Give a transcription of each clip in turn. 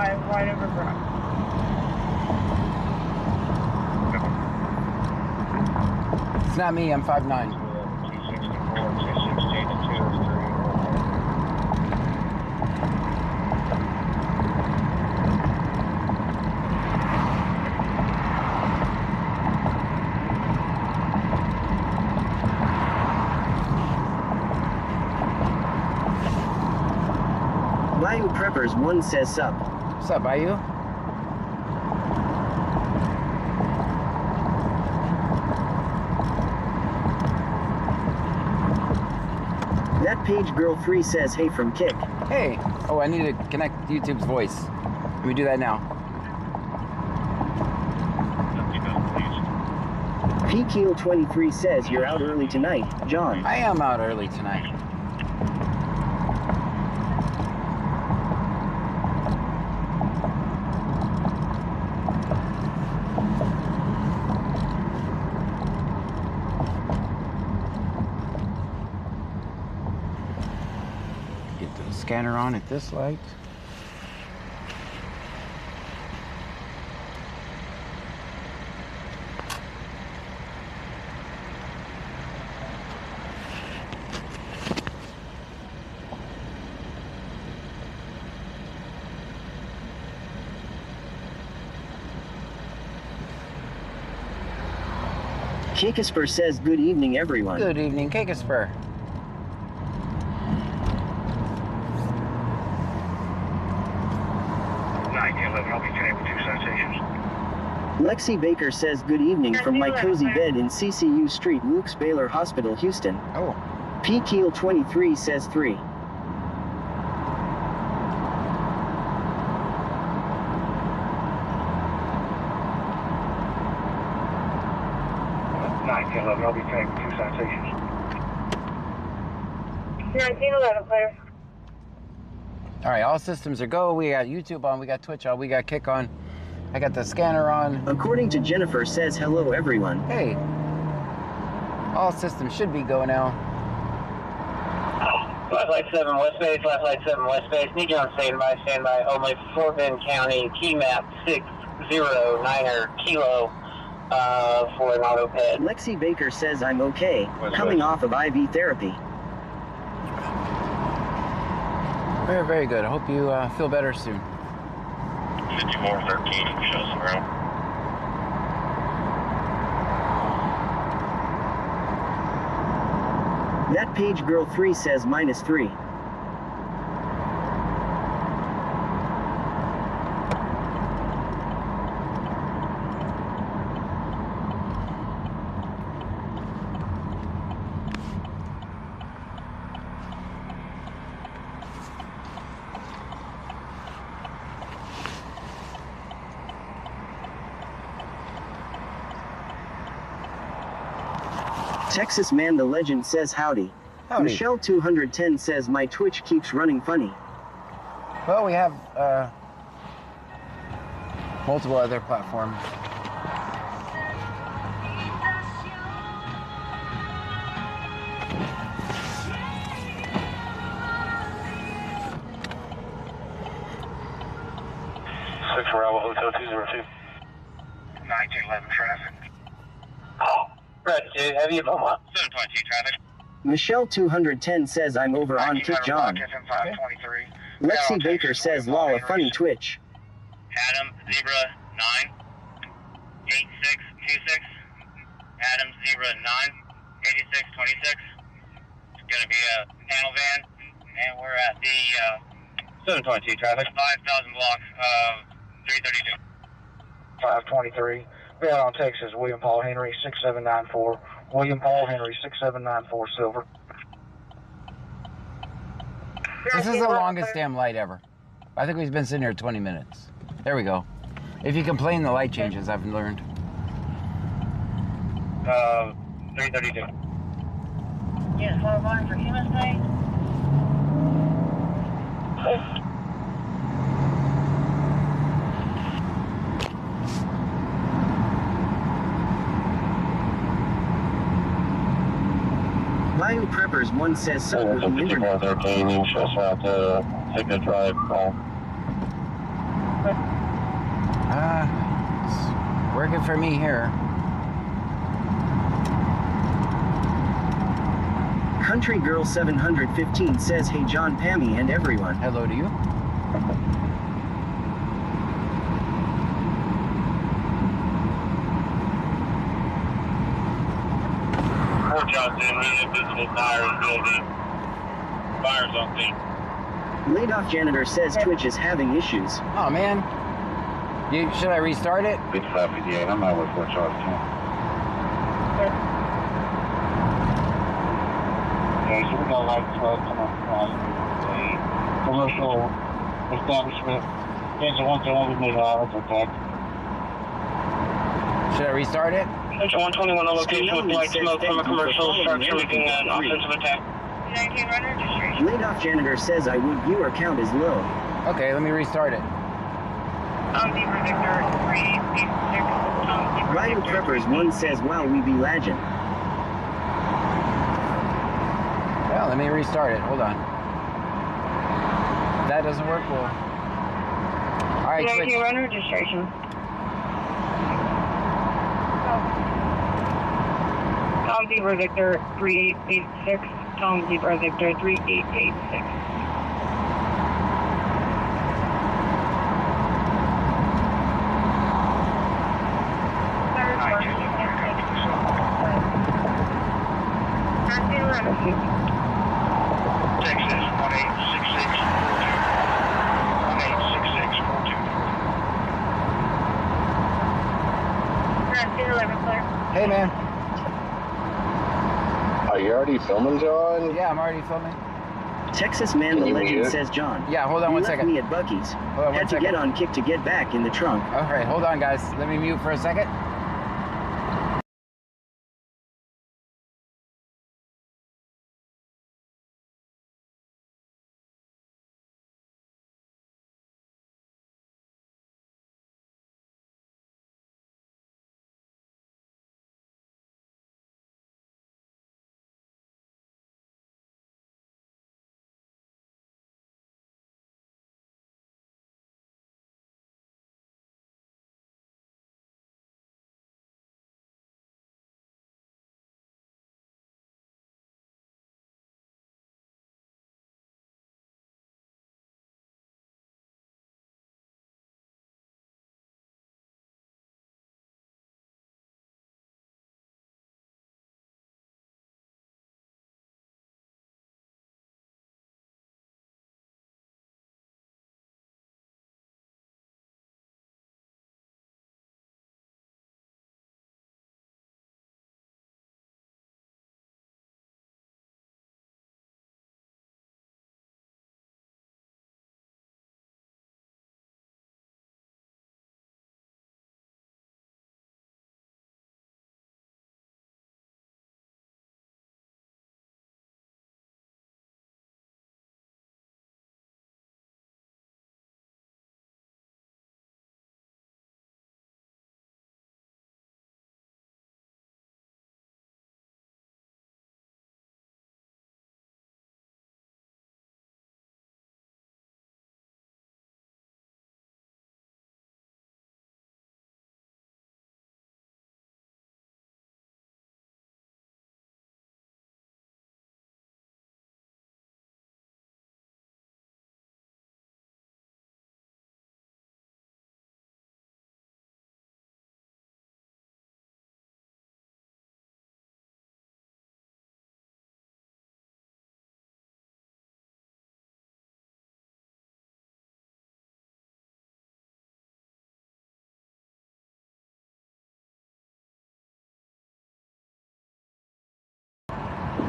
wide over brown. It's not me, I'm 5'9". 264, 216, and 203. Bayou Preppers 1 says sup. What's up, Bayou? That page girl 3 says hey from Kick. Hey. Oh, I need to connect YouTube's voice. Let me do that now. PKeel 23 says you're out early tonight, John. I am out early tonight. Get the scanner on at this light. Kikisper says good evening everyone. Good evening, Kikisper. Help me train with 2 citations. Lexi Baker says good evening from my cozy bed in CCU Street, Luke's Baylor Hospital, Houston. Oh. PKeel 23 says 3. I'll be trained with 2 citations. 1911, clear. All right, all systems are go. We got YouTube on, we got Twitch on, we got Kick on. I got the scanner on. According to Jennifer says hello everyone. Hey. All systems should be go now. Flashlight 7 West Base, Flashlight 7 West Base. Need you on standby. Only Fort Bend County, key map 609er kilo for an auto ped. Lexi Baker says I'm okay, coming off of IV therapy. Very, very good. I hope you feel better soon. 5413, show some room. That page girl 3 says -3. Texas Man the Legend says howdy. Howdy. Michelle 210 says my Twitch keeps running funny. Well, we have multiple other platforms. Six Bravo Hotel 202. 1911 traffic. Right, dude, have you moment? 722 traffic. Michelle 210 says I'm over on Kick John. FM 523. Lexi Baker says lol a funny Twitch. Adam Zebra 9 8626. Adam Zebra 9 8626. It's gonna be a panel van, and we're at the 722 traffic. 5,000 blocks of 332. 523. We're out on Texas, William Paul Henry 6794. William Paul Henry 6794 Silver. This is the longest damn light ever. I think we've been sitting here 20 minutes. There we go. If you complain, the light changes, I've learned. 332. Yes, 4-1 for Human State. Bayou Preppers 1 says so with the internet. 13, you show us out to take a drive call. It's working for me here. Country Girl 715 says, hey John, Pammy, and everyone. Hello to you. Fort Johnson, reading invisible tires building. Fires on scene. Laid off janitor says Twitch is having issues. Oh man. Should I restart it? 5558, I'm out with Fort Johnson. Okay, so we got light 12 coming across the commercial establishment. Engine 121 with hours attack. Should I restart it? Engine 121 on location with light smoke from a commercial structure making an offensive attack. 19 runner registration. Laid off janitor says I would viewer count is low. Okay, let me restart it. Zebra Victor 3886. Riding Preppers 1 says wow we be legend. Well, let me restart it. Hold on. If that doesn't work, well. Alright, 19 switch. runner registration. Tom Zebra Victor 3886. Tom Zebra Victor 3886. Texas 186642. Hey, man. Are you already filming, John? Yeah, I'm already filming. Texas Man the Can you Legend mute it? says John. Yeah, hold on You one left second. me at Bucky's. Hold on one Had to second. get on kick to get back in the trunk. Alright, hold on, guys. Let me mute for a second.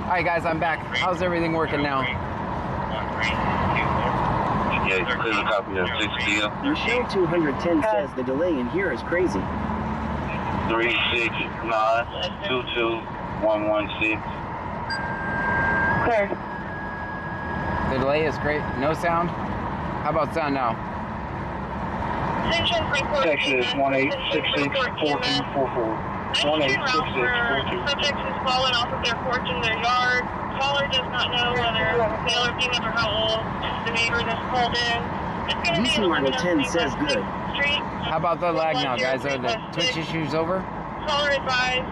Alright, guys, I'm back. How's everything working now? Yeah, it's clear a copy of 6 deal. Michelle 210 says the delay in here is crazy. 369-22116. Clear. The delay is great. No sound? How about sound now? Central Freeport. Texas 1866-4244. 1866-4244. Subject has fallen off of their porch in their yard. Caller does not know whether male or female or how old. The neighbor that's called in DC Margo 10 says good. How about the lag now, guys? Are the Twitch issues over? Caller advised.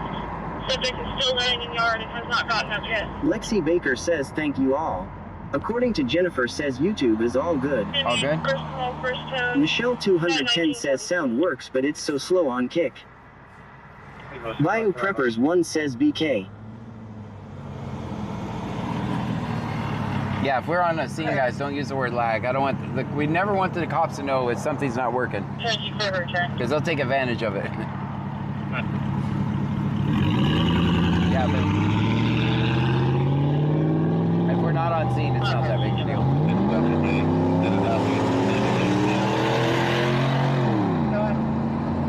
Subject is still laying in yard and has not gotten up yet. Lexi Baker says thank you all. According to Jennifer says YouTube is all good. All good? First call, first tone. Michelle 210 says sound works but it's so slow on kick. Bayou Preppers 1 says BK. Yeah, if we're on a scene, guys, don't use the word lag. I don't want, we never want the cops to know if something's not working. Thank you for return. Because they'll take advantage of it. Yeah, but if we're not on scene, it's not that big a deal.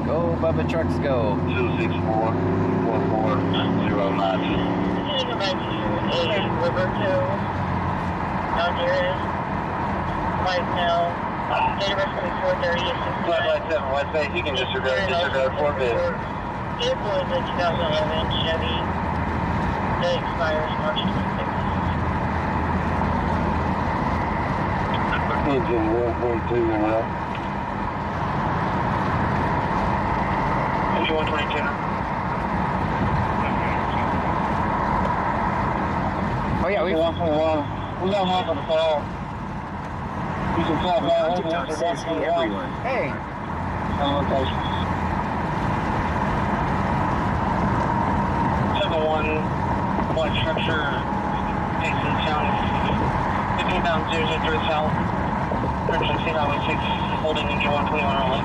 Go, Bubba Trucks, go. 264-4409. Sitting about you, Roberto. Now nearest. White male. Date of birth 2430. Flight 7 West Bay, you can disregard 4 bid. Vehicle is a 2011 Chevy. That expires March 26th. Engine 1.2 and up. Engine 122. Oh, yeah, we. We don't have them fall. You can fly by TikTok says hey everyone. Hey. on location. 7-1 white structure, Dixon County, 15,003 south, emergency highway 6, holding engine 121 only.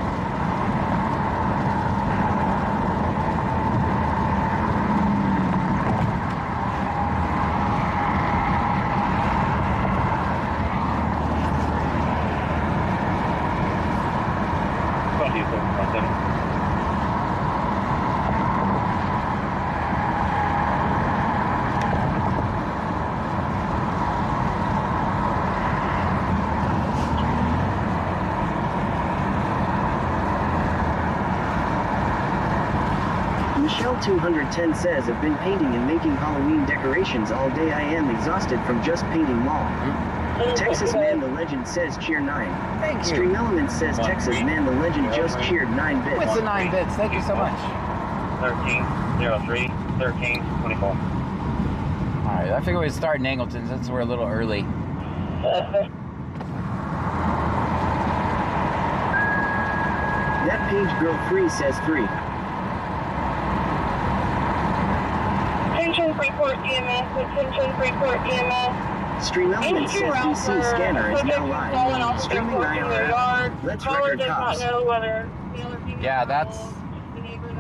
Michelle 210 says I've been painting and making Halloween decorations all day. I am exhausted from just painting mall. Texas Man the Legend says cheer 9. Thank you. Stream Element says Texas Man the Legend just cheered 9 bits. What's the 9 bits? Thank you so much. 1303 1324. Alright, I figured we'd start in Angleton since we're a little early. That page girl 3 says 3. Attention Freeport EMS, attention Freeport EMS. Stream Element says DC scanner is now live. Streaming IRF. Let's record cops. Yeah,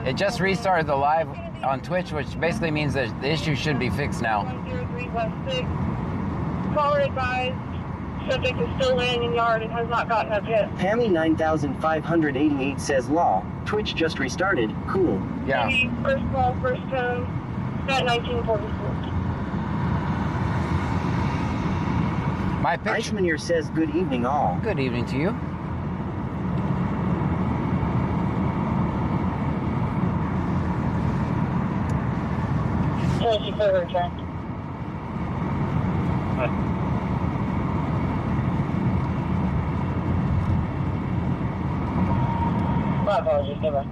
it just restarted the live on Twitch, which basically means that the issue should be fixed now. 103 West 6. Caller advised. Subject is still laying in yard and has not gotten up yet. Pammy 9588 says law. Twitch just restarted. Cool. Yeah. First call, first tone. At 1944. My picture. Iceman here says good evening all. Good evening to you. Thank you for return. My apologies, goodbye.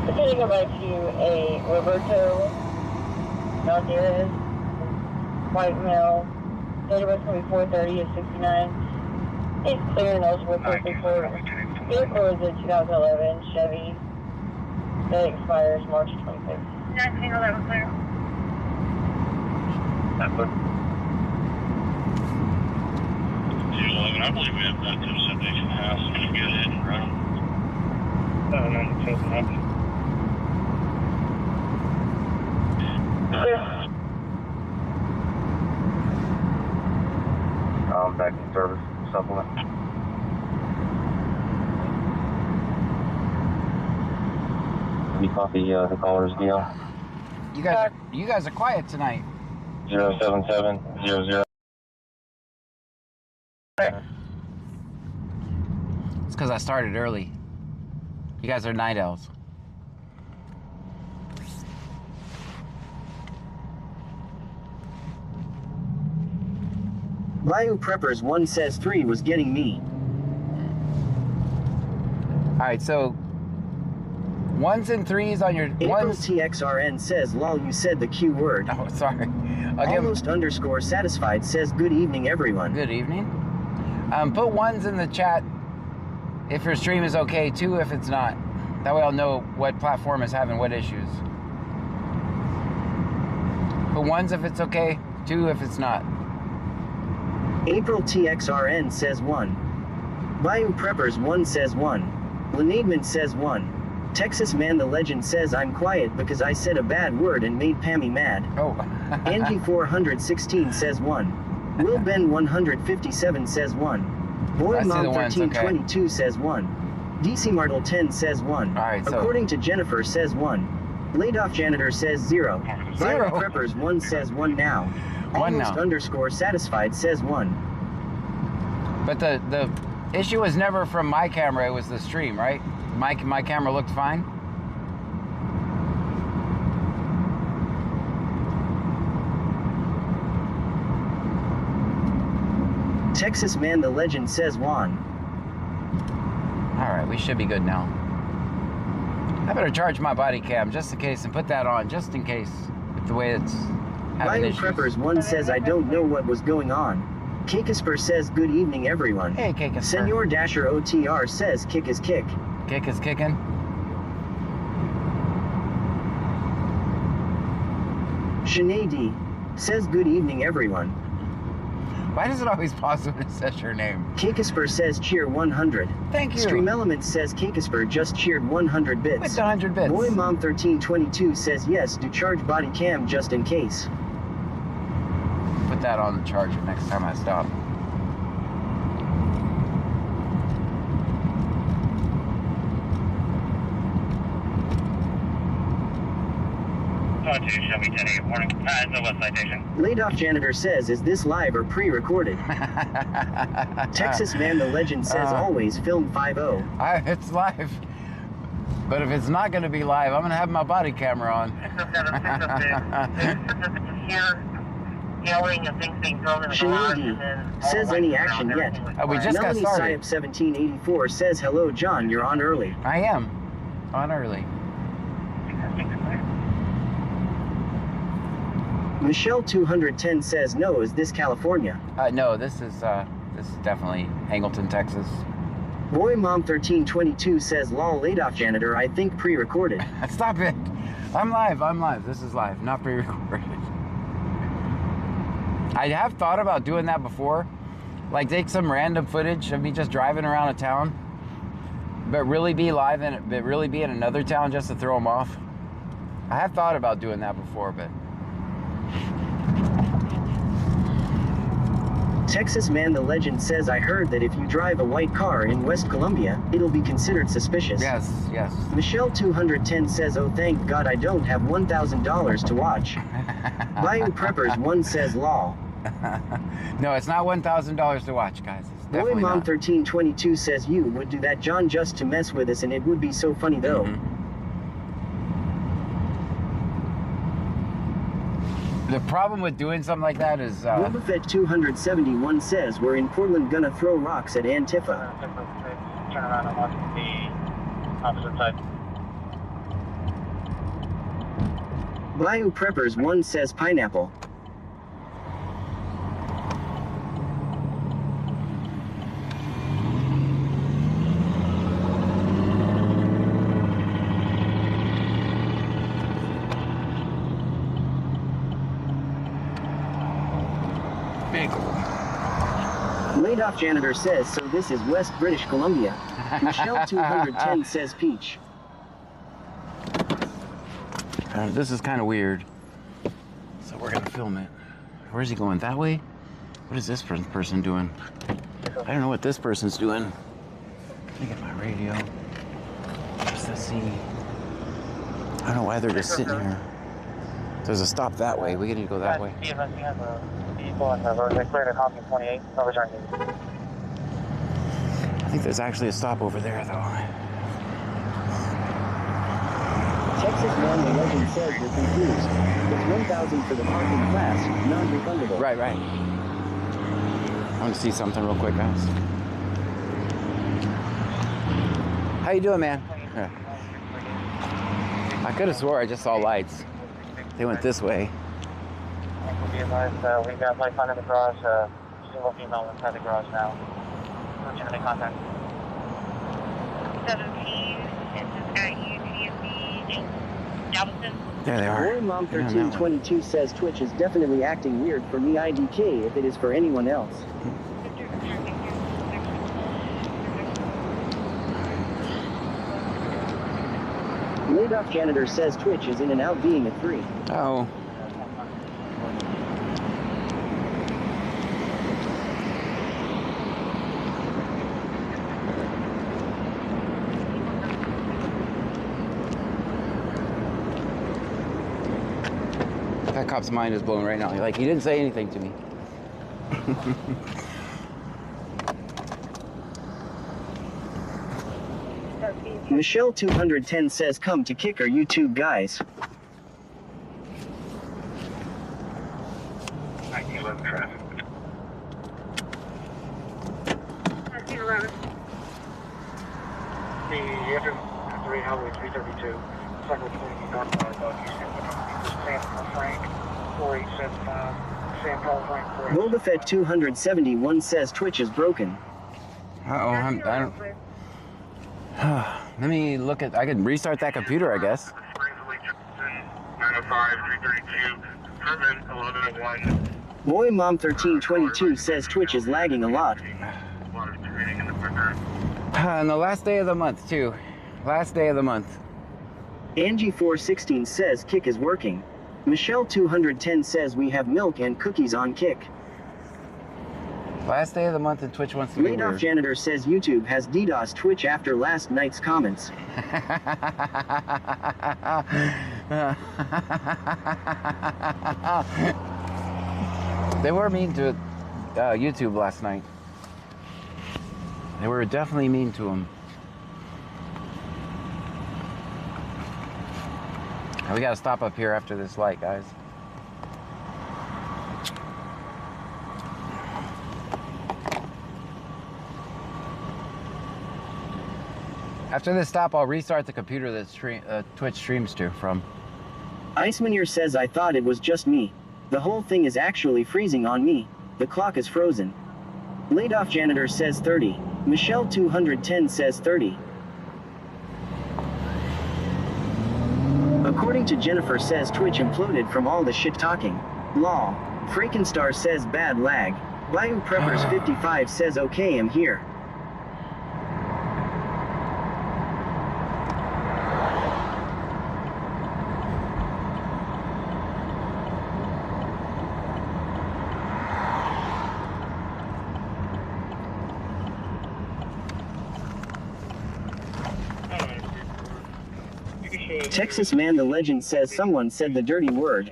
I'm going to go back to a Roberto Valdez, white male, date of birth 2430 is 69. He's clear and eligible for Freeport. Vehicle is a 2011 Chevy that expires March 26th. 1911 clear. That's good. 211, I believe we have that to the substation house. We can go ahead and run them. 797. Clear. Back in service supplement. Any copy the caller's deal? You guys are quiet tonight. 07700. It's because I started early. You guys are night owls. Bayou Preppers 1 says 3 was getting me. All right, so 1s and 3s on your April ones. TXRN says lol you said the Q word. Oh, sorry. I'll give Almost underscore satisfied says good evening everyone. Good evening. Put 1s in the chat if your stream is okay, 2 if it's not. That way I'll know what platform is having what issues. Put 1s if it's okay, 2 if it's not. April TXRN says 1. Bayou Preppers 1 says 1. Lenadman says 1. Texas Man the Legend says I'm quiet because I said a bad word and made Pammy mad. Oh. Angie 416 says 1. Will Ben 157 says 1. Boy I see Mom the ones, 1322 says 1. DC Martel 10 says 1. All right, so According to Jennifer says 1. Laid off janitor says 0. Zero. Bayou Preppers 1 says 1 now. One Almost now. underscore satisfied says 1. But the issue was never from my camera, it was the stream, right? My camera looked fine. Texas Man the Legend says 1. All right, we should be good now. I better charge my body cam just in case and put that on just in case with the way it's having Bayou issues. Preppers 1 says I don't know what was going on. Kakisper says good evening everyone. Hey, Kakisper. Senor Dasher OTR says kick is kick. Kick is kicking. Shanae D says good evening everyone. Why does it always pause when it says your name? Kakisper says cheer 100. Thank you. Stream Elements says Kakisper just cheered 100 bits. With the 100 bits. Boy Mom 1322 says yes, do charge body cam just in case. Put that on the charger next time I stop. Chevy 10-8, warning. It's a west citation. Laid off janitor says is this live or pre-recorded? Texas Man the Legend says always film 5-0. It's live. But if it's not going to be live, I'm going to have my body camera on. Yelling and things being thrown in the garage, and then says any action yet? We just got Melanie started. Syop 1784 says hello John, you're on early. I am. On early. Michelle 210 says no, is this California? No, this is definitely Angleton, Texas. Boy Mom 1322 says lol laid off janitor, I think pre-recorded. Stop it. I'm live. This is live, not pre-recorded. I have thought about doing that before. Like take some random footage of me just driving around a town, but really be live in it, but really be in another town just to throw them off. I have thought about doing that before, but Texas Man the Legend says I heard that if you drive a white car in West Columbia, it'll be considered suspicious. yes. Michelle 210 says oh thank God I don't have $1,000 to watch. Bayou Preppers 1 says lol. No, it's not $1,000 to watch, guys. It's Boy definitely Mom not. 1322 says you would do that John just to mess with us and it would be so funny though. The problem with doing something like that is Boba Fett 271 says we're in Portland gonna throw rocks at Antifa. Turn around and watch the opposite side. Bayou Preppers 1 says pineapple. Laid off janitor says so this is West British Columbia. Michelle 210 says peach. this is kind of weird. So we're gonna film it. Where's he going? That way? What is this person doing? I don't know what this person's doing. Let me get my radio. Just to see. I don't know why they're just sitting here. There's a stop that way. We need to go that way. CMS has a vehicle in the road. They cleared at Hawkins 28. No return. I think there's actually a stop over there, though. Texas Man the Legend says you're confused. It's $1,000 for the parking class, non-refundable. Right. I want to see something real quick, guys. How you doing, man? Yeah. I could have swore I just saw lights. They went this way. We got lights on in the garage. Single female inside the garage now. Don't you have any contact? 17, this is got UTMB Galveston. There they are. Boy Mom 1322 says Twitch is definitely acting weird for me IDK if it is for anyone else. Laid off janitor says Twitch is in and out being a 3. Oh. That cop's mind is blown right now. Like, he didn't say anything to me. Michelle 210 says come to Kicker YouTube guys. 1911 traffic. 1911. The F3 Highway 332, cycle 20 northbound, San Frank 4875, San Paul Frank 4875. Boba Fett 271 says Twitch is broken. Uh-oh, I don't... Let me look at... I can restart that computer, I guess. 905, 332, Herman 1101. Boy Mom 1322 says Twitch is lagging a lot. And the last day of the month, too. Last day of the month. Angie 416 says Kick is working. Michelle 210 says we have milk and cookies on Kick. Last day of the month and Twitch wants to be Laid off weird. janitor says YouTube has DDoS Twitch after last night's comments. They were mean to YouTube last night. They were definitely mean to him. We gotta stop up here after this light, guys. After this stop, I'll restart the computer that Twitch streams to from. Iceman says I thought it was just me. The whole thing is actually freezing on me. The clock is frozen. Laid off janitor says 30. Michelle 210 says 30. According to Jennifer says Twitch imploded from all the shit talking. Lol. Freakenstar says bad lag. Bayou Preppers 55 says okay I'm here. Texas Man the Legend says someone said the dirty word.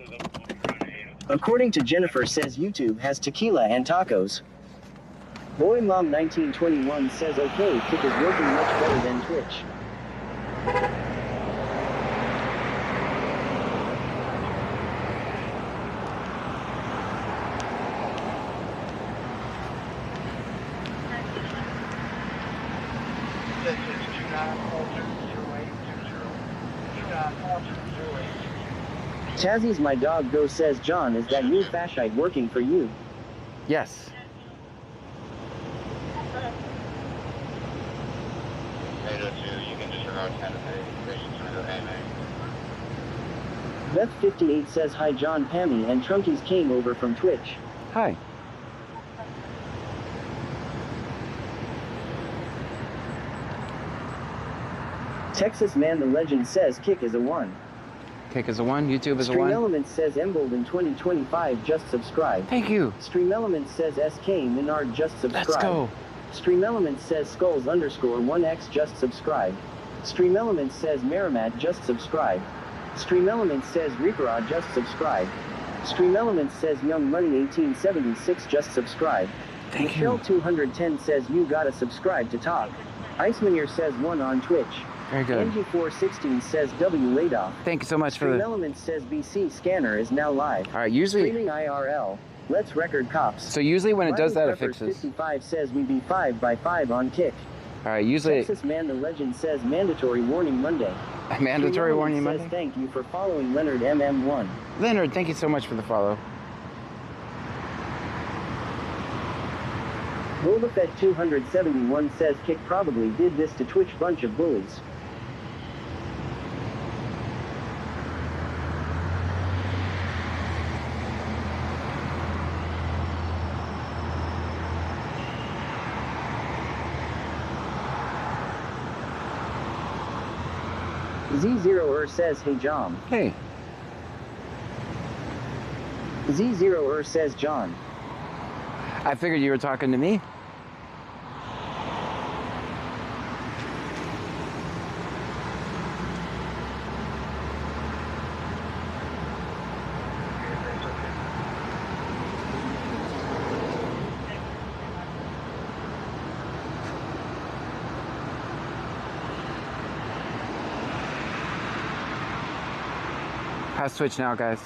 According to Jennifer says YouTube has tequila and tacos. Boy Mom 1921 says okay Kick is working much better than Twitch. Chazzy's my dog go says John is that new fashite working for you? Yes. You can disregard Beth 58 says hi John Pammy and Trunkies came over from Twitch. Hi. Texas Man the Legend says Kick is a 1. Kick is a 1, YouTube is a Stream 1. Elements says Embold in 2025 just subscribe. Thank you. Stream Elements says SK Minard just subscribe. Let's go. Stream Elements says Skulls _1x just subscribe. Stream Elements says Merrimat just subscribe. Stream Elements says Reaperod just subscribe. Stream Elements says Young Money 1876 just subscribe. Thank Michelle you. 210 says you gotta subscribe to talk. Iceman says 1 on Twitch. Very good. NG416 says W laid off. Thank you so much for Stream the... Elements says BC Scanner is now live. All right, usually... Streaming IRL. Let's record cops. So usually when it does that, it Preppers fixes. 55 says we be 5 by 5 on kick. All right, usually Texas Man the Legend says mandatory warning Monday. mandatory warning says Monday. thank you for following Leonard MM1. Leonard, thank you so much for the follow. Boba Fett 271 says Kick probably did this to Twitch bunch of bullies. Z0er says hey John. Hey. Z0er says John. I figured you were talking to me. How's Twitch now, guys?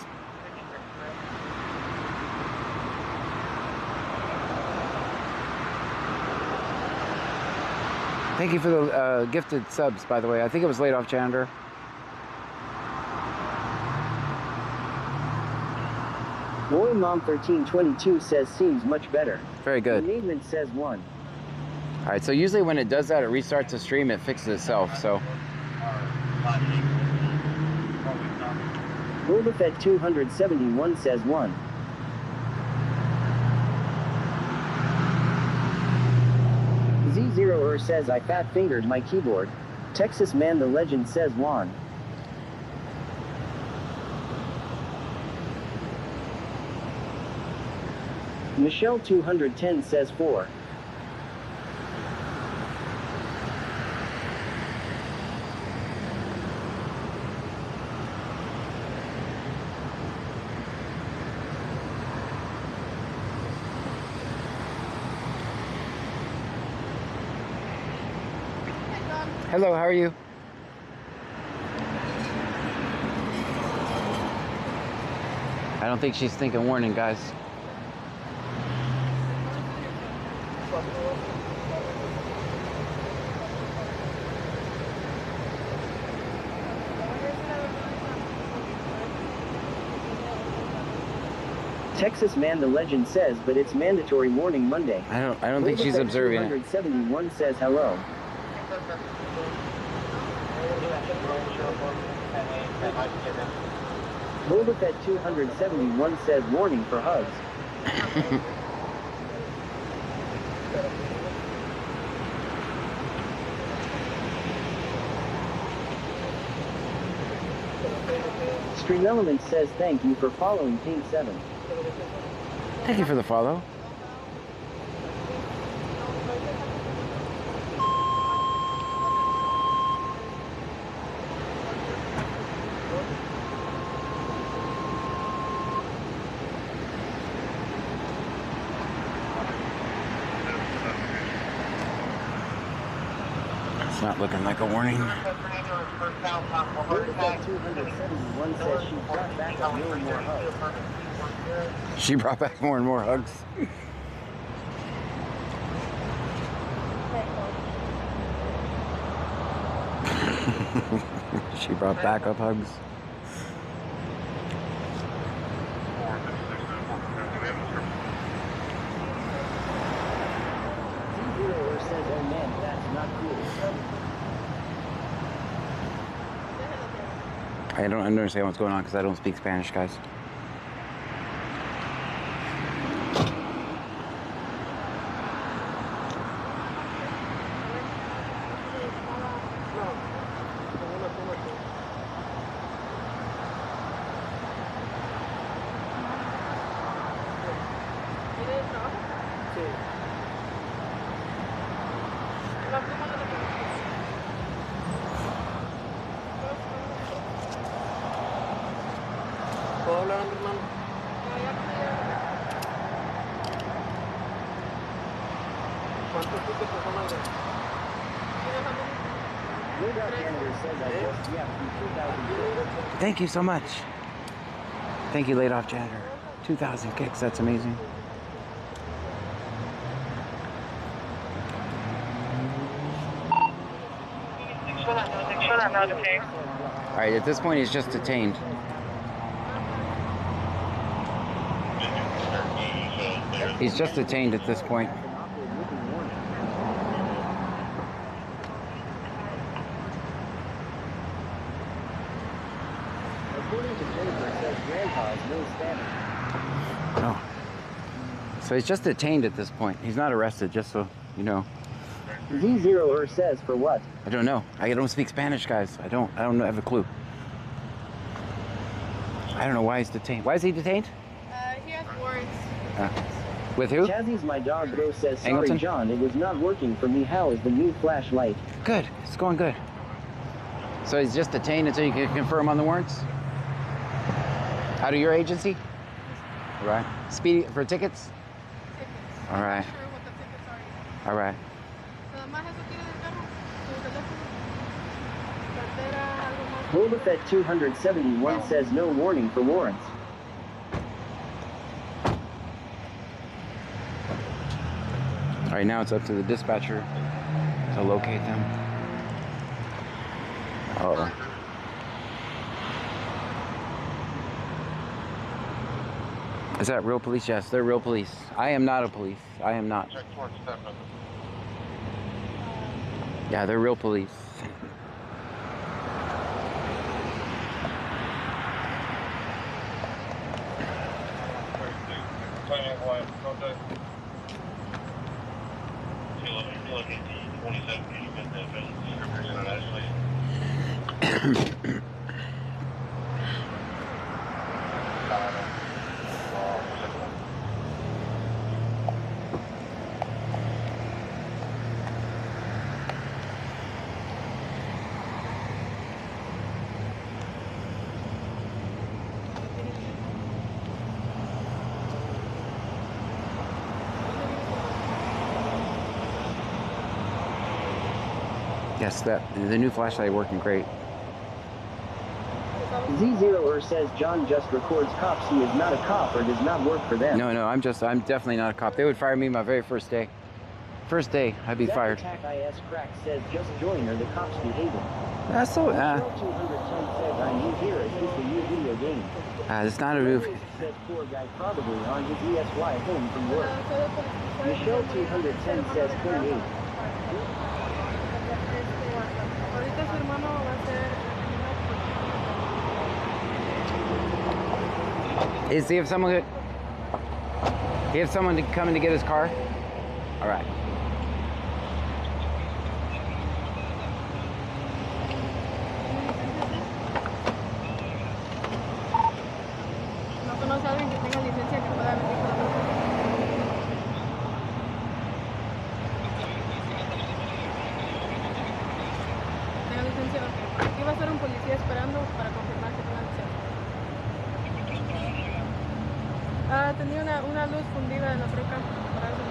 Thank you for the gifted subs, by the way. I think it was late off janitor. Boy Mom 1322 says seems much better. Very good. Enablement says 1. All right, so usually when it does that, it restarts the stream, it fixes itself, so. Boba Fett 271 says 1. Z0er says I fat fingered my keyboard. Texas Man the Legend says 1. Michelle 210 says 4. Hello, how are you? I don't think she's thinking warning, guys. Texas Man the Legend says, but it's mandatory warning Monday. I don't think she's observing it. 271 says hello. Boba Fett 271 says warning for hugs. Stream Element says thank you for following Team 7. Thank you for the follow. It's not looking like a warning. Boba Fett 271 says she brought back a million more hugs. She brought back more and more hugs. She brought backup hugs. Z0er says, oh man, that's not cool. I don't understand what's going on because I don't speak Spanish, guys. Thank you so much. Thank you, late off janitor 2,000 kicks, that's amazing. Alright, at this point he's just detained. He's just detained at this point. Oh. So he's just detained at this point. He's not arrested, just so you know. Z0 says for what? I don't know. I don't speak Spanish, guys. I don't have a clue. I don't know why he's detained. Why is he detained? He has warrants. With who? Chazzy's my dog bro says, sorry Angleton? John, it was not working for me. How is the new flashlight? Good. It's going good. So he's just detained until you can confirm on the warrants? Out of your agency? All right. Speedy for tickets? All right. I'm not sure what the tickets are yet. All right. Nada más eso tiene del carro, su teléfono, cartera, algo más. Bulbafet 271 says no warning for warrants. All right, now it's up to the dispatcher to locate them. Uh-oh. Is that real police? Yes, they're real police. I am not a police. I am not. Yeah, they're real police. Yes, the new flashlight working great. Z0 says John just records cops. He is not a cop or does not work for them. No, I'm definitely not a cop. They would fire me my very first day. First day, I'd be fired. Attack IS Crack says just join or the cops behaving. That's so, 210 says I'm new here. Is this a new video game? it's not a roof. Says poor guy probably on his ESY home from work. Michelle 210 says 28. Ahorita su hermano va a ser. Is he have someone? He have someone to come in to get his car? All right. No conoce a alguien que tenga licencia que pueda venir con la tenga licencia, ok. Aquí va a estar un policía esperando para confirmar que tenga licencia. Tenía una luz fundida en la troca. Para eso.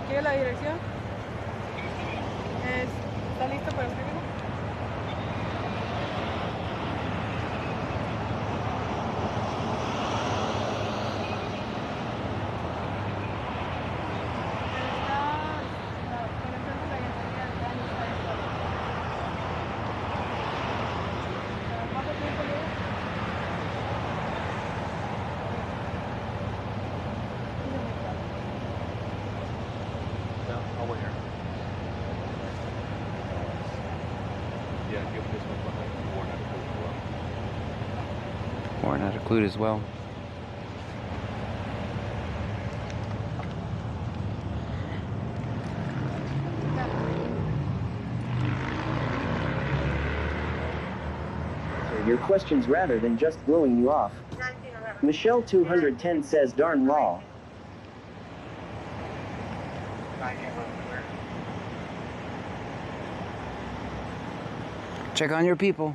¿Quiere la dirección? ¿Está listo para escribirlo? Or not include as well. Your questions rather than just blowing you off. Michelle 210 says darn law. Check on your people.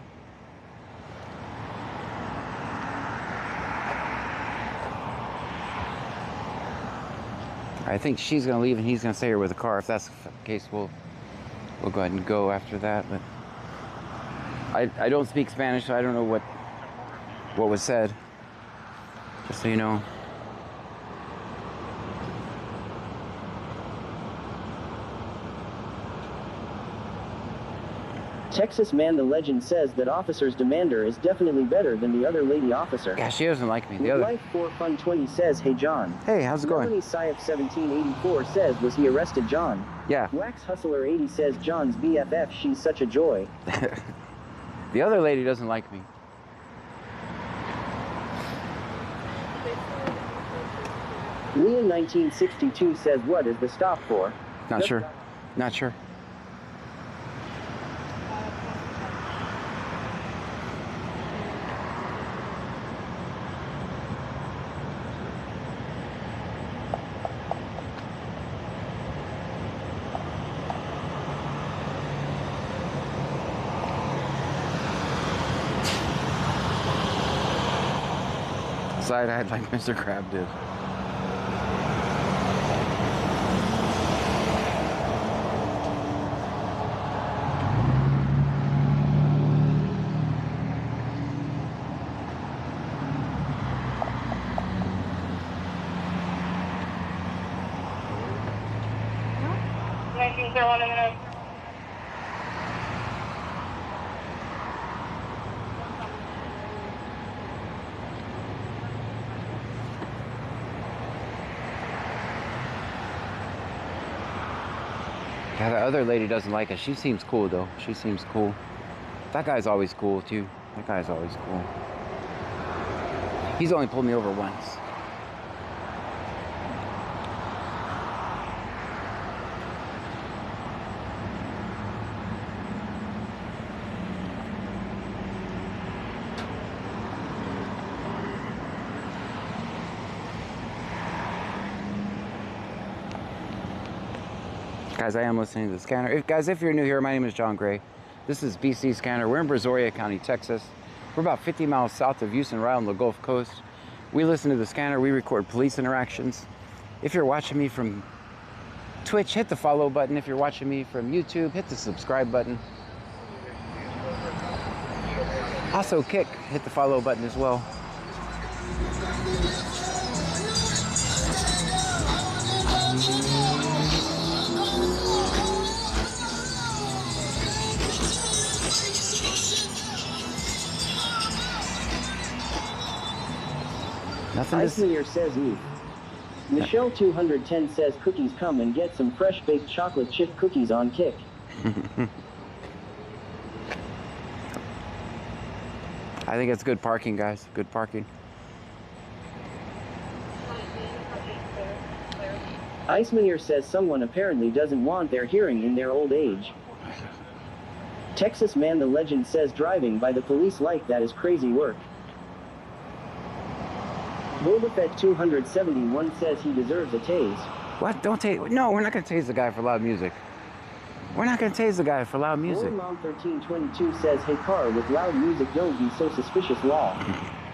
I think she's gonna leave and he's gonna stay here with the car. If that's the case, we'll go ahead and go after that. But I don't speak Spanish, so I don't know what was said. Just so you know. Texas Man the Legend says that officer's demander is definitely better than the other lady officer. Yeah, she doesn't like me. The other. Life 4 Fun 20 says, hey John. Hey, how's it going? Melanie Syaf 1784 says, was he arrested, John? Yeah. Wax Hustler 80 says, John's BFF, she's such a joy. The other lady doesn't like me. Leon 1962 says, what is the stop for? Not sure. Not sure. Side-eyed like Mr. Crab did. Yeah, the other lady doesn't like us. She seems cool though. She seems cool. That guy's always cool too. That guy's always cool. He's only pulled me over once. Guys, I am listening to the scanner. If you're new here, my name is John Gray. This is BC Scanner. We're in Brazoria County, Texas. We're about 50 miles south of Houston, right on the Gulf Coast. We listen to the scanner. We record police interactions. If you're watching me from Twitch, hit the follow button. If you're watching me from YouTube, hit the subscribe button. Also, Kick, hit the follow button as well. Nothing to see. Ice says Eve. Michelle 210 says cookies, come and get some fresh baked chocolate chip cookies on Kick. I think it's good parking, guys. Good parking. Iceman says someone apparently doesn't want their hearing in their old age. Texas Man the Legend says driving by the police like that is crazy work. Boba Fett 271 says he deserves a tase. What? Don't tase? No, we're not going to tase the guy for loud music. We're not going to tase the guy for loud music. Old Mom 1322 says, hey car with loud music, don't be so suspicious, law.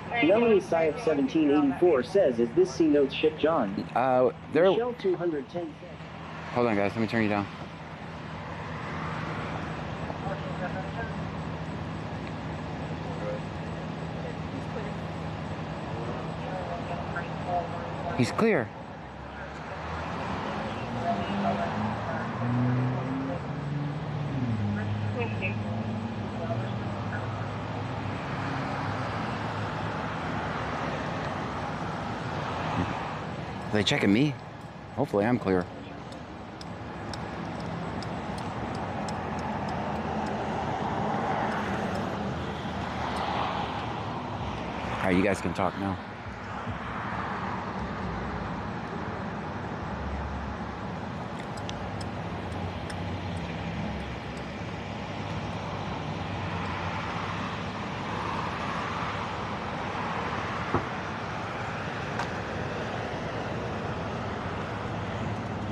Melanie Syaf 1784 says, is this C notes shit, John? There. Michelle 210 says. Hold on, guys. Let me turn you down. He's clear. Are they checking me? Hopefully I'm clear. All right, you guys can talk now.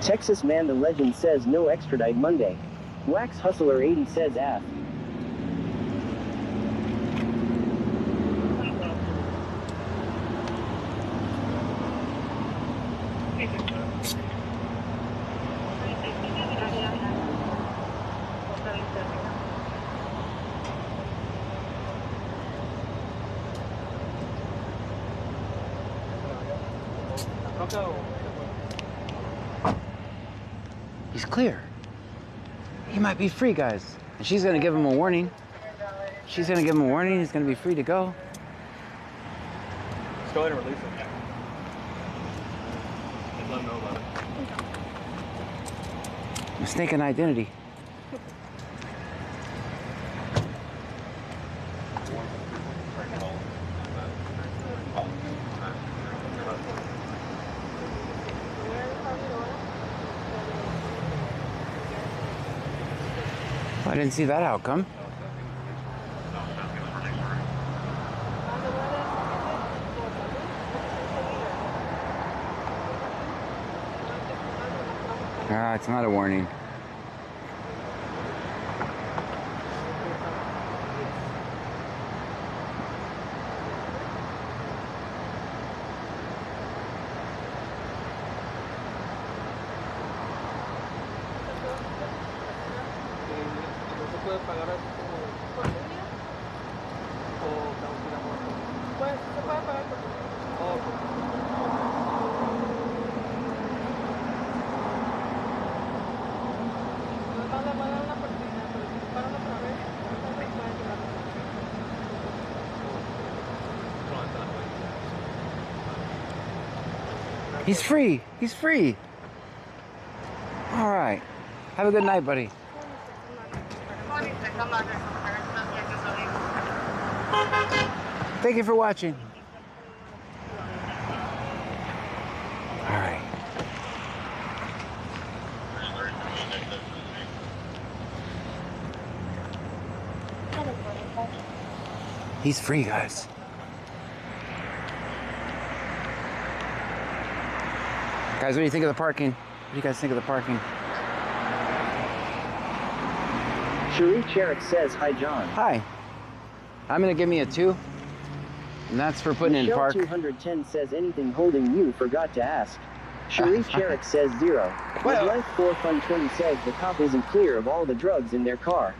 Texas Man the Legend says no extradite Monday. Wax Hustler 80 says F. He's clear. He might be free, guys. And she's gonna give him a warning. She's gonna give him a warning. He's gonna be free to go. Let's go ahead and release him. And let him know about it. Mistaken identity. I didn't see that outcome. It's not a warning. He's free. He's free. All right. Have a good night, buddy. Thank you for watching. All right. He's free, guys. Guys, what do you think of the parking? What do you guys think of the parking? Cherie Cherrick says, hi, John. Hi. I'm going to give me a 2. And that's for putting Michelle in park. 210 says, anything holding you, forgot to ask. Cherie Cherrick says 0. Well- Life 4 Fun 20 says the cop isn't clear of all the drugs in their car.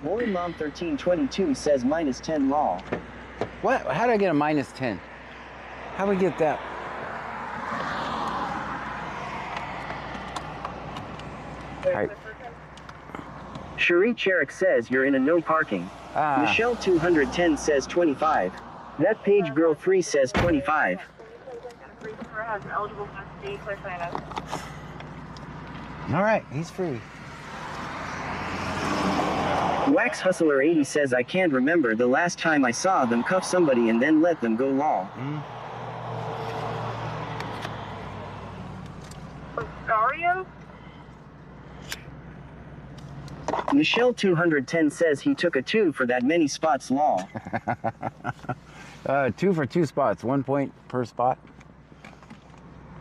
Boy Mom 1322 says -10 law. What? How did I get a -10? How do we get that? All right. Cherie Cherrick says you're in a no parking. Michelle 210 says 25. That page girl 3 says 25. All right, he's free. Wax Hustler 80 says I can't remember the last time I saw them cuff somebody and then let them go law. Dario? Michelle 210 says he took a 2 for that many spots law. 2 for 2 spots, 1 point per spot.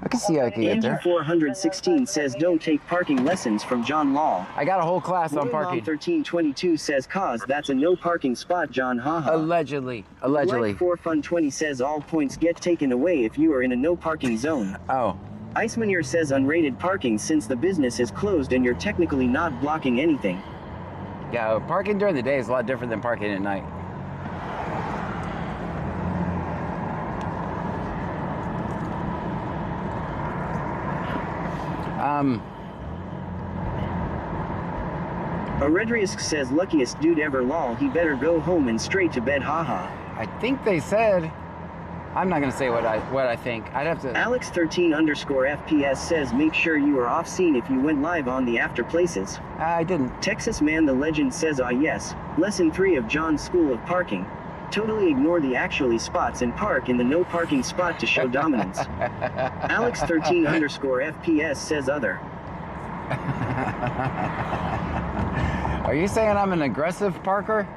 I can see I can get Angie there. 416 says don't take parking lessons from John Law. I got a whole class on Mom parking. 1322 says cause that's a no parking spot John haha. Allegedly. Allegedly. Life 4 Fun 20 says all points get taken away if you are in a no parking zone. Oh. Icemanir says unrated parking since the business is closed and you're technically not blocking anything. Yeah, parking during the day is a lot different than parking at night. Aredrius says luckiest dude ever lol, he better go home and straight to bed haha. I think they said, I'm not gonna say what I think. I'd have to. Alex 13_FPS says make sure you are off scene if you went live on the after places. I didn't. Texas Man the Legend says yes. Lesson 3 of John's School of Parking. Totally ignore the actually spots and park in the no parking spot to show dominance. Alex 13_FPS says other. Are you saying I'm an aggressive parker?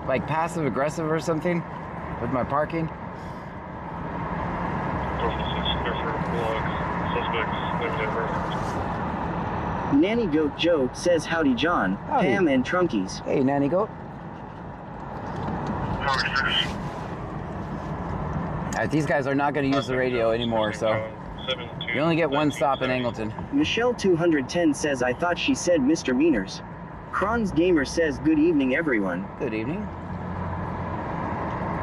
Like passive aggressive or something? With my parking? Nanny Goat Joe says howdy John, Howdy. Pam and Trunkies. Hey, Nanny Goat. Alright, these guys are not going to use the radio anymore, so you only get one stop in Angleton. Michelle 210 says I thought she said Mr. Meaners. Kron's Gamer says good evening everyone. Good evening.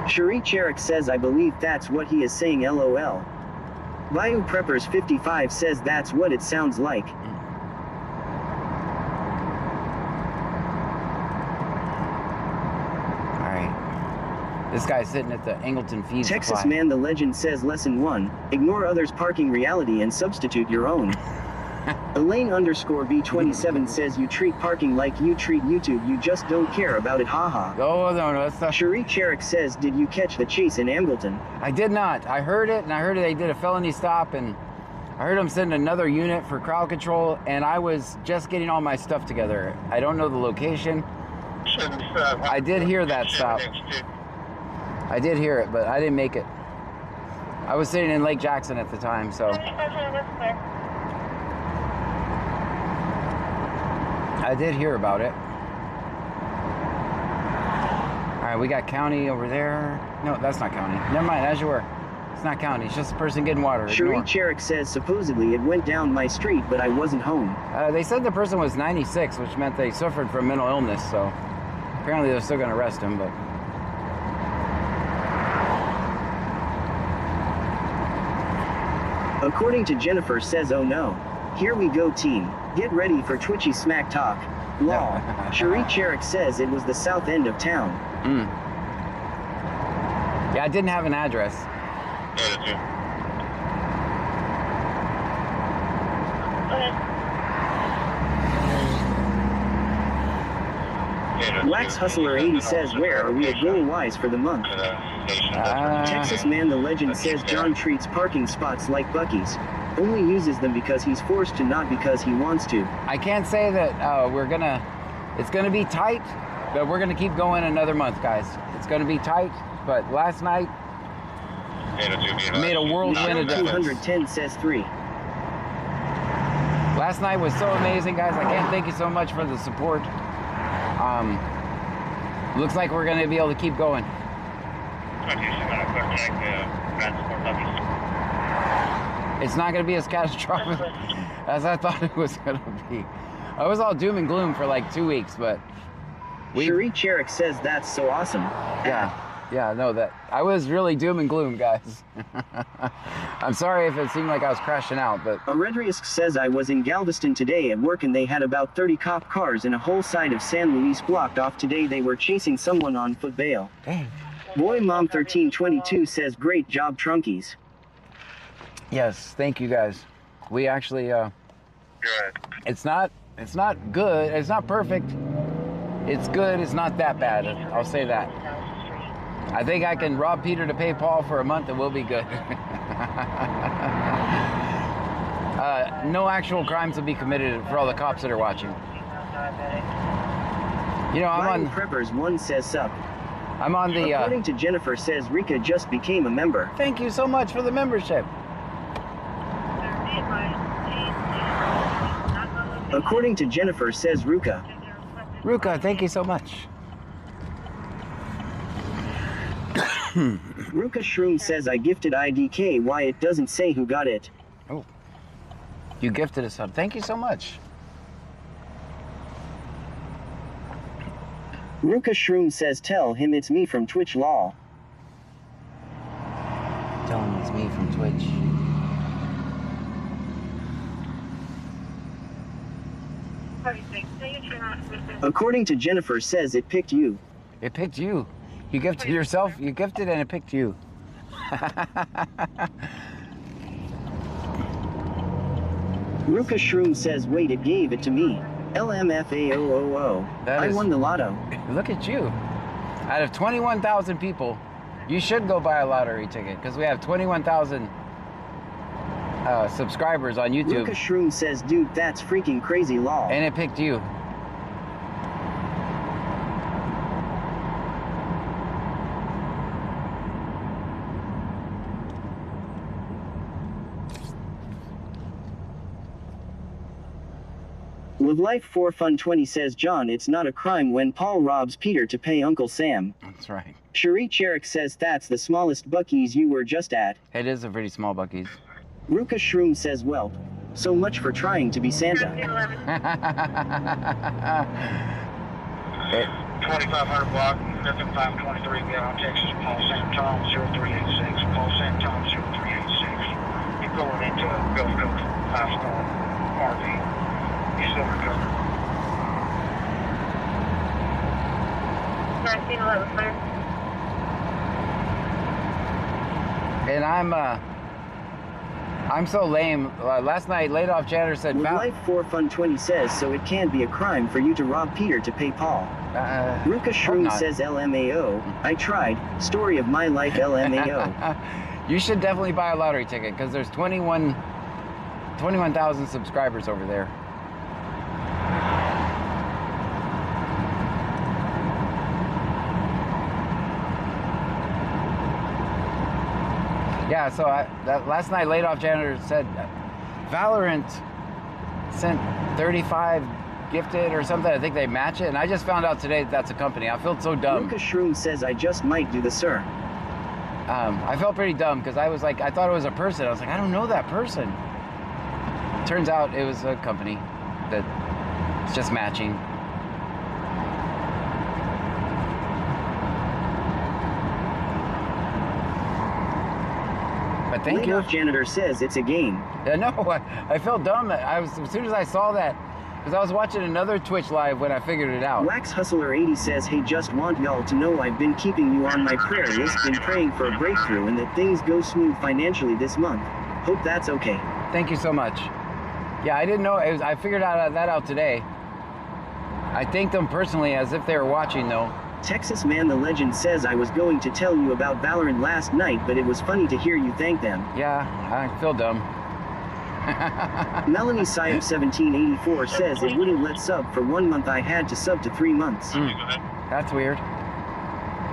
Cherie Cherrick says I believe that's what he is saying lol. Bayou Preppers 55 says that's what it sounds like. This guy's sitting at the Angleton Feed Texas Supply. Man the Legend says lesson 1, ignore others' parking reality and substitute your own. Elaine_B27 says you treat parking like you treat YouTube, you just don't care about it, haha. Oh, no, that's not. Cherie Cherik says, did you catch the chase in Ambleton? I did not. I heard it, and I heard they did a felony stop, and I heard them send another unit for crowd control, and I was just getting all my stuff together. I don't know the location. I did hear that stop. I did hear it, but I didn't make it. I was sitting in Lake Jackson at the time, so. I did hear about it. All right, we got county over there. No, that's not county. Never mind, as you were. It's not county, it's just a person getting water. Cherie Cherik says supposedly it went down my street, but I wasn't home. They said the person was 96, which meant they suffered from mental illness, so apparently they're still gonna arrest him, but. According to Jennifer says, oh no. Here we go team. Get ready for twitchy smack talk. Lol. Cherie Cherik says it was the south end of town. Yeah, I didn't have an address. Wax Hustler 80 says, where are we at goal wise for the month? Texas Man the Legend says John treats parking spots like Buc-ee's. Only uses them because he's forced to, not because he wants to. I can't say that it's gonna be tight, but we're gonna keep going another month, guys. It's gonna be tight, but last night made a whirlwind of difference. 210 says 3. Last night was so amazing, guys. I can't thank you so much for the support. Looks like we're gonna be able to keep going. It's not going to be as catastrophic as I thought it was going to be. I was all doom and gloom for like 2 weeks, but Cherie Cherik says that's so awesome. Yeah, no, that I was really doom and gloom, guys. I'm sorry if it seemed like I was crashing out, but Aredrius says I was in Galveston today at work and they had about 30 cop cars and a whole side of San Luis blocked off. Today they were chasing someone on foot bail. Dang. Boy Mom 1322 says great job Trunkies. Yes, thank you guys. We actually Good. it's not good, it's not perfect. It's good, it's not that bad. I'll say that. I think I can rob Peter to pay Paul for a month and we'll be good. No actual crimes will be committed for all the cops that are watching. You know, I'm on Preppers 1 says sup. I'm on the According to Jennifer says Rika just became a member. Thank you so much for the membership. According to Jennifer says Ruka. Ruka, thank you so much. Ruka Shroom says I gifted IDK. Why it doesn't say who got it. Oh, you gifted us up. Thank you so much. Ruka Shroom says tell him it's me from Twitch Law. Tell him it's me from Twitch. According to Jennifer says it picked you. It picked you. You gifted yourself, you gifted and it picked you. Ruka Shroom says wait, it gave it to me. LMFAOOO. I won the lotto. Look at you. Out of 21,000 people, you should go buy a lottery ticket because we have 21,000 subscribers on YouTube. Ruka Shroom says dude, that's freaking crazy law. And it picked you. Live Life for Fun 20 says John, it's not a crime when Paul robs Peter to pay Uncle Sam. That's right. Cherie Cherik says that's the smallest Buc-ee's you were just at. It is a pretty small Buc-ee's. Ruka Shroom says well, so much for trying to be Santa. 2500 block, 523, Texas, Paul Sam Tom, 0386. Paul Sam Tom, 0386. going into Gulf Coast High Storm RV. He's still recovering. 1911, clear. And I'm so lame. Last night, laid off janitor said, With Life for Fun 20 says, so it can't be a crime for you to rob Peter to pay Paul. Ruka Shroom says LMAO. I tried. Story of my life LMAO. You should definitely buy a lottery ticket because there's 21,000 subscribers over there. Yeah, so last night, laid off janitor said Valorant sent 35 gifted or something. I think they match it, and I just found out today that's a company. I felt so dumb. Ruka Shroom says I just might do the sir. I felt pretty dumb because I was like, I thought it was a person. I was like, I don't know that person. Turns out it was a company that's just matching. But thank you. Laid off janitor says it's a game. Yeah, no, I felt dumb. As soon as I saw that, because I was watching another Twitch live when I figured it out. Wax Hustler 80 says, hey, just want y'all to know I've been keeping you on my prayer list, been praying for a breakthrough and that things go smooth financially this month. Hope that's okay. Thank you so much. Yeah, I didn't know. I figured that out today. I thanked them personally as if they were watching, though. Texas Man the Legend says, I was going to tell you about Valorant last night, but it was funny to hear you thank them. Yeah, I feel dumb. Melanie Syop 1784 says it wouldn't let sub for 1 month. I had to sub to 3 months. That's weird.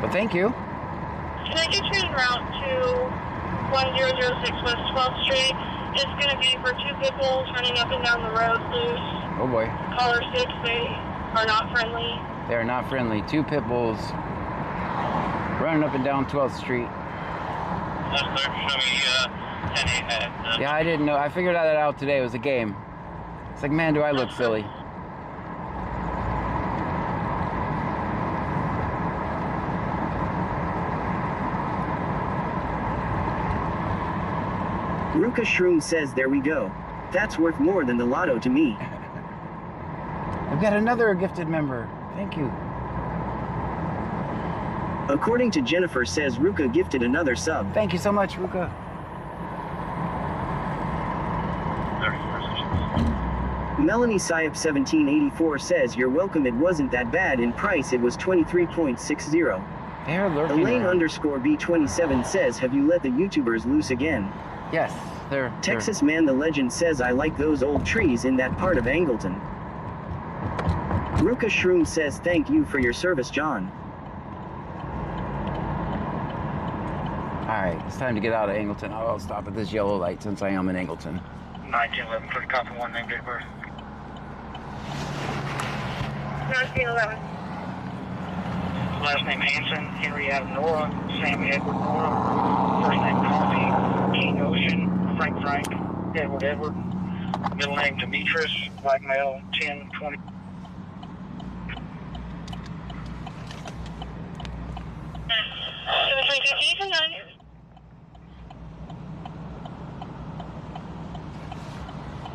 But thank you. Can I get you en route to 1006 West 12th Street? It's going to be for 2 people running up and down the road loose. Oh boy. Caller 6, they are not friendly. They are not friendly. 2 pit bulls running up and down 12th Street. Yeah, I didn't know. I figured that out today. It was a game. It's like, man, do I look silly. Ruka Shroom says, there we go. That's worth more than the lotto to me. I've got another gifted member. Thank you. According to Jennifer says Ruka gifted another sub. Thank you so much, Ruka. Melanie Syop 1784 says you're welcome. It wasn't that bad in price. It was 23.60. They're lurking Elaine around. _B27 says, have you let the YouTubers loose again? Yes, they're... Texas Man the Legend says I like those old trees in that part of Angleton. Ruka Shroom says thank you for your service, John. Alright, it's time to get out of Angleton. I'll stop at this yellow light since I am in Angleton. 1911, for copy 1, name, date of birth. 1911. Last name Hanson, Henry Adam Nora, Sammy Edward Nora, first name Coffee, King Ocean, Frank, Edward, middle name Demetrius, black male, 1020.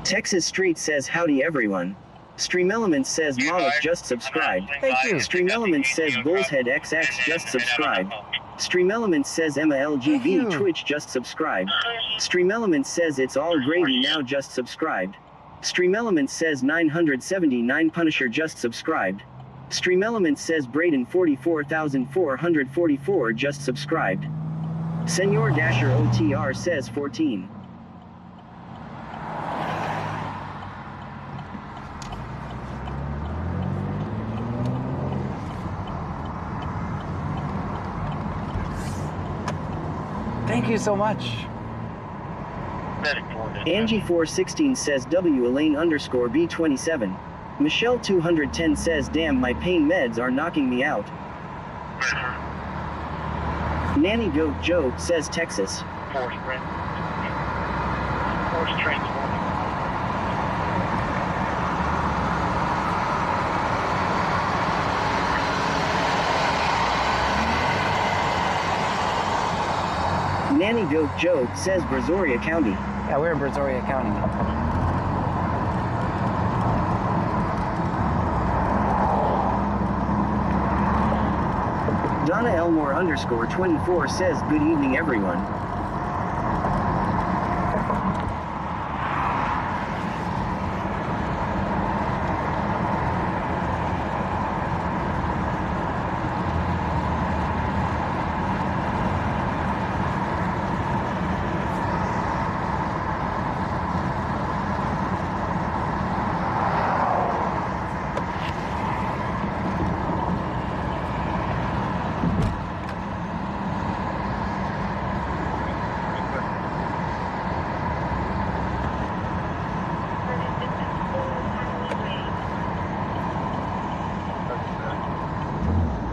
Texas Street says howdy everyone. Stream Elements says Moloch just subscribed. Thank you. Stream Elements says Bullshead XX just subscribed. Stream Elements says Emma Thank you. LGB Twitch just subscribed. Stream Elements says it's all gravy now just subscribed. Stream Elements says 979 Punisher just subscribed. Stream Elements says Braden 44,444 just subscribed. Senor Dasher OTR says 14. Thank you so much. Angie416 says W Elaine _B27. Michelle 210 says damn my pain meds are knocking me out. Nanny Goat Joe says Texas. Force transport. Nanny Goat Joe says Brazoria County. Yeah, we're in Brazoria County. Donna Elmore _24 says, good evening everyone.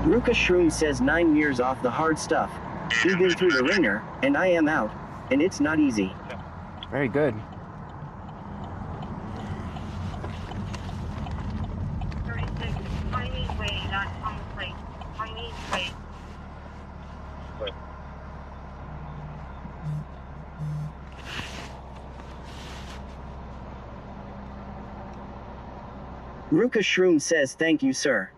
Ruka Shroom says 9 years off the hard stuff. We've been through the ringer, and I am out, and it's not easy. Very good. 36, Chinese way, not Thomas Lake. Chinese way. Ruka Shroom says thank you sir.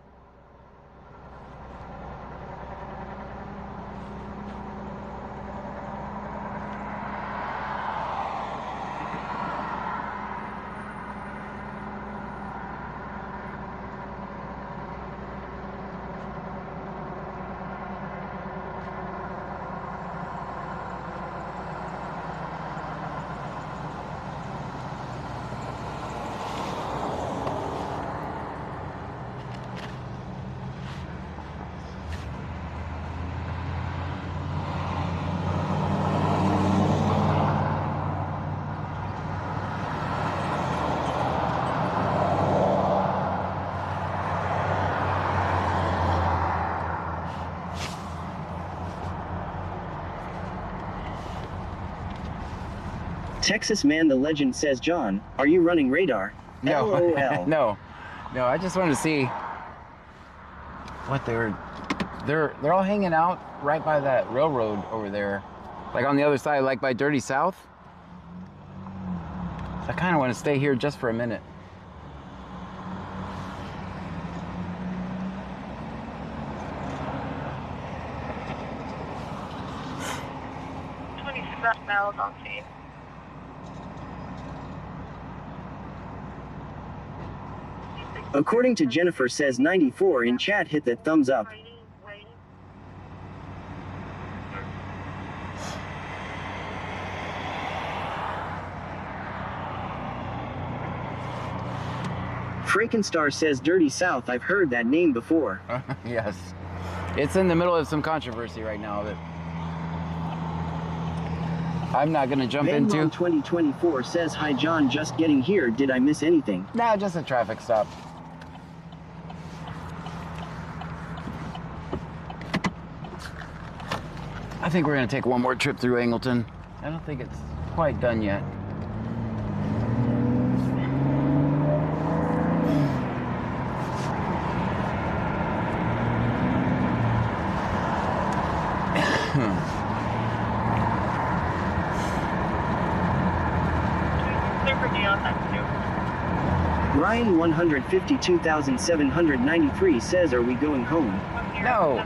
Texas Man the Legend says, John, are you running radar? No, LOL. no, I just wanted to see what they're all hanging out right by that railroad over there, like on the other side, like by Dirty South. So I kind of want to stay here just for a minute. Miles on scene. According to Jennifer says 94 in chat, hit that thumbs up. Freakenstar says Dirty South, I've heard that name before. Yes. It's in the middle of some controversy right now that I'm not going to jump into. 2024 says, hi John, just getting here, did I miss anything? Nah, just a traffic stop. I think we're going to take one more trip through Angleton. I don't think it's quite done yet. Ryan 152,793 says, are we going home? No.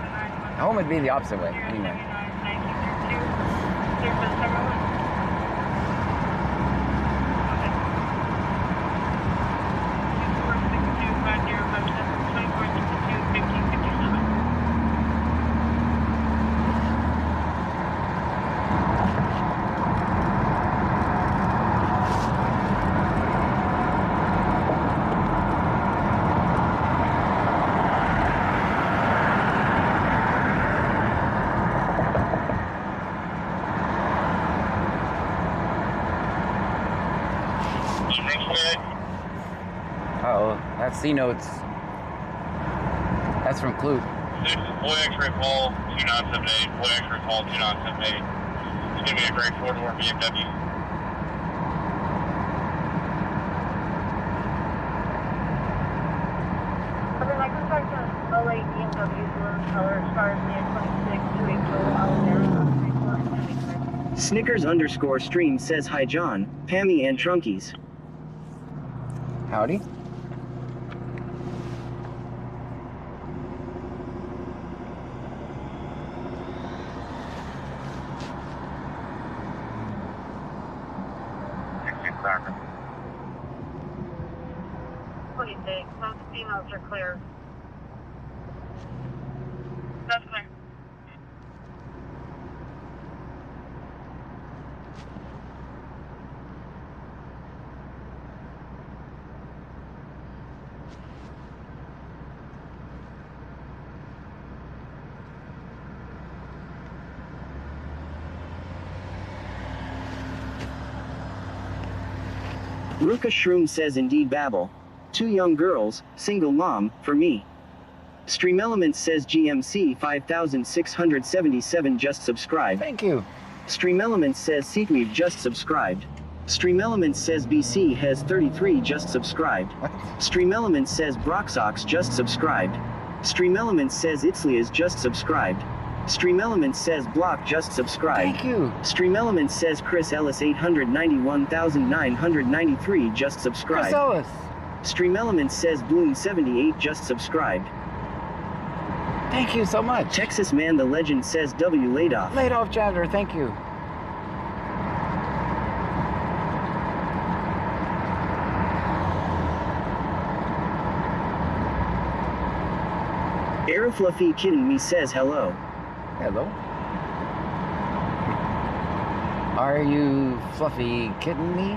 Home would be the opposite way, anyway. Uh-oh, that's C-Notes. That's from Clute. 6 Boy X-ray Paul 2978, Boy X-ray Paul 2978. It's going to be a great four-door BMW. I contact an 08 BMW blue color, stars near 26 to April, Alabama, 34. Snickers_stream says hi John, Pammy and Trunkies. Howdy. What do you think? Most females are clear. That's clear. Ruka Shroom says indeed babble. 2 young girls, single mom, for me. Stream Elements says GMC 5677 just subscribed. Thank you. Stream Elements says Seatweave just subscribed. Stream Elements says BC has 33 just subscribed. Stream Elements says Broxox just subscribed. Stream Elements says Itzli is just subscribed. Stream Elements says Block just subscribed. Thank you. Stream Elements says Chris Ellis 891,993 just subscribed. Chris Ellis. Stream Elements says Bloom 78 just subscribed. Thank you so much. Texas Man the Legend says W laid off. Laid off chapter, thank you. Aerofluffy Kidding Me says hello. Hello. Are you fluffy kidding me?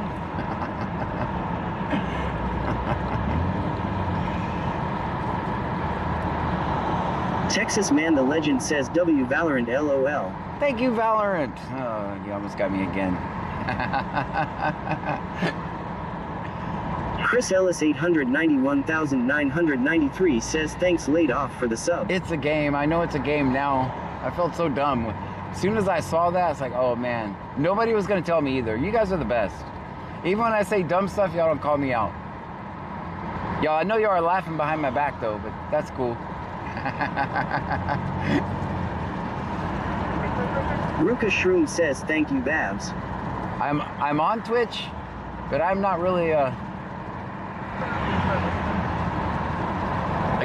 Texas Man the Legend says W Valorant LOL. Thank you, Valorant. Oh, you almost got me again. Chris Ellis 891,993 says thanks laid off for the sub. It's a game. I know it's a game now. I felt so dumb. As soon as I saw that, it's like, oh man. Nobody was going to tell me either. You guys are the best. Even when I say dumb stuff, y'all don't call me out. Y'all, I know y'all are laughing behind my back though, but that's cool. Ruka Shroom says thank you Babs. I'm on Twitch, but I'm not really a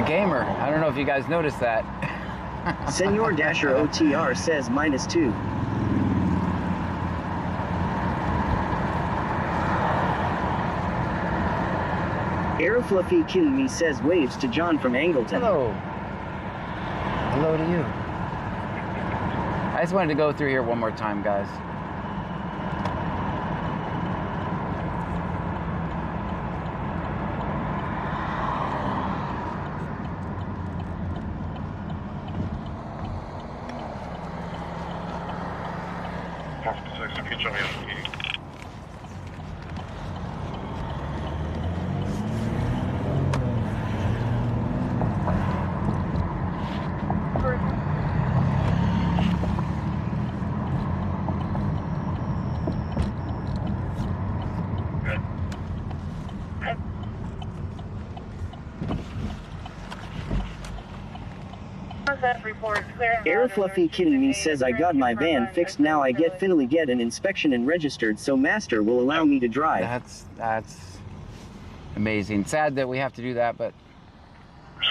gamer. I don't know if you guys noticed that. Senor Dasher OTR says -2. Aerofluffy Kidding Me says waves to John from Angleton. Hello. Hello to you. I just wanted to go through here one more time, guys. Aerofluffy Kidding Me says I got my van fixed now I get finally get an inspection and registered so master will allow me to drive. That's amazing. Sad that we have to do that, but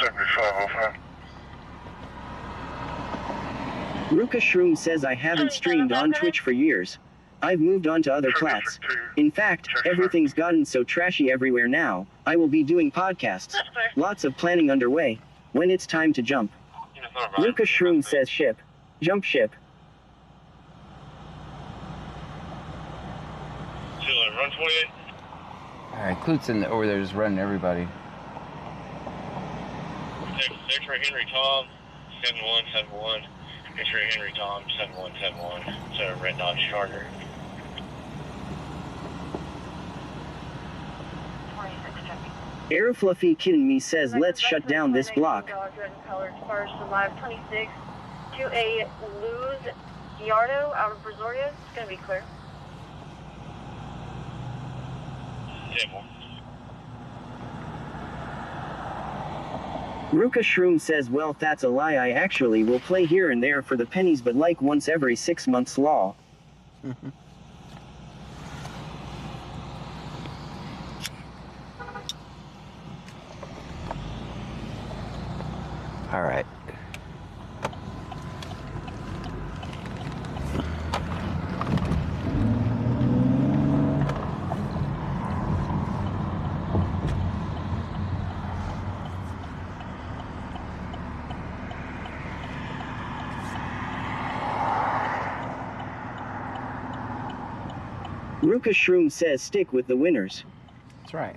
7505. Ruka Shroom says I haven't streamed on Twitch for years. I've moved on to other plats. In fact, everything's gotten so trashy everywhere now, I will be doing podcasts. Lots of planning underway. When it's time to jump. Ruka Shroom says ship. Jump ship. Run 28. alright, Clute's over there just running everybody. X-ray Henry Tom, 7171. X-ray Henry Tom, 7171. It's a red Dodge Charger. Aerofluffy Kidding Me says let's shut down this block. Cars to live 26 to a Luz Yardo out of Brazoria. It's going to be clear. Ruka Shroom says well that's a lie I actually will play here and there for the pennies but like once every 6 months law. All right. Ruka Shroom says stick with the winners. That's right.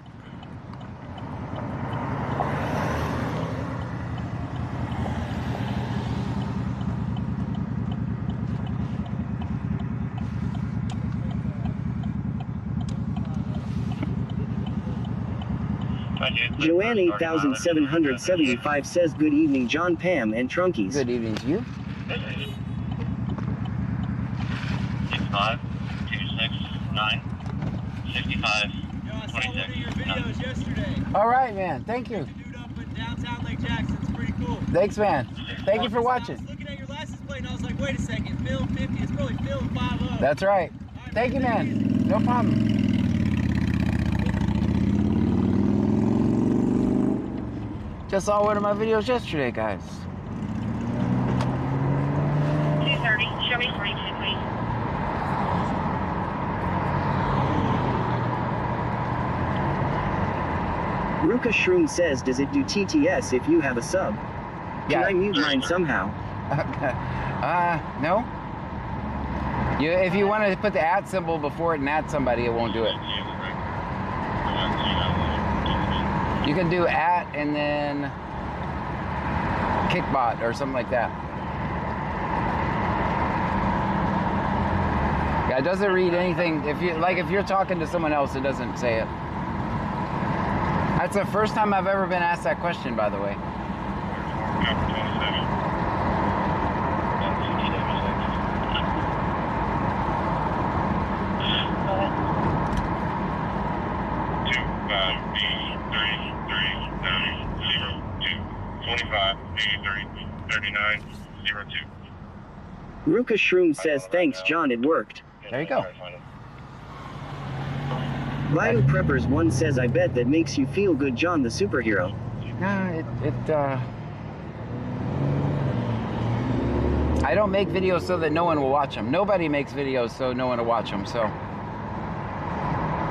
Joanne 8775 says good evening John, Pam, and Trunkies. Good evening to you. 6526 65 I saw one of your videos yesterday. All right, man. Thank you. Dude up in downtown Lake Jackson. It's pretty cool. Thanks, man. Thank you for I watching. was looking at your license plate and I was like, wait a second, Phil 50. It's probably Phil 50. That's right. Thank you, man. No problem. Just saw one of my videos yesterday, guys. 230, show me 42, please. Ruka Shroom says, does it do TTS if you have a sub? Can I mute mine somehow? No. If you want to put the @ symbol before it and add somebody, it won't do it. You can do @ and then kickbot or something like that. Yeah, it doesn't read anything. If you're talking to someone else, it doesn't say it. That's the first time I've ever been asked that question, by the way. Ruka Shroom says, thanks John, it worked. There you go. Bio Preppers 1 says, I bet that makes you feel good John the superhero. No, I don't make videos so that no one will watch them. Nobody makes videos so no one will watch them. So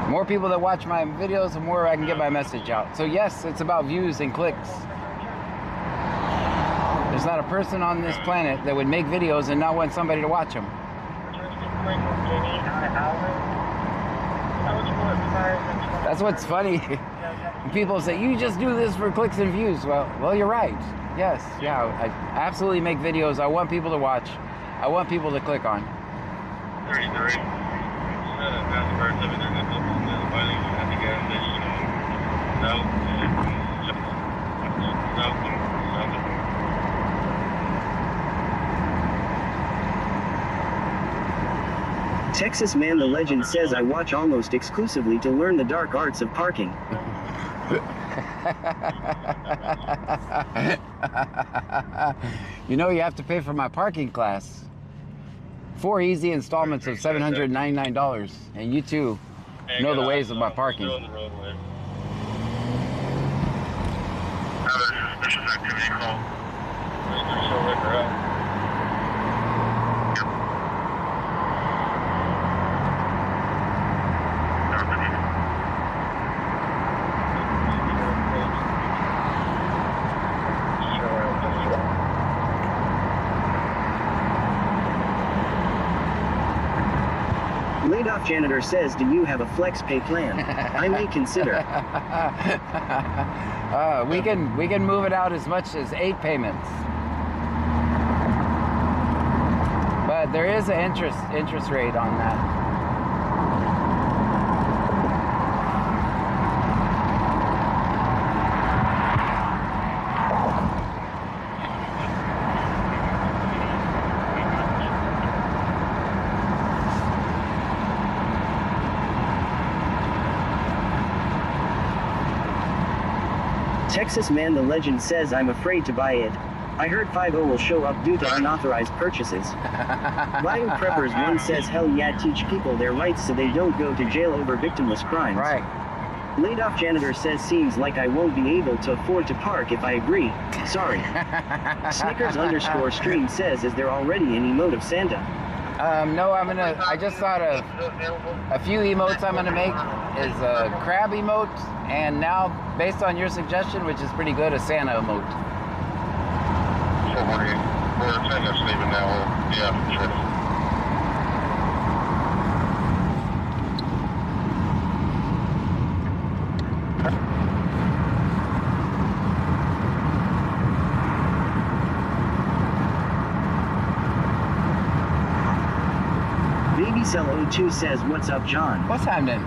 more people that watch my videos, the more I can get my message out. So yes, it's about views and clicks. There's not a person on this planet that would make videos and not want somebody to watch them. That's what's funny. People say, you just do this for clicks and views. Well, you're right. Yes, yeah, I absolutely make videos. I want people to watch. I want people to click on. 33. Texas Man the Legend says, I watch almost exclusively to learn the dark arts of parking. You know you have to pay for my parking class. 4 easy installments of $799. And you too know the ways of my parking. Laid-off janitor says, do you have a flex pay plan? I may consider. We can move it out as much as 8 payments. But there is an interest rate on that. Texas Man the Legend says, I'm afraid to buy it. I heard 50 will show up due to unauthorized purchases. Bayou Preppers 1 says hell yeah, teach people their rights so they don't go to jail over victimless crimes. Right. Laid off janitor says seems like I won't be able to afford to park if I agree. Sorry. Snickers_stream says is there already an emote of Santa? No, I just thought of a few emotes I'm gonna make is a crab emote, and now, based on your suggestion, which is pretty good, a Santa emote. So we're Santa's leaving now. Yeah, sure. BabyCell02 says, what's up, John? What's happening?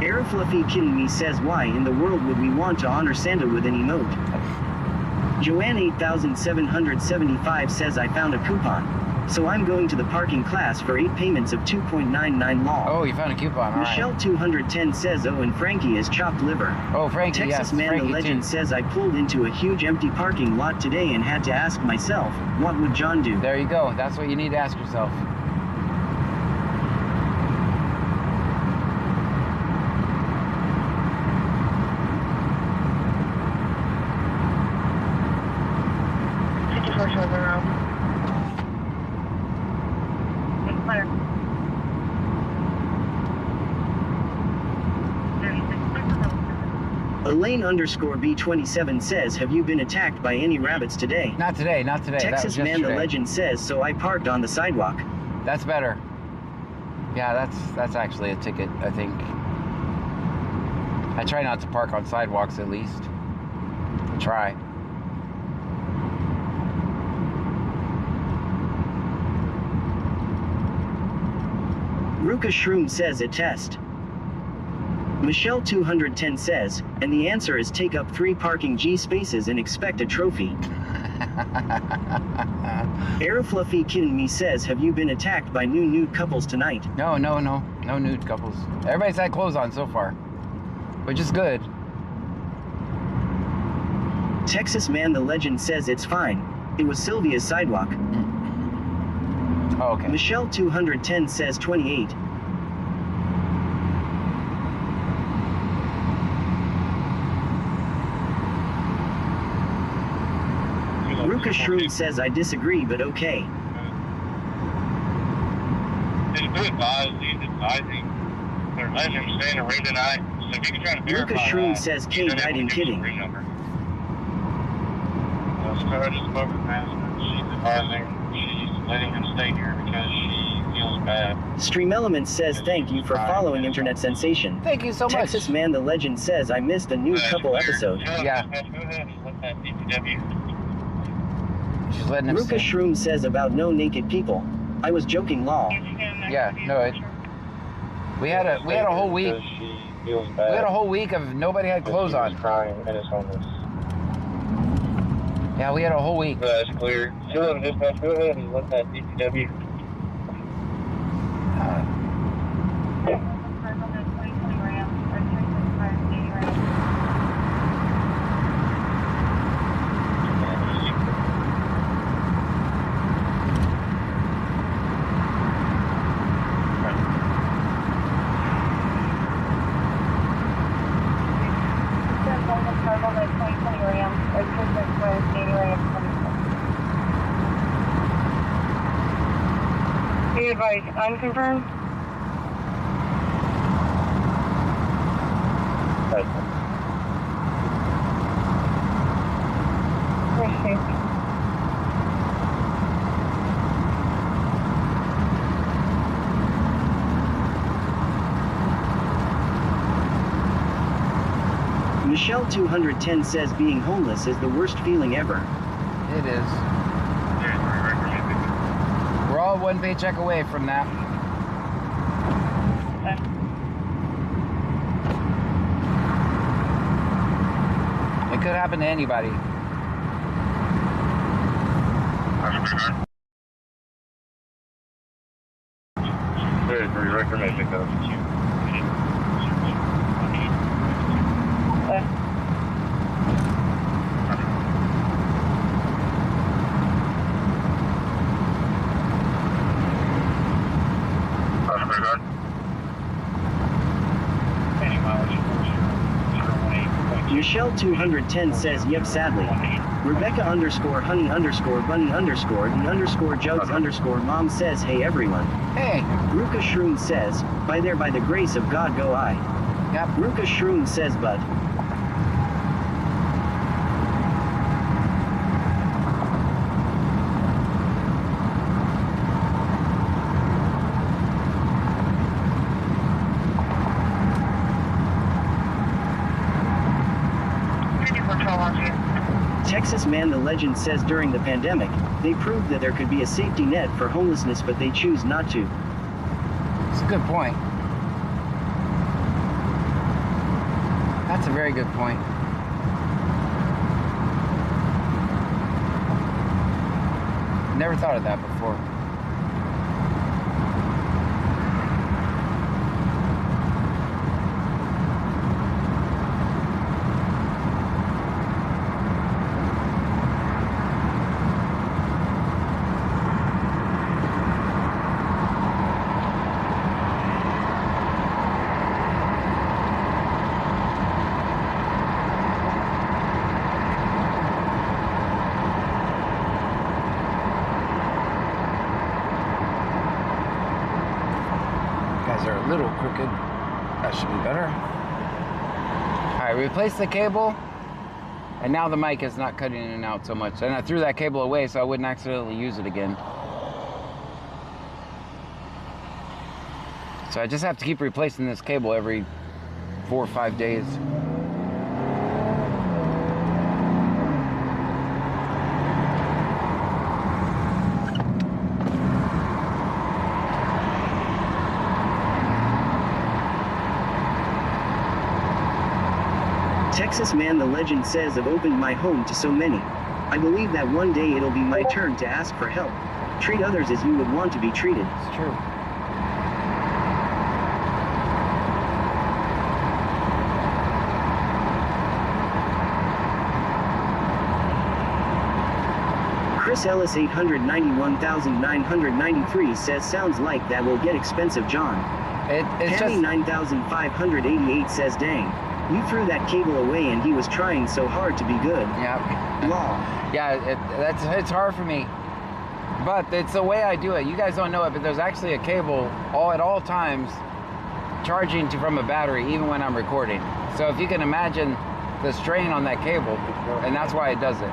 Air Fluffy Kidding Me says, why in the world would we want to honor Santa with an emote? Joanne 8775 says, I found a coupon. So I'm going to the parking class for 8 payments of 2.99 law. Oh, you found a coupon, all Michelle right. 210 says, oh, and Frankie is chopped liver. Oh, Frankie, Texas yes, Man Frankie the Legend too. says, I pulled into a huge empty parking lot today and had to ask myself, what would John do? There you go. That's what you need to ask yourself. Elaine_B27 says, have you been attacked by any rabbits today? Not today, not today. Texas that was Man the yesterday. Legend says, so I parked on the sidewalk. That's better. Yeah, that's actually a ticket, I think. I try not to park on sidewalks at least. Try. Ruka Shroom says a test. Michelle 210 says, and the answer is take up 3 parking G spaces and expect a trophy. Aerofluffy Kidding Me says, have you been attacked by new nude couples tonight? No nude couples. Everybody's had clothes on so far, which is good. Texas Man the Legend says it's fine. It was Sylvia's sidewalk. Oh, okay. Michelle 210 says 28. Ruka Shroom says I disagree, but okay. It's good advised, he's advising their legend staying a raid tonight. So if you can try to verify Ruka Shroom that, says you Kate don't have to hiding give us a kidding. ring number. Star just spoke with management. She's advising, she's letting him stay here because she feels bad. Stream Elements says thank you for following Internet Sensation. Thank you so much. Texas Man the Legend says I missed a new couple episode. Yeah. Go ahead and let that DPW. She's letting him Ruka stay. Shroom says about no naked people. I was joking, law. Yeah, no, we had a whole week. She feels bad. We had a whole week of nobody had clothes on. Crying and is homeless. Yeah, we had a whole week. That's clear. Sure, dispatch, go ahead and let that DPW. Be advised, unconfirmed. Michelle 210 says being homeless is the worst feeling ever. It is. We're all one paycheck away from that. It could happen to anybody. Director Mission Code. Michelle 210 says, yep, sadly. Rebecca underscore honey underscore bunny underscore and underscore jugs underscore mom says, hey everyone. Hey. Ruka Shroom says, by the grace of God go I. Yep. Ruka Shroom says, but. Texas Man the Legend says during the pandemic, they proved that there could be a safety net for homelessness but they choose not to. It's a good point. That's a very good point. Never thought of that before. Are a little crooked. That should be better. Alright, replace the cable, and now the mic is not cutting in and out so much. And I threw that cable away so I wouldn't accidentally use it again. So I just have to keep replacing this cable every 4 or 5 days. Texas Man the Legend says, I've opened my home to so many. I believe that one day it'll be my turn to ask for help. Treat others as you would want to be treated. It's true. Chris Ellis 891,993 says, sounds like that will get expensive, John. It's Tammy just 9,588 says, dang. You threw that cable away and he was trying so hard to be good. yeah. Law. Yeah, it's hard for me, but it's the way I do it. You guys don't know it, but there's actually a cable at all times charging from a battery, even when I'm recording. So if you can imagine the strain on that cable, and that's why it does it.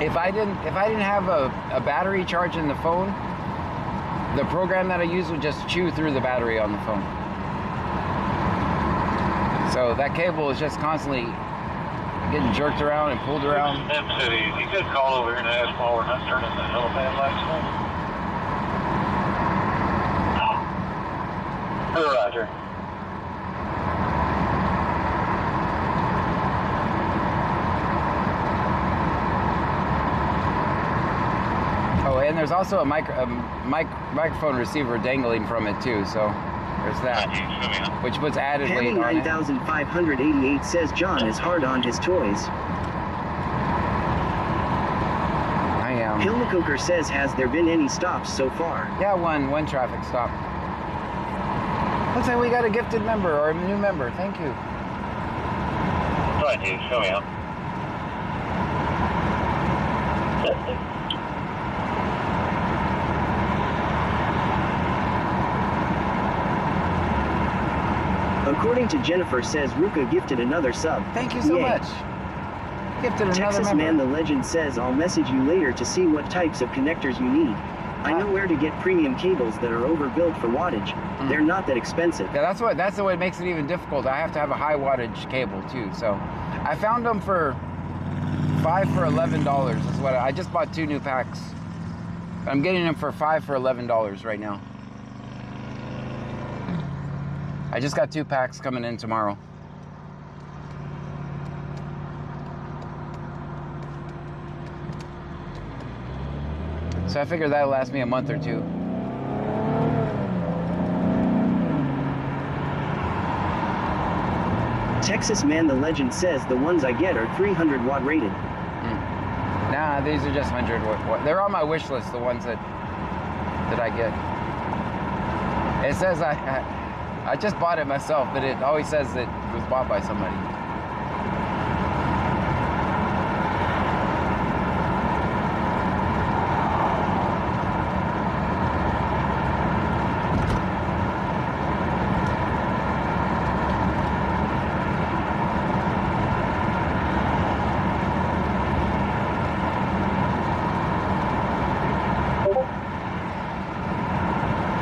If I didn't have a battery charging the phone, the program that I use would just chew through the battery on the phone. So that cable is just constantly getting jerked around and pulled around. Sim City, you could call over here and ask while we're not turning the helipad lights on. Roger. Oh, and there's also a microphone receiver dangling from it too, so there's that, which puts added Penny weight on it. 9,588 says John is hard on his toys. I am. Hilmacoker says, has there been any stops so far? Yeah, one traffic stop. Looks like we got a gifted member or a new member. Thank you. Right, dude, show me out. According to Jennifer says Ruka gifted another sub. Thank you so Yay. much. Gifted another Texas member. Man the Legend says, I'll message you later to see what types of connectors you need. I know where to get premium cables that are overbuilt for wattage. They're not that expensive. Yeah, that's the way it makes it even difficult. I have to have a high wattage cable too. So I found them for $5 for $11 is what I just bought 2 new packs. I'm getting them for $5 for $11 right now. I just got 2 packs coming in tomorrow. So I figure that'll last me a month or 2. Texas Man the Legend says the ones I get are 300 watt rated. Nah, these are just 100 watt. They're on my wish list, the ones that I get. It says I just bought it myself, but it always says that it was bought by somebody.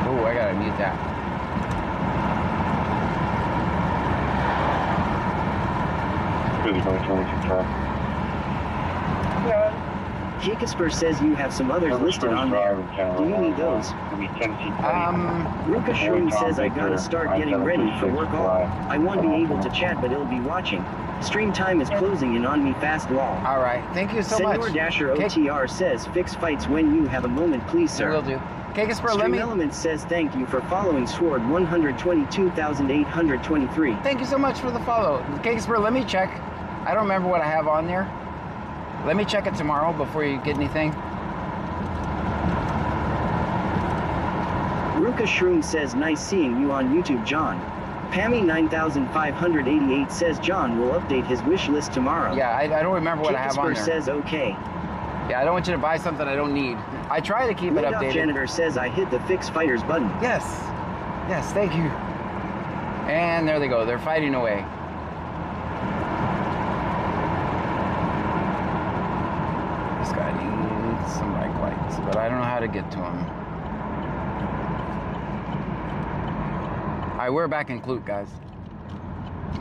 Oh, I gotta mute that. Jakesper says you have some others listed on there. Do you need those? Ruka Shroom says I gotta start getting ready for work all. I won't be able to chat, but I'll be watching. Stream time is closing in on me fast lol. All right, thank you so much. Senor Dasher OTR says fix fights when you have a moment, please, sir. Will do. Kakasper, let Stream me... Elements says thank you for following Sword 122,823. Thank you so much for the follow. Kakasper, let me check. I don't remember what I have on there. Let me check it tomorrow before you get anything. Ruka Shroom says nice seeing you on YouTube, John. Pammy 9588 says John will update his wish list tomorrow. Yeah, I don't remember what I have on there. says okay. Yeah, I don't want you to buy something I don't need. I try to keep it updated. Janitor says I hit the fix fighters button. Yes. Yes, thank you. And there they go. They're fighting away. This guy needs some bike lights, but I don't know how to get to him. All right, we're back in Clute, guys.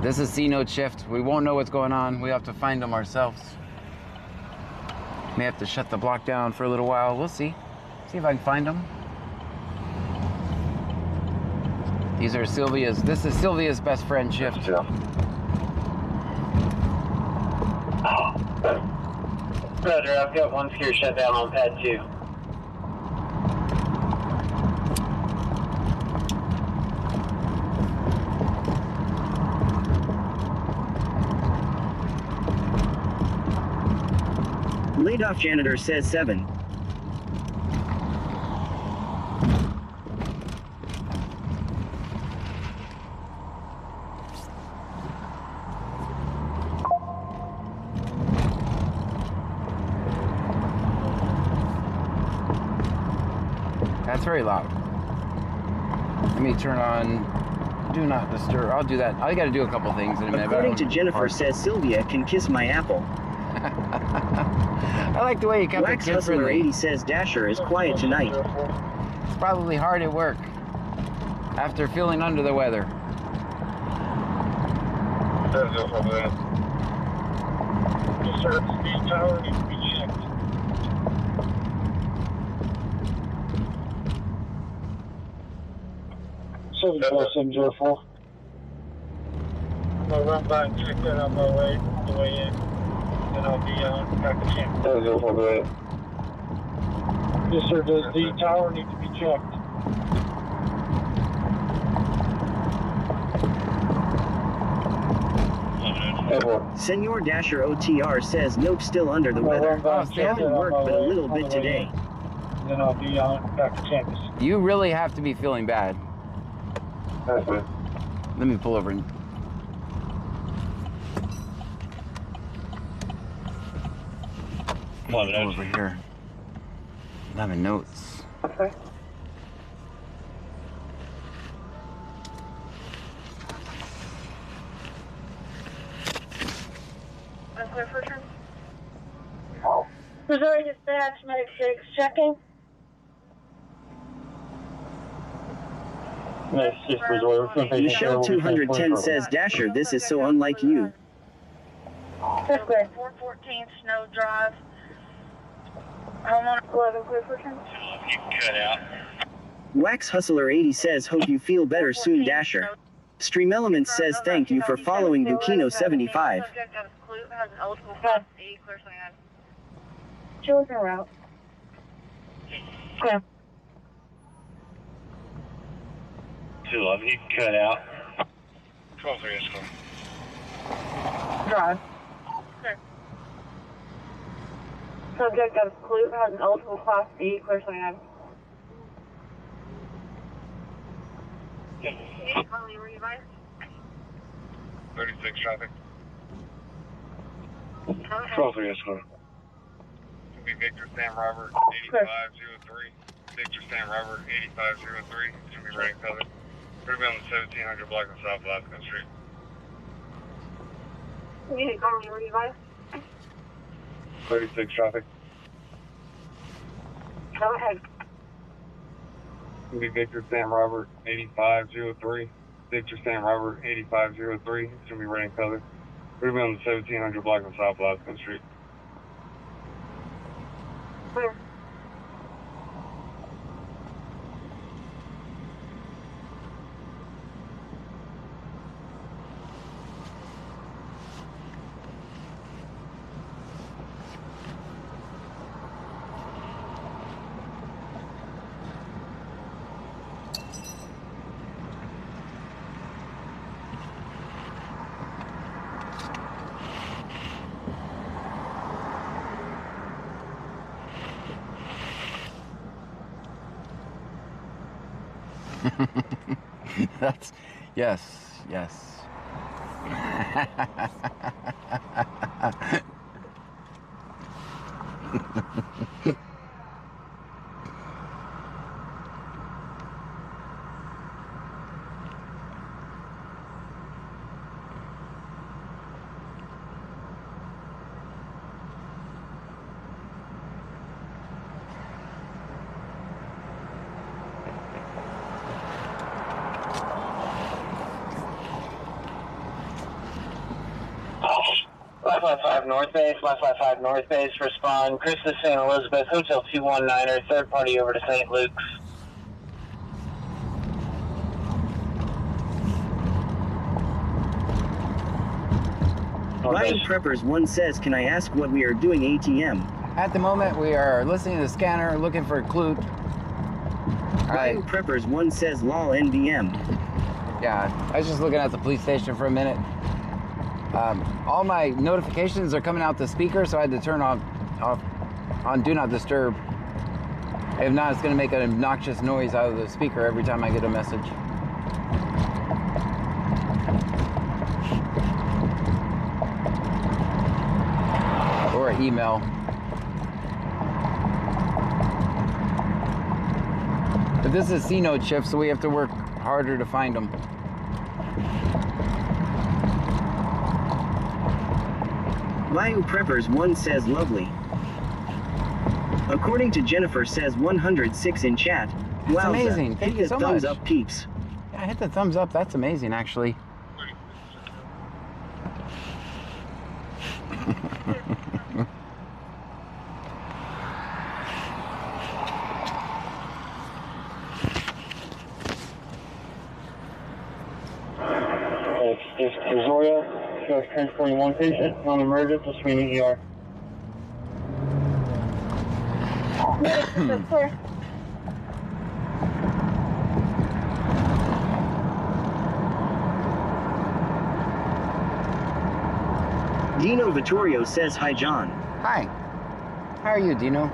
This is C-Note shift. We won't know what's going on. We have to find them ourselves. May have to shut the block down for a little while. We'll see. See if I can find them. These are Sylvia's. This is Sylvia's best friend shift. Yeah. Roger, I've got one screw shut down on pad 2. Laid off janitor says 7. That's very loud. Let me turn on do not disturb. I'll do that. I got to do a couple things in a minute. According to Jennifer says Sylvia can kiss my apple. I like the way you kept Wax it Hustler kid-friendly. 80 says Dasher is quiet tonight. It's probably hard at work after feeling under the weather. Yes, sir. The speed tower needs to be checked. I'm gonna run by and check that on my way, the way in. Then I'll be back to camp. Yes, sir. Does the tower need to be checked? Senor Dasher OTR says nope, still under the weather. Haven't worked but a little bit today. Then I'll be back to campus. You really have to be feeling bad. Let me pull over. Pull over here. I'm having notes. Okay. Unclear for turn. Missouri Dispatch, Medic 6, checking. Michelle 210 says Dasher, this is so unlike you. 414 Snow Drive. Homeowner 11 clear for turn. Cut out. Wax Hustler 80 says hope you feel better soon, Dasher. Stream Elements says thank you for following Bukino 75. Children route. Okay. 211, you cut out. 12-3 is cool. Drive. Okay. Subject of Clute has an eligible Class B, clear 29. Currently revised. 36 traffic. Control 3 escort. It'll be Victor Sam Robert 8503. Victor Sam Robert 8503. It's going to be running covered. We're going to be on the 1700 block of South Alaska Street. Currently revised. 36 traffic. Go ahead. It'll be Victor Sam Robert 8503. Victor Sam Robert 8503. It's going to be running covered. We're going to be on the 1700 block of South Alaska Street. Clear. That's, yes, yes. Five North Base, 555 North Base, respond. Christmas St. Elizabeth, Hotel 219er, third party over to St. Luke's. Bio Preppers 1 says, can I ask what we are doing ATM? At the moment, we are listening to the scanner, looking for a clue. Bio Preppers 1 says, lol NBM. Yeah, I was just looking at the police station for a minute. All my notifications are coming out the speaker, so I had to turn on Do Not Disturb. If not, it's going to make an obnoxious noise out of the speaker every time I get a message. Or an email. But this is C-note shift, so we have to work harder to find them. Bio Preppers 1 says lovely. According to Jennifer says 106 in chat. That's amazing. Thank you so much. Thumbs up, peeps. Yeah, hit the thumbs up. That's amazing, actually. It's Brazoria, transporting one patient, non-emergent, to Sweeney ER. Clear. Dino Vittorio says hi John. Hi. How are you, Dino?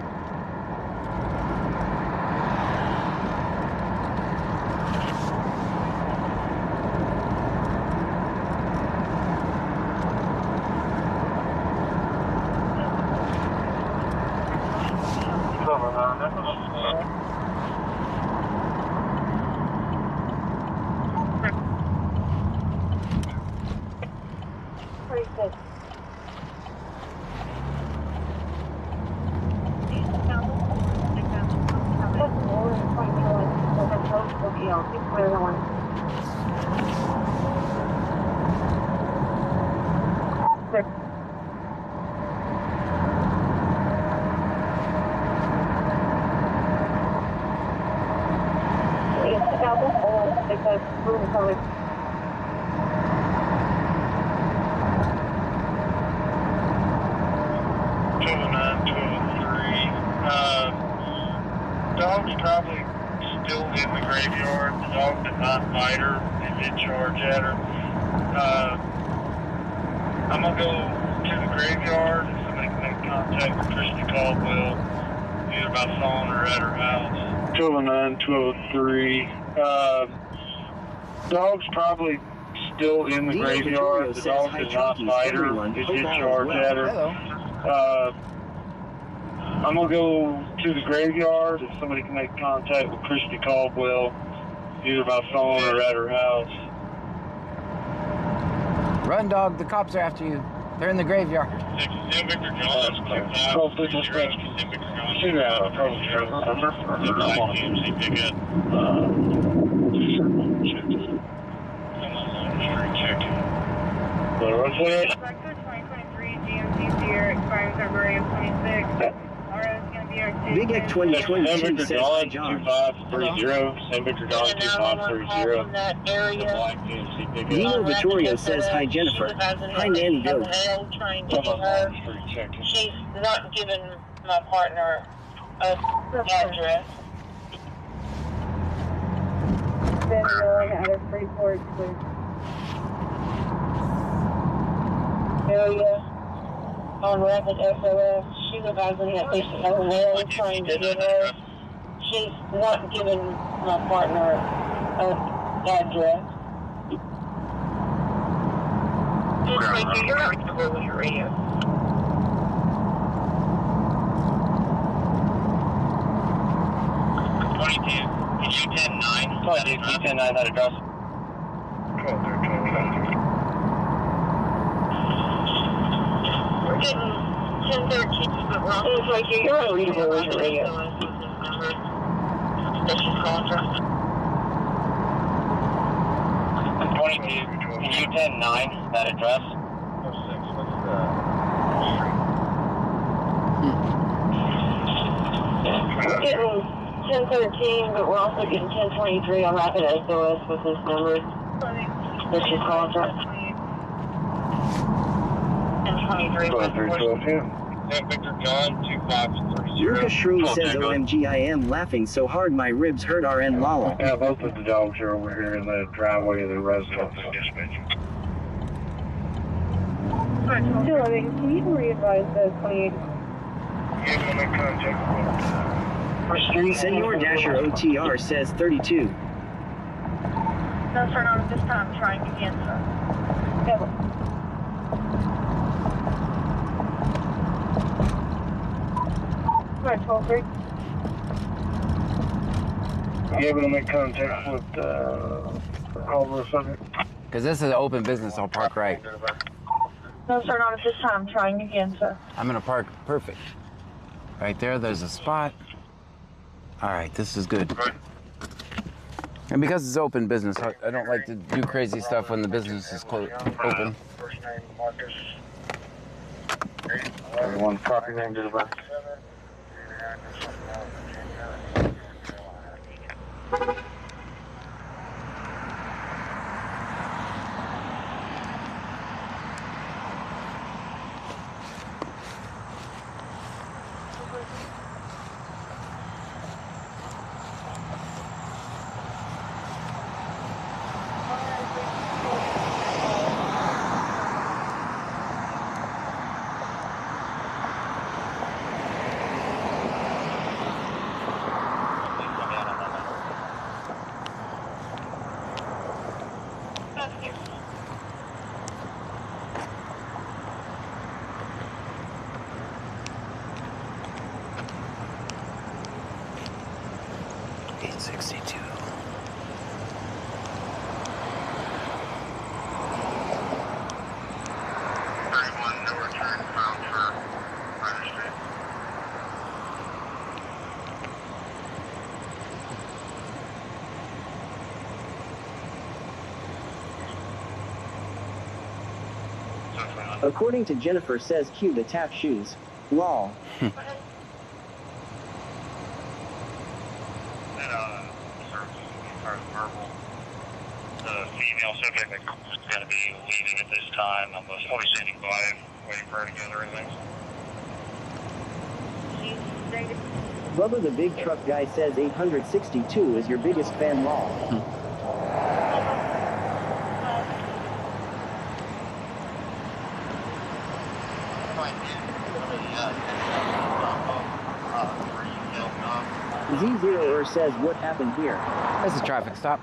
Dog's probably still in the graveyard. The dog did not bite her and did charge at her. I'm gonna go to the graveyard. Somebody can make contact with Christy Caldwell, either by phone or at her house. 209, 203. Dog's probably still in the graveyard. The dog did not bite her. It did charge at her. I'm gonna go to the graveyard. If somebody can make contact with Christy Caldwell, either by phone or at her house. Run, dog. The cops are after you. They're in the graveyard. Big X 2022 says hi, John. 2530, San Victor John 2530. Nino Vittorio says hi, Jennifer. Hi, Nanny Goat. She's not giving my partner an address. Then going out of Freeport, please. Area on rapid SOS. She's advising at least another male trying to get her. She's not giving my partner an address. You're not reachable with your radio. Can you 10-9? You 10-9, that address. We're getting 1013, but we're also like you're not reachable with your radio. That she's calling from. 22, can you 10-9, that address? We're getting 1013, but we're also getting 1023 on rapid SOS with this number that she's calling from. 1023. Victor John 2530. Lucas Shrew says, OMG, I am laughing so hard my ribs hurt RN Lala. Yeah, both of the dogs are over here in the driveway of the residence. Still, I mean, can you re-advise the 28? Senor Dasher OTR says 32. No, sir, not at this time. Trying again, sir. Yeah. Right, 12-3. You able to make contact with Culver subject? Because this is an open business, I'll park right. No, sir, not at this time. Trying again, sir. I'm gonna park perfect. Right there, there's a spot. All right, this is good. And because it's open business, I don't like to do crazy stuff when the business is open. First name Marcus. Everyone property name to the back. According to Jennifer says cue to tap shoes. Lol. The female subject is going to be leaving at this time. I'm always standing by, waiting for her to get everything. Bubba the big truck guy says 862 is your biggest fan. Lol. Z0 says, what happened here? That's a traffic stop.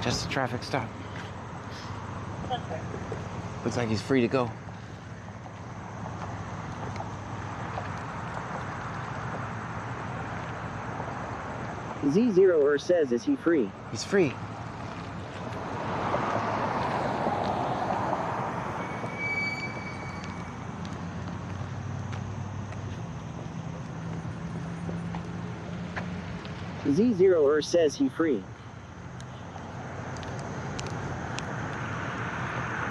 Just a traffic stop. Looks like he's free to go. Z0 says, is he free? He's free. Z0 says he free.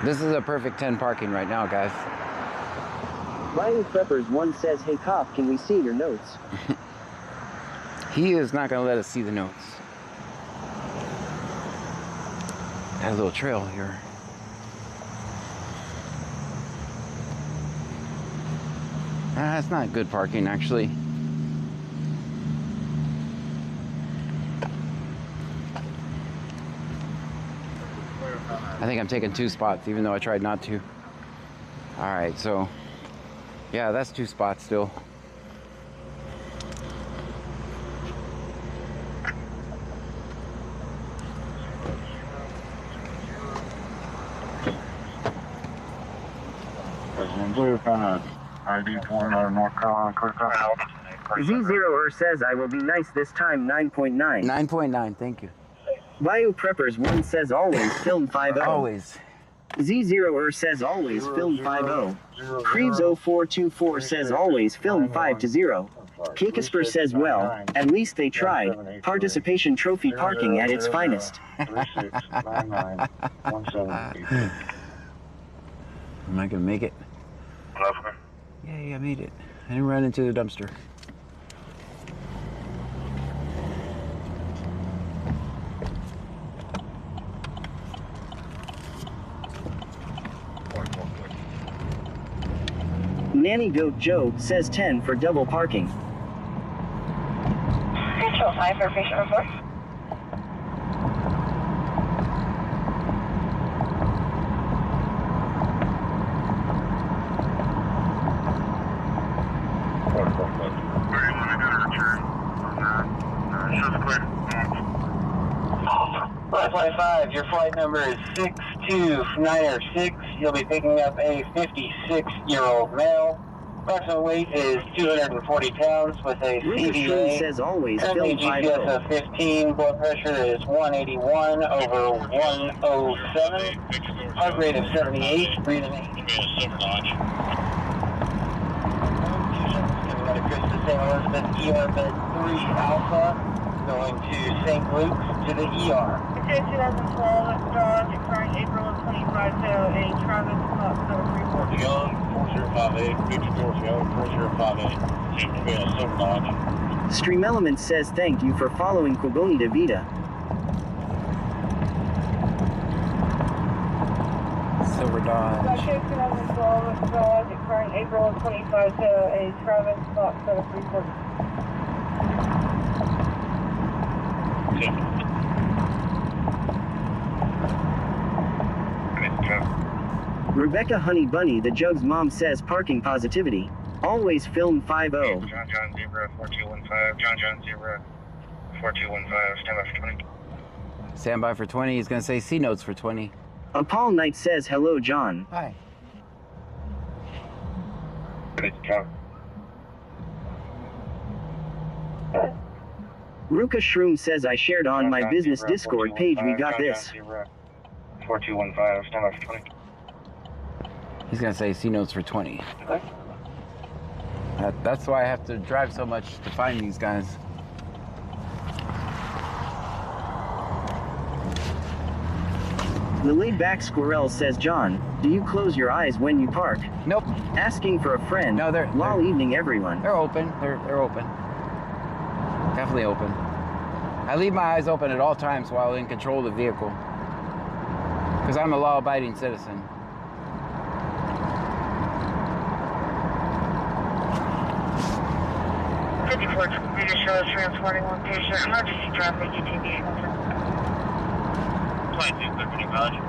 This is a perfect 10 parking right now, guys. Bayou Preppers 1 says, hey cop, can we see your notes? He is not going to let us see the notes. Got a little trail here. That's not good parking, actually. I think I'm taking 2 spots, even though I tried not to. All right, so yeah, that's 2 spots still. ID 4 out of North Carolina, Z0 says, I will be nice this time, 9.9. 9.9, thank you. Bayou Preppers 1 says, always film 5-0. Always. Z0 says, always film 5-0. Creeves 0424 says, always film 5-0. Kikisper says, well, at least they tried. Participation trophy parking at its finest. Am I gonna make it? Yay, I made it. I didn't run into the dumpster. Nanny Goat Joe says 10 for double parking. Control 5 for patient report. Your flight number is 62906. You'll be picking up a 56-year-old male. Approximate weight is 240 pounds with a CVA. Says always Currently film 5-0. GPS of 15. Blood pressure is 181 over 107. Heart rate of 78. Breathing. St. Elizabeth ER bed 3 Alpha, going to St. Luke's to the ER. It's 2012, dog, occurring April of 25 to a Travis Hospital, Freeport. Young, 4058, Victor George Young, 4058. Seems to be a Silver Dodge. Stream Element says, thank you for following Quiboni de Vida. Silver Dodge. It's 2012, dog, occurring April of 25 to a Travis Hospital, Freeport. Rebecca Honey Bunny, the Jug's mom says, parking positivity. Always film 5-0. John Zebra 4215. John Zebra 4215. Stand by for 20. Stand by for 20. He's gonna say C notes for 20. Paul Knight says, hello, John. Hi. Ruka Shroom says, I shared on my business Discord page, we got this. 4215. Stand by for 20. He's gonna say C notes for 20. Okay. That's why I have to drive so much to find these guys. The laid-back Squirrel says, John, do you close your eyes when you park? Nope. Asking for a friend. No, they're evening, everyone. They're open. They're open. Definitely open. I leave my eyes open at all times while in control of the vehicle, because I'm a law-abiding citizen. Transporting one patient. Emergency traffic, ETB. 22, Clifford, College.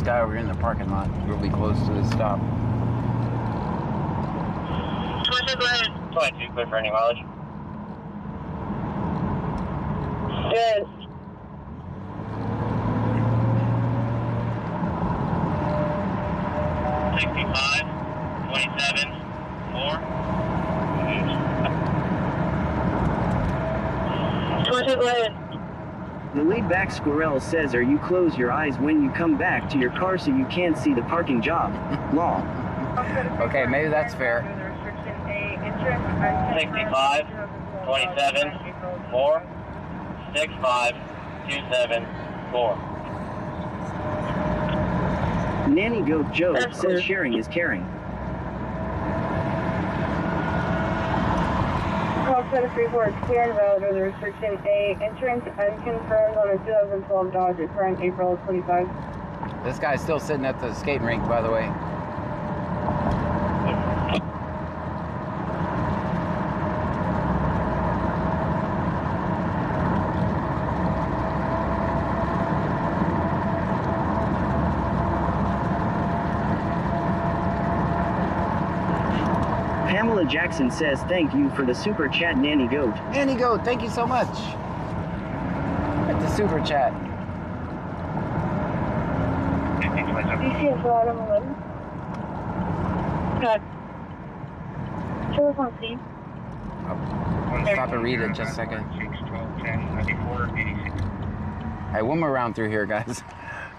guy over here in the parking lot. We'll be close to the stop. 22, clear for any mileage. Yes. $65, 27, 4. 22, go ahead. The laid-back squirrel says, are you close your eyes when you come back to your car so you can't see the parking job? Law. Okay, maybe that's fair. 65, 27, 4. 65, 27, 4. Nanny Goat Joe says sharing is caring. Call to the Freeport, clear and valid with the restriction A. Entrance unconfirmed on a 2012 Dodge occurring April 25. This guy's still sitting at the skating rink, by the way. Pamela Jackson says, thank you for the super chat, Nanny Goat. Nanny Goat, thank you so much. At the super chat. DCS Autumn 11. Good. Telephone C. Stop and read it just a second. 6, 12, 10, 94, 86. All right, one more round through here, guys.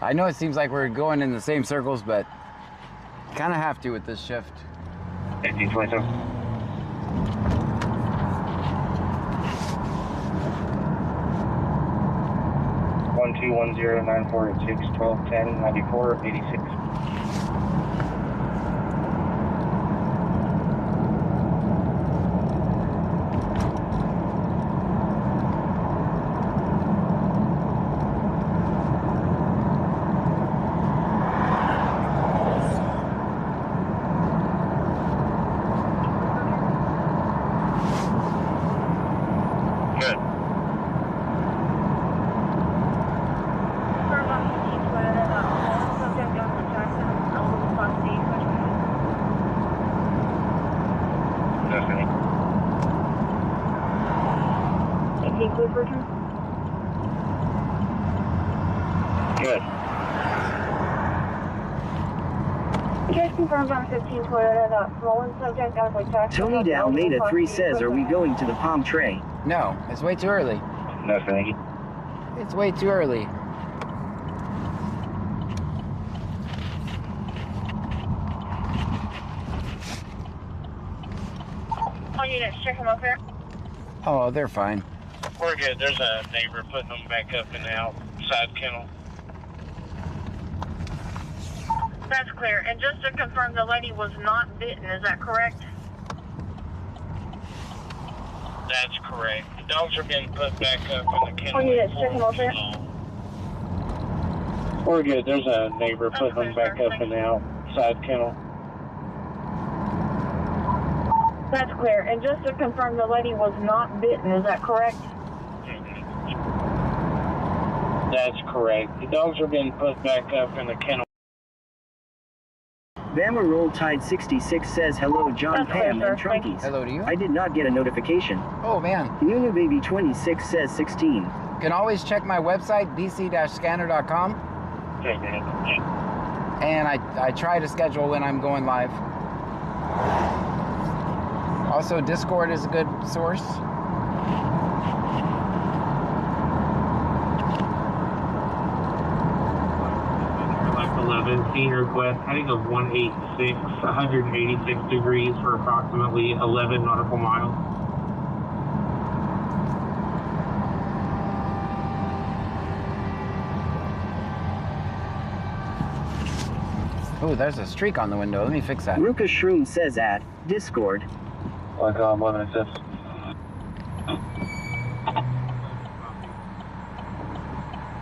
I know it seems like we're going in the same circles, but kind of have to with this shift. 15, 27. 1210 1210 94 86. Good. Just confirmed on 15 Toyota, Mullen subject as like taxi. Tony de Almeida 3 says, are we going to the palm tray? No, it's way too early. No, thank you. It's way too early. All units, check them up here. Oh, they're fine. We're good. There's a neighbor putting them back up in the outside kennel. That's clear. And just to confirm, the lady was not bitten, is that correct? That's correct. The dogs are being put back up in the kennel. Oh, yeah, check them over. We're good. There's a neighbor putting them back up in the outside kennel. That's clear. And just to confirm, the lady was not bitten, is that correct? That's correct. The dogs are being put back up in the kennel. Bama Roll Tide 66 says, hello John, That's Pam, clear, and sir. Trunkies. Hello to you. I did not get a notification. Oh, man. Nunu Baby 26 says 16. You can always check my website, bc-scanner.com. And I try to schedule when I'm going live. Also, Discord is a good source. Left 11, scene request, heading of 186, 186 degrees for approximately 11 nautical miles. Oh, there's a streak on the window. Let me fix that. Ruka Shroom says at Discord. Like 11 assists.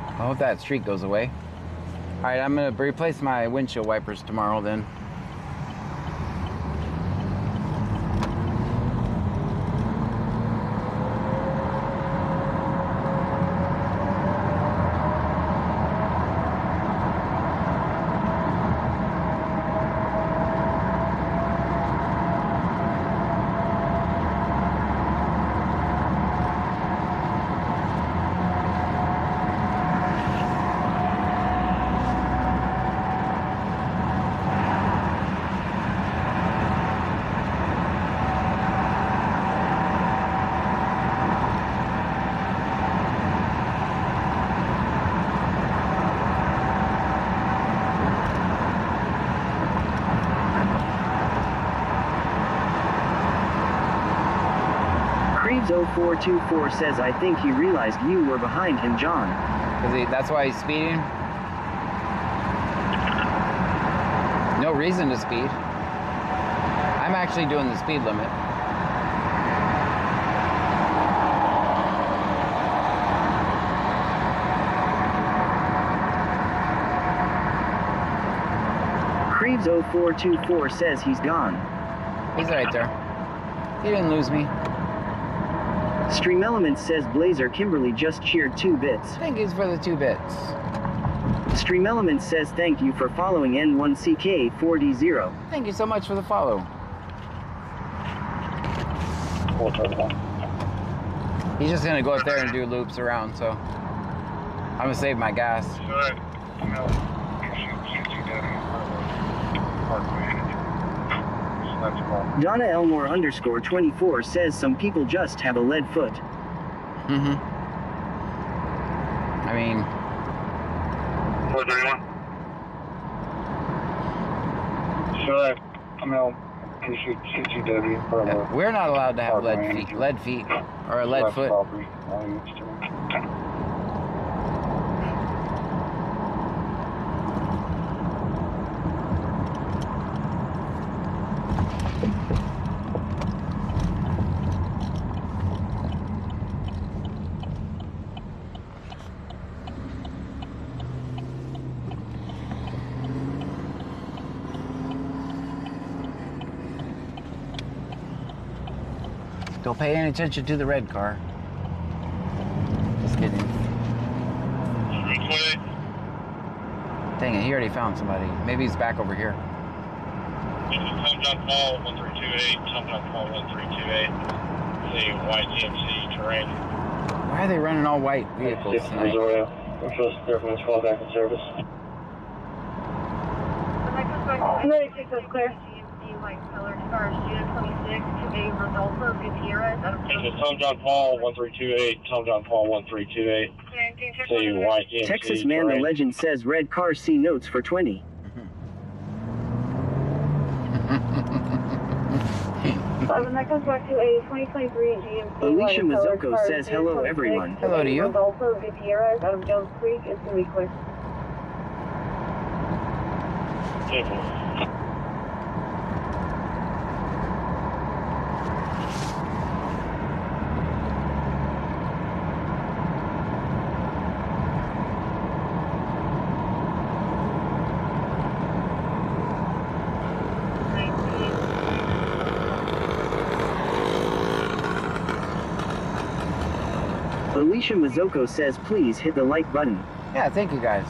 I hope that streak goes away. All right, I'm gonna replace my windshield wipers tomorrow then. Creeves0424 says, I think he realized you were behind him, John. That's why he's speeding? No reason to speed. I'm actually doing the speed limit. Creeves0424 says he's gone. He's right there. He didn't lose me. Stream Elements says Blazer Kimberly just cheered 2 bits. Thank you for the 2 bits. Stream Elements says thank you for following N1CK4D0. Thank you so much for the follow. He's just gonna go up there and do loops around, so I'm gonna save my gas. Donna Elmore _24 says some people just have a lead foot. I mean, 431. Sure, I'm out. CCW. we're not allowed to have lead feet, or a lead foot. Don't pay any attention to the red car. Just kidding. Dang it, he already found somebody. Maybe he's back over here. Tom John Paul 1328, Tom John Paul 1328. The white GMC terrain. Why are they running all white vehicles tonight? I'm supposed to there from this call back in service. I'm ready to take those clear. White color stars, June 26 to a Rodolfo Gutierrez out of Tom John Paul 1328, Tom John Paul 1328. The white GMC Texas Man terrain. the Legend says red car C notes for 20. When that comes back to a 2023 GMC. Alicia Mazzocco says hello everyone. Hello to you. Rodolfo Gutierrez out of Jones Creek. It's going to be clear. Alicia Mazzocco says please hit the like button. Yeah, thank you guys.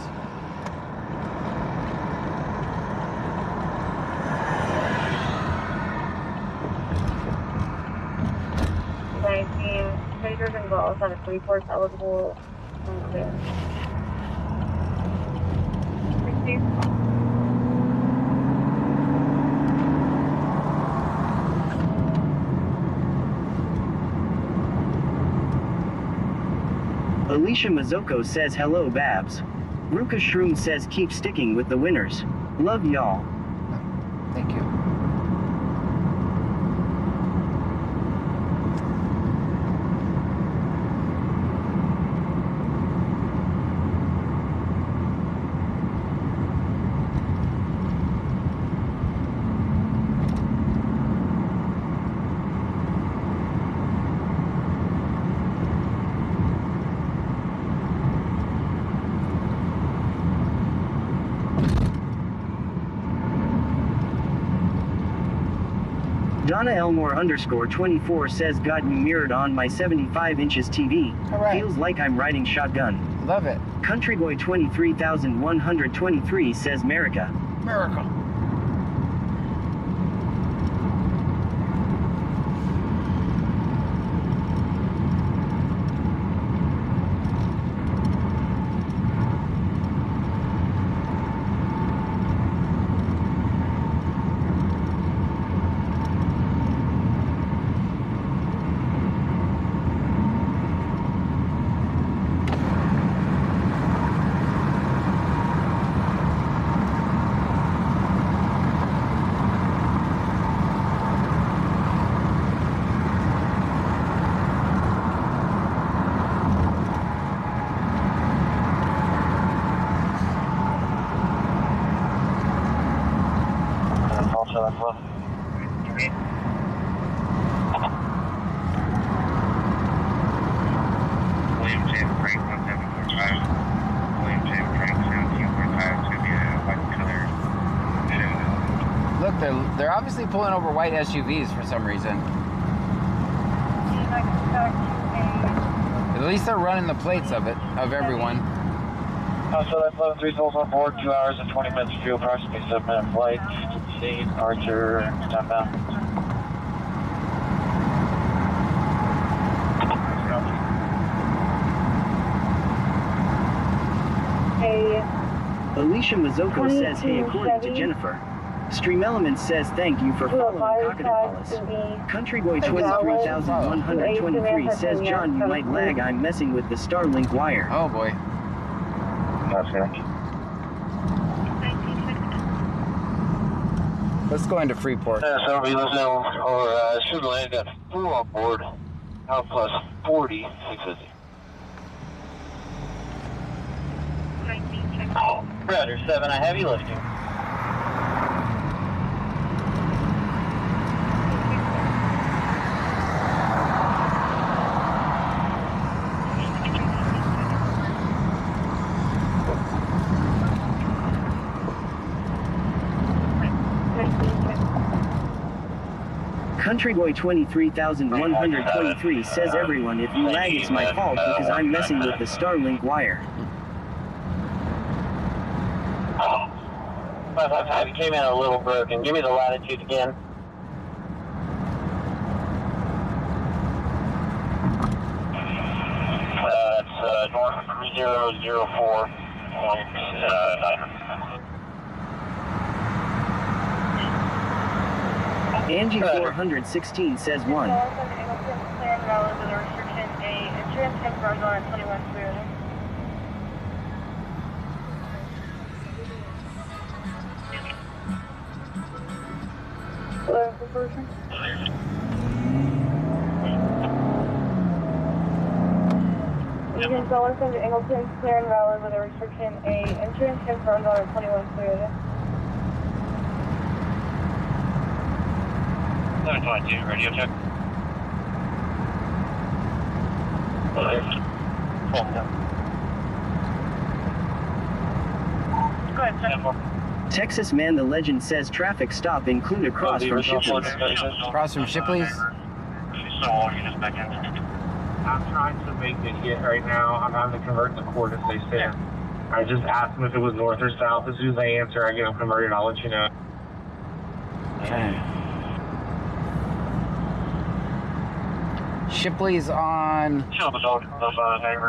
Traders and balls out of Freeport eligible. Clear. 16. Alicia Mazzocco says hello Babs. Ruka Shroom says keep sticking with the winners. Love y'all. Thank you. Donna Elmore _24 says got you mirrored on my 75 inches TV. All right. Feels like I'm riding shotgun. Love it. Countryboy 23123 says America. Miracle. left 11. William J. Frank 1745. William J. Frank 1745. It's going to be a white color. Look, they're obviously pulling over white SUVs for some reason. At least they're running the plates of everyone. So that's 11 3 souls on board, 2 hours and 20 minutes fuel, approximately 7-minute flight. Scene, Archer, southbound. Hey. Alicia Mazzocco says, hey, according to Jennifer. Stream Elements says, thank you for following Cockatopolis. Country Boy 23123 says, John, you might lag. I'm messing with the Starlink wire. Oh boy. Okay. Let's go into Freeport. So we'll be listening, or should land at 4 on board. Now plus 40, 650. Predator 7, I have you lifting. Country Boy 23123 says, everyone, if you lag, it's my fault because I'm messing with the Starlink wire. 555, you came in a little broken. Give me the latitude again. That's north 3004.9. Angie 416 says 1. Agent Sullivan to Ingleton, clear and valid with a restriction A. Insurance confirmed on 21 Toyota. 722, radio check. Go ahead, sir. Texas Man the Legend says, traffic stop include across from Shipley's. Across from Shipley's? I'm trying to make it hit right now. I'm having to convert the coordinates they sent. I just asked them if it was north or south. As soon as they answer, I get them converted. I'll let you know. Okay. Shipley's on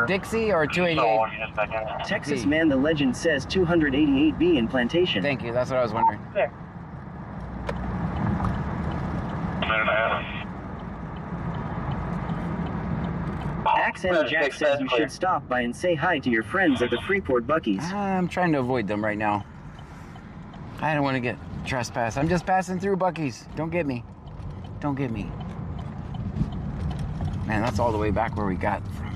Dixie or 288? Texas Man the Legend says 288B in Plantation. Thank you, that's what I was wondering. There. Accent Jack says you should stop by and say hi to your friends at the Freeport Buc-ee's. I'm trying to avoid them right now. I don't want to get trespassed. I'm just passing through Buc-ee's. Don't get me. Don't get me. Man, that's all the way back where we got from.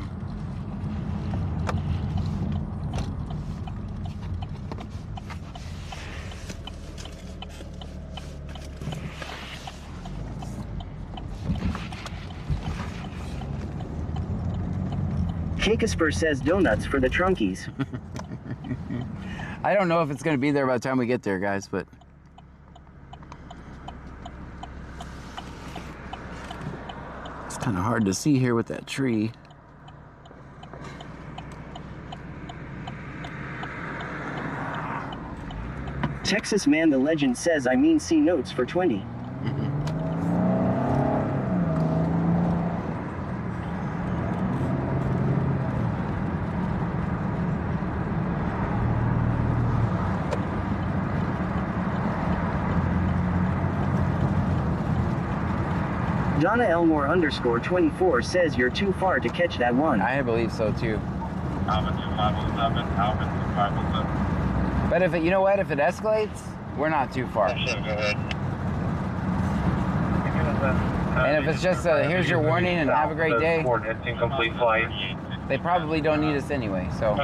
Cakesper says donuts for the trunkies. I don't know if it's going to be there by the time we get there, guys, but... it's kind of hard to see here with that tree. Texas Man the Legend says, I mean see notes for 20. Donna Elmore _24 says you're too far to catch that one. I believe so too. Alvin 2507, Alvin 2507. But if it, you know what, if it escalates, we're not too far. Go ahead. And if it's just a, here's your warning and have a great day, Coordinates incomplete flight. they probably don't need us anyway, so.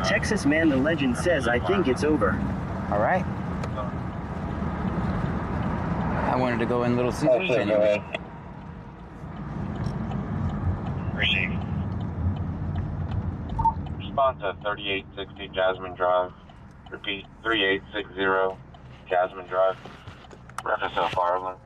Texas Man the Legend says, I think it's over. All right. wanted to go in Little Caesars Sure, go anyway. ahead. Receive. Response at 3860 Jasmine Drive. Repeat, 3860 Jasmine Drive. Reference to fire alert.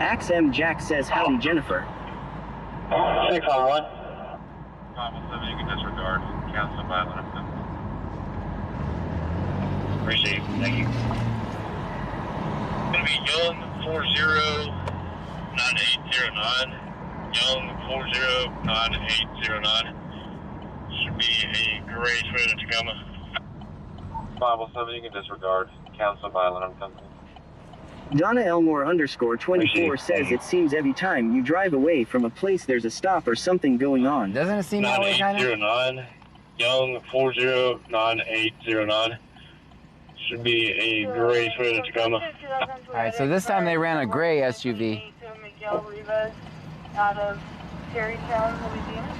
XM Jack says howdy Jennifer. 6 on 1. 517, you can disregard. Cancel violent offense. Receive. Thank you. Gonna be Young 409809. Young 409809. Should be a gray Toyota Tacoma. 517, you can disregard. Cancel violent offense. Donna Elmore _24 says it seems every time you drive away from a place there's a stop or something going on. Doesn't it seem that way, kind of? 9809. Young 409809. Should be a gray Toyota Tacoma. Alright, so this time they ran a gray SUV. Miguel Rivas out of Terrytown, Louisiana.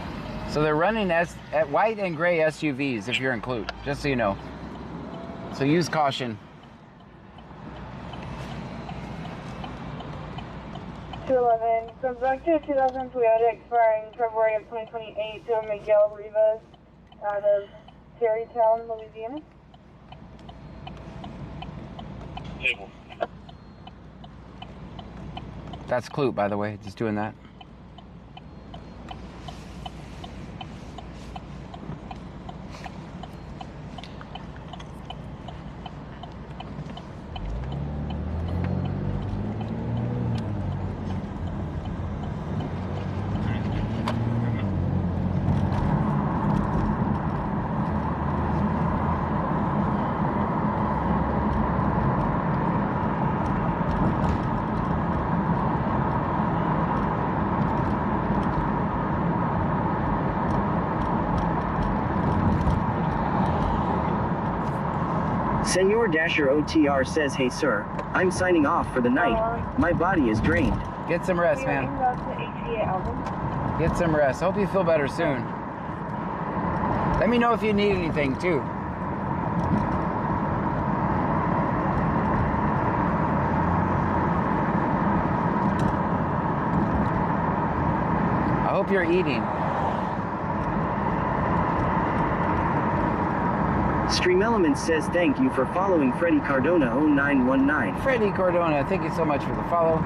So they're running at white and gray SUVs if you're in Clute, just so you know. So use caution. 211 comes back to a 2000 Toyota expiring February of 2028 to a Miguel Rivas out of Terrytown, Louisiana. Table. That's Clute, by the way, just doing that. Senor Dasher OTR says, hey sir, I'm signing off for the night. My body is drained. Get some rest, man. Get some rest. Hope you feel better soon. Let me know if you need anything, too. I hope you're eating. Stream Elements says thank you for following Freddie Cardona 0919. Freddie Cardona, thank you so much for the follow.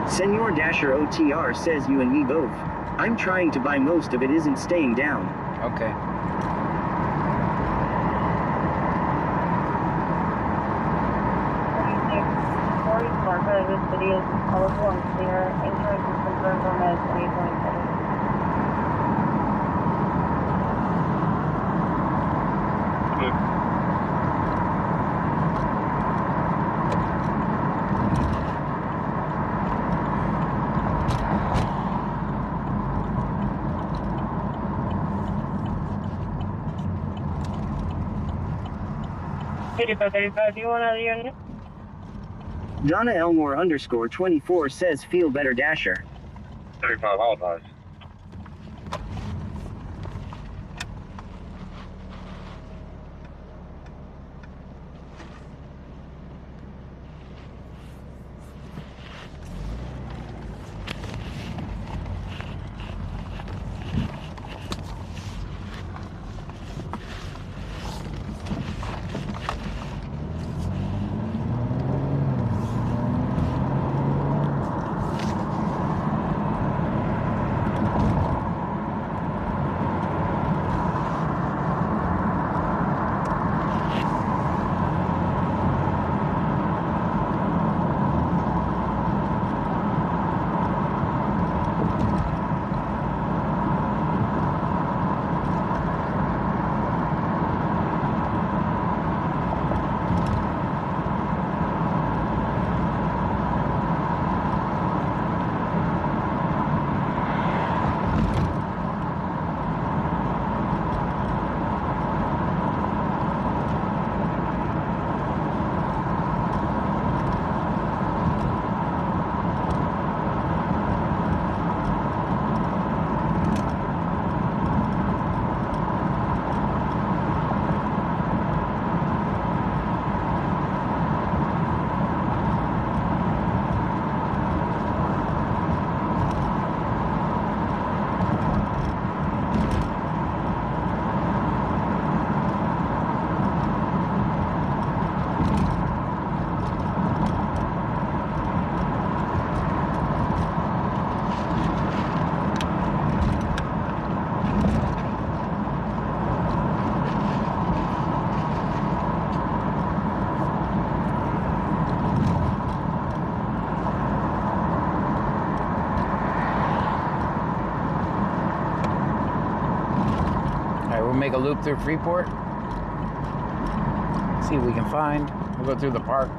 Senor Dasher OTR says you and me both. I'm trying to buy, most of it isn't staying down. Okay. This city is colorful and clear. Insurance is confirmed on as 2027. Do you want to unit? Donna Elmore _24 says feel better Dasher. 35, I'll advise. we'll make a loop through Freeport. See what we can find. We'll go through the park.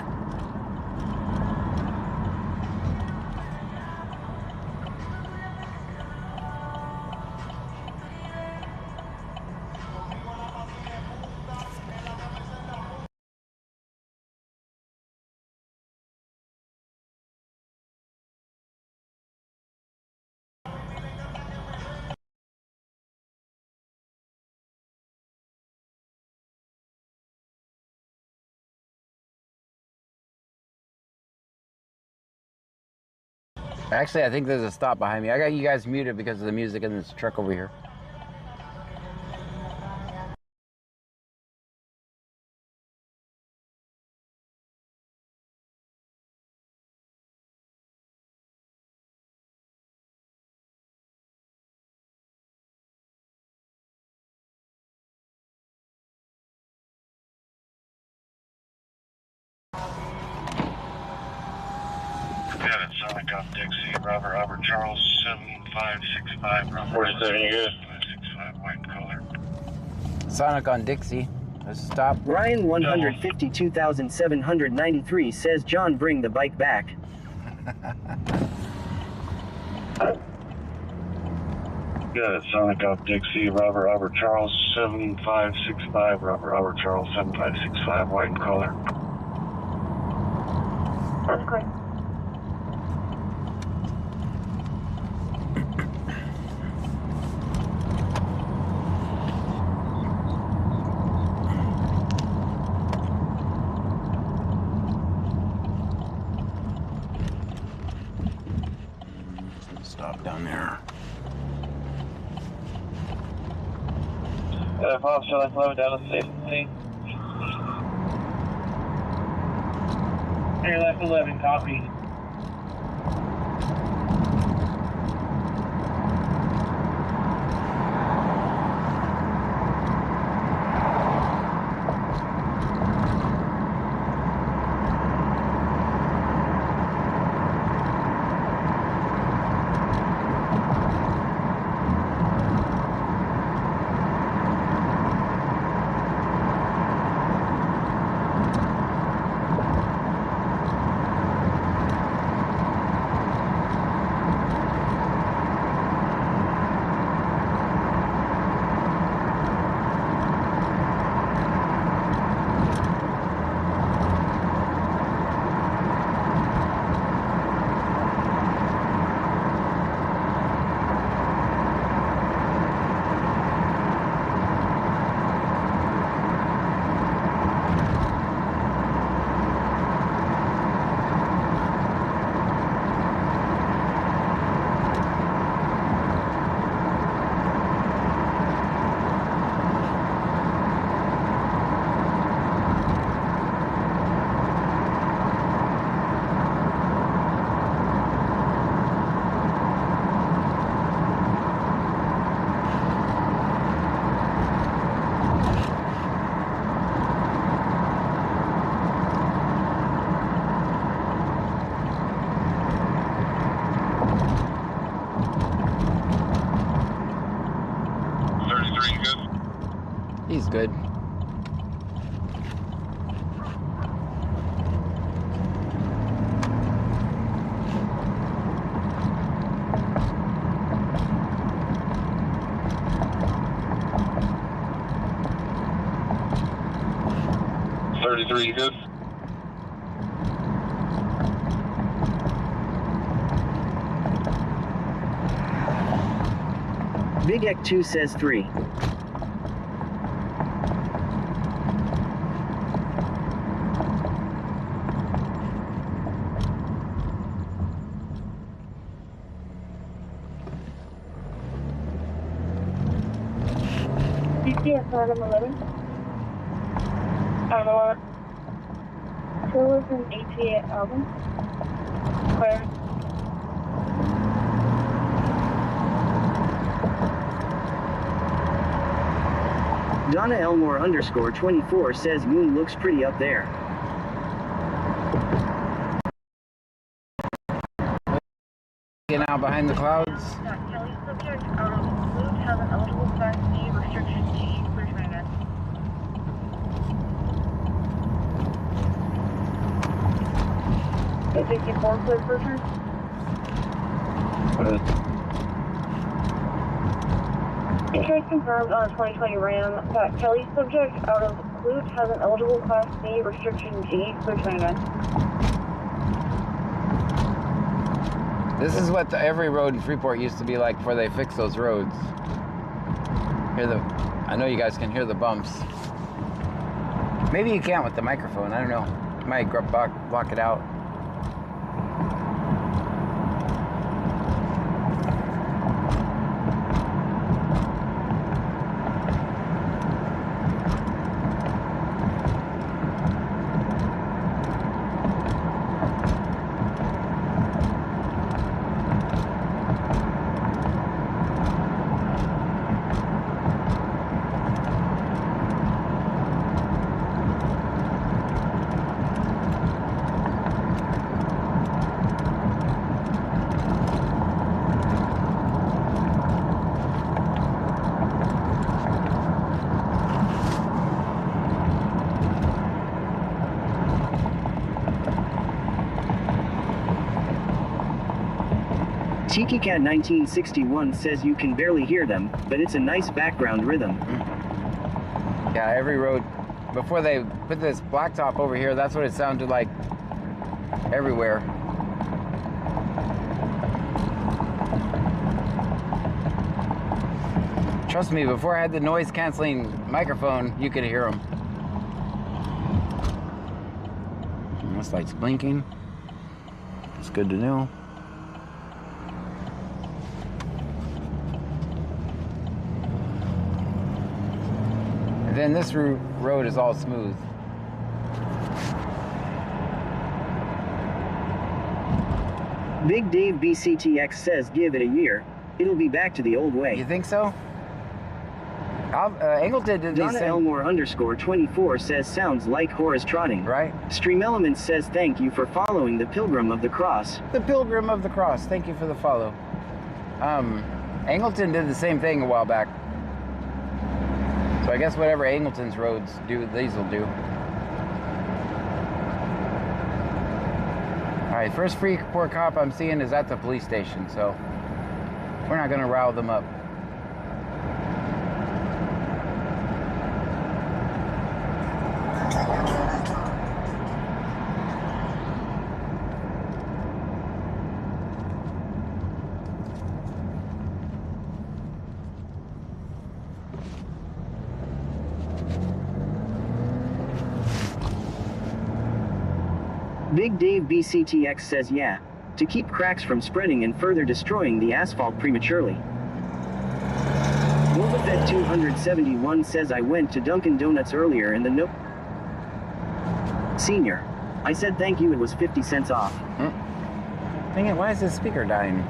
Actually, I think there's a stop behind me. I got you guys muted because of the music in this truck over here. Got it, Sonic off Dixie, Robert Charles, 7565, Robert. 47, you good? 565, white color. Sonic on Dixie. Let's stop. Ryan 152,793 says, John, bring the bike back. Got it, Sonic off Dixie, Robert Charles, 7565, Robert Charles, 7565, white color. Okay. Stop down there. Bob, shall I slow down to safety? Air left 11, copy. He's good. You good? Big Ek 2 says 3. DCS Adam 11. Adam 11. So was an ATA album. Where? Donna Elmore _ 24 says moon looks pretty up there. Get out behind the clouds. Kelly's subject, Luke has an eligible Class D, restriction G, clear to enter. Eight 64, clear for return. Insurance confirmed on a 2020 Ram that Kelly subject out of Clute has an eligible Class D, restriction G, clear to enter. This is what every road in Freeport used to be like before they fixed those roads. I know you guys can hear the bumps. Maybe you can't with the microphone, I don't know. It might block it out. Tiki Cat 1961 says you can barely hear them, but it's a nice background rhythm. Yeah, every road, before they put this blacktop over here, that's what it sounded like everywhere. Trust me, before I had the noise canceling microphone, you could hear them. This light's blinking. It's good to know. And then this road is all smooth. Big Dave BCTX says give it a year. It'll be back to the old way. You think so? Angleton did Donna Elmore _24 says sounds like Horace trotting. Right. Stream Elements says thank you for following the Pilgrim of the Cross. The Pilgrim of the Cross. Thank you for the follow. Angleton did the same thing a while back. So I guess whatever Angleton's roads do, these will do. Alright, first Freeport cop I'm seeing is at the police station, so we're not going to rile them up. Big Dave BCTX says yeah, to keep cracks from spreading and further destroying the asphalt prematurely. Wolfet 271 says I went to Dunkin' Donuts earlier in the Senior, I said thank you, it was 50 cents off. Dang it, why is this speaker dying?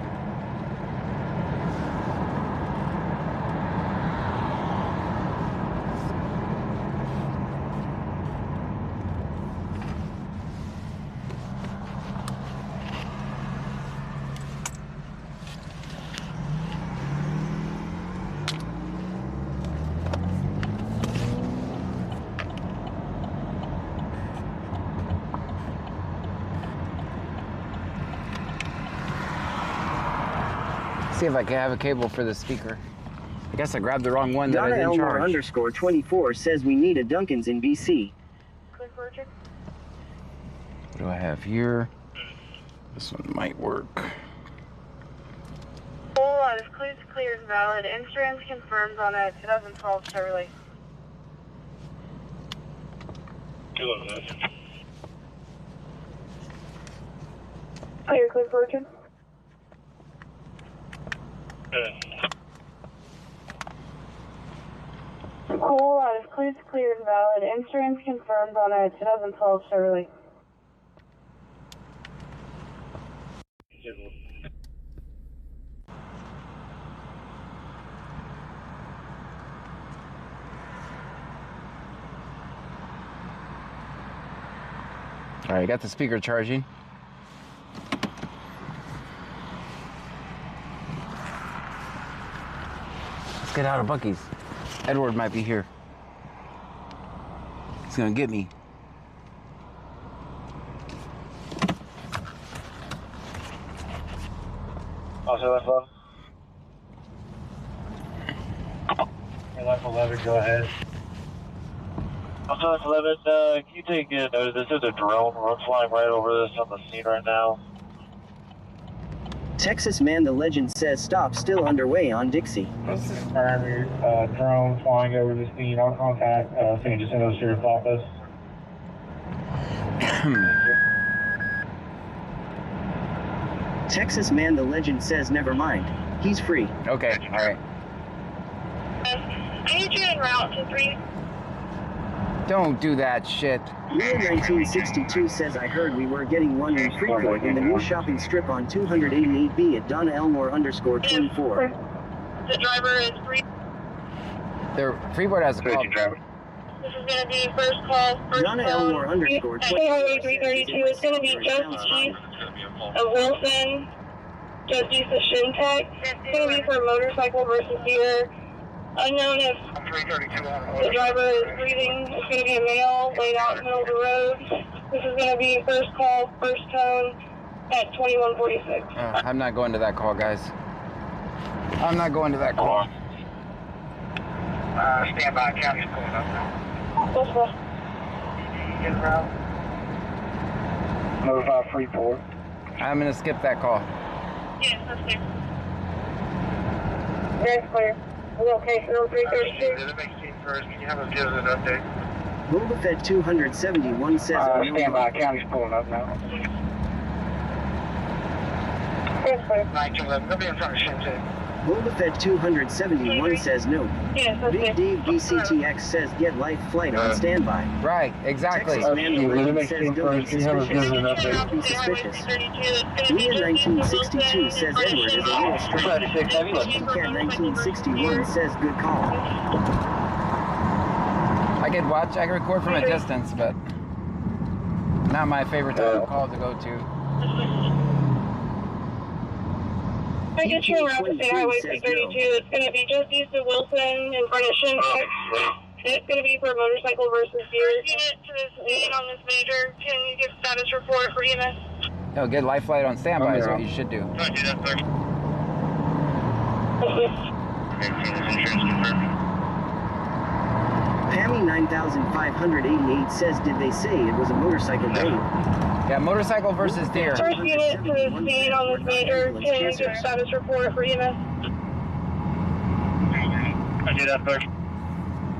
See if I can have a cable for the speaker. I guess I grabbed the wrong one that I didn't charge. Donna Elmore _24 says we need a Dunkin's in BC. Click Richard. What do I have here? This one might work. Full out of Clute clear and valid. Insurance confirmed on a 2012 Chevrolet. Clear, Click Richard. Cool out of Clute clear and valid. Insurance confirmed on a 2012 Chevrolet. All right, got the speaker charging. It's get out of Bucky's. Edward might be here. He's gonna get me. Also, that's love. Your life 11, go ahead. Also, that's 11, can you take notice? This is a drone. We're flying right over this on the scene right now. Texas Man the Legend says stop still underway on Dixie. This is primary drone flying over the scene. I'll contact San Jacinto Sheriff's Office. Texas Man the Legend says never mind. He's free. Okay, all right. I need you en route to 3. Don't do that shit. Leah 1962 says I heard we were getting one in Freeport in the new shopping strip on 288B at Donna Elmore _24. The driver is free. Freeport has a call. This is going to be first call. Donna Elmore _24. Highway 332 is going to be just east of Wilson, just east of Shintek. It's going to be for motorcycle versus deer. Unknown if the driver is breathing. It's going to be a male laid out in the middle of the road. This is going to be first call, first tone at 2146. I'm not going to that call, guys. I'm not going to that call. Stand by, county's pulling up now. Get around. Move out Freeport. I'm gonna skip that call. Yes, that's clear. Very clear. We're okay, 0332. Can you have us give us an update? Boba Fett 271 says Stand by, county's pulling up now. Very clear. 1911, they'll be in front of Shintek. Boba Fett 271 says no. Yes, that's Big clear. Dave BCTX says get life flight on standby. Right, exactly. Texas Man the Legend says don't be suspicious. Don't be suspicious. Leah 1962 says Edward is a real strike. Cat 1961 says good call. I could record from a distance, but not my favorite type of call to go to. I get you around to State Highway 332. It's going to be just east of Wilson in front of Shintek. It's going to be for motorcycle versus deer. First unit to this scene on this major. Can you give status report for EMS? No, get life flight on standby is what you should do. Pammy 9588 says did they say it was a motorcycle raid? Yeah, motorcycle versus deer. First unit to this scene on this major. Can you give status report for EMS?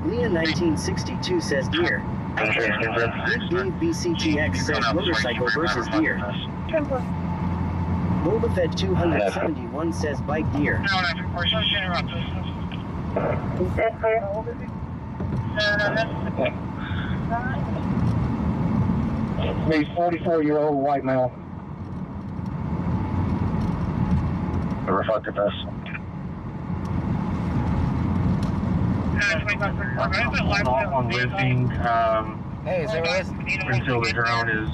Leah 1962 says deer. Big Dave BCTX says motorcycle versus deer. Boba Fett 271 says bike deer. A 44-year-old white male. A reflective vest. On lifting, Hey, is there a list? until the drone is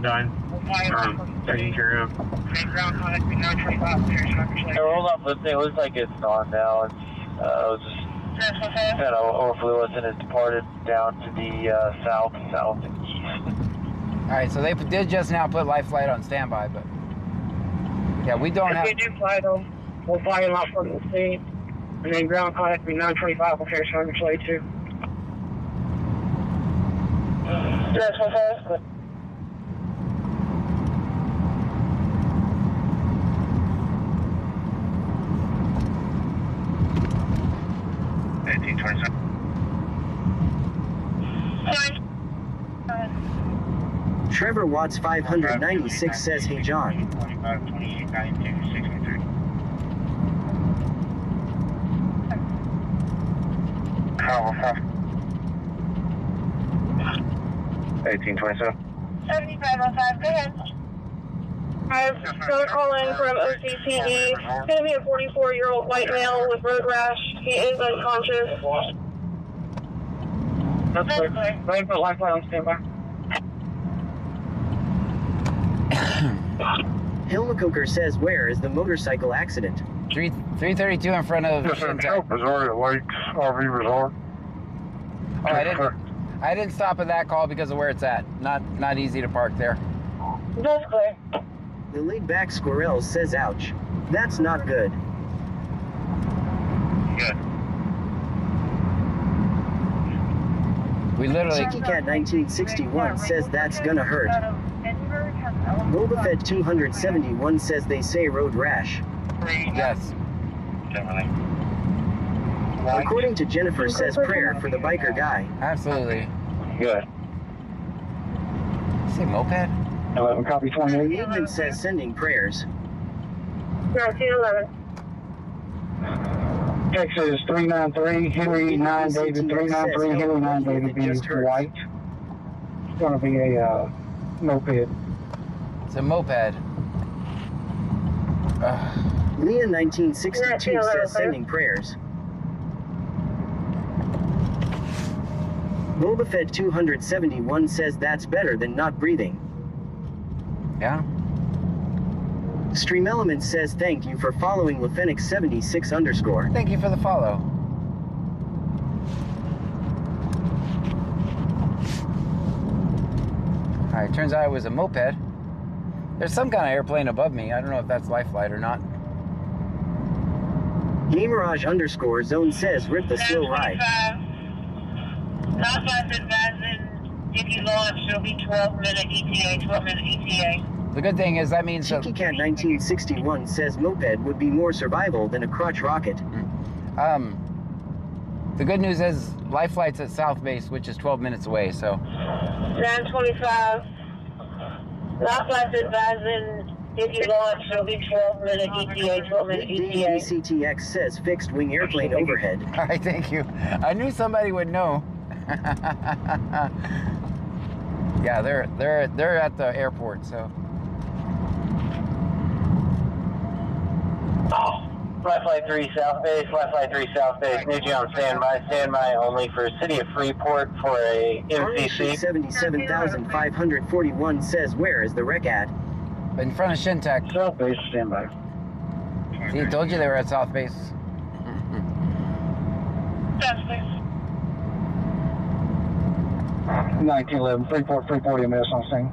done, taken care of. We're all up lifting. It looks like it's on now. It's just kind of overfluous and it's departed down to the south and east. All right, so they did just now put life flight on standby, but yeah, we don't have. If we do fly them, we'll fly them out from the scene. And then ground contact be 925 will carry Sergeant Slade 2. Yes, okay. 1827. Trevor Watts 596 says hey John. 25, 28, 92, 63. How 1827. 7505, go ahead. I've got a call in from OCPD. It's going to be a 44-year-old white male with road rash. He is unconscious. That's clear. Go ahead and put lifeline on standby. Hilma Coker says where is the motorcycle accident? 332 in front of Shintek. Missouri at Lakes RV Resort. Oh, I didn't stop at that call because of where it's at. Not easy to park there. That's clear. The laid-back Squirrel says ouch. That's not good. Good. We literally. Cheeky Cat 1961 says that's gonna hurt. Boba Fett 271 says they say road rash. Yes. Definitely. According to Jennifer says prayer for the biker guy. Absolutely. Good. Say moped? 11 copy 28. Eamon says sending prayers. 1911. Texas 393, Henry 9 David 393, Henry 9 David B. White. It's going to be a moped. It's a moped. Leah 1962 says sending prayers. Boba Fett 271 says that's better than not breathing. Yeah. Stream Element says thank you for following Lefenix76_. Thank you for the follow. Alright, turns out it was a moped. There's some kind of airplane above me. I don't know if that's life flight or not. Gamerage_zone says rip the slow ride. Southwest advancing. If you launch, it'll be 12-minute ETA, 12-minute ETA. The good thing is that means Cheeky Cat 1961 says moped would be more survival than a crotch rocket. the good news is life flight's at South Base, which is 12 minutes away, so. 925. Southwest advancing. If you launch, it'll be 12-minute ETA, 12-minute ETA. CTX says fixed wing airplane overhead. All right, thank you. I knew somebody would know. Yeah, they're at the airport, so. Flight Flight 3 South Base, Flight Flight 3 South Base, need you on standby only for City of Freeport for a MCC. 77,541 says where is the wreck at? In front of Shintek. South Base, standby. See, I told you they were at South Base. South Base. 1911, Freeport MS on scene.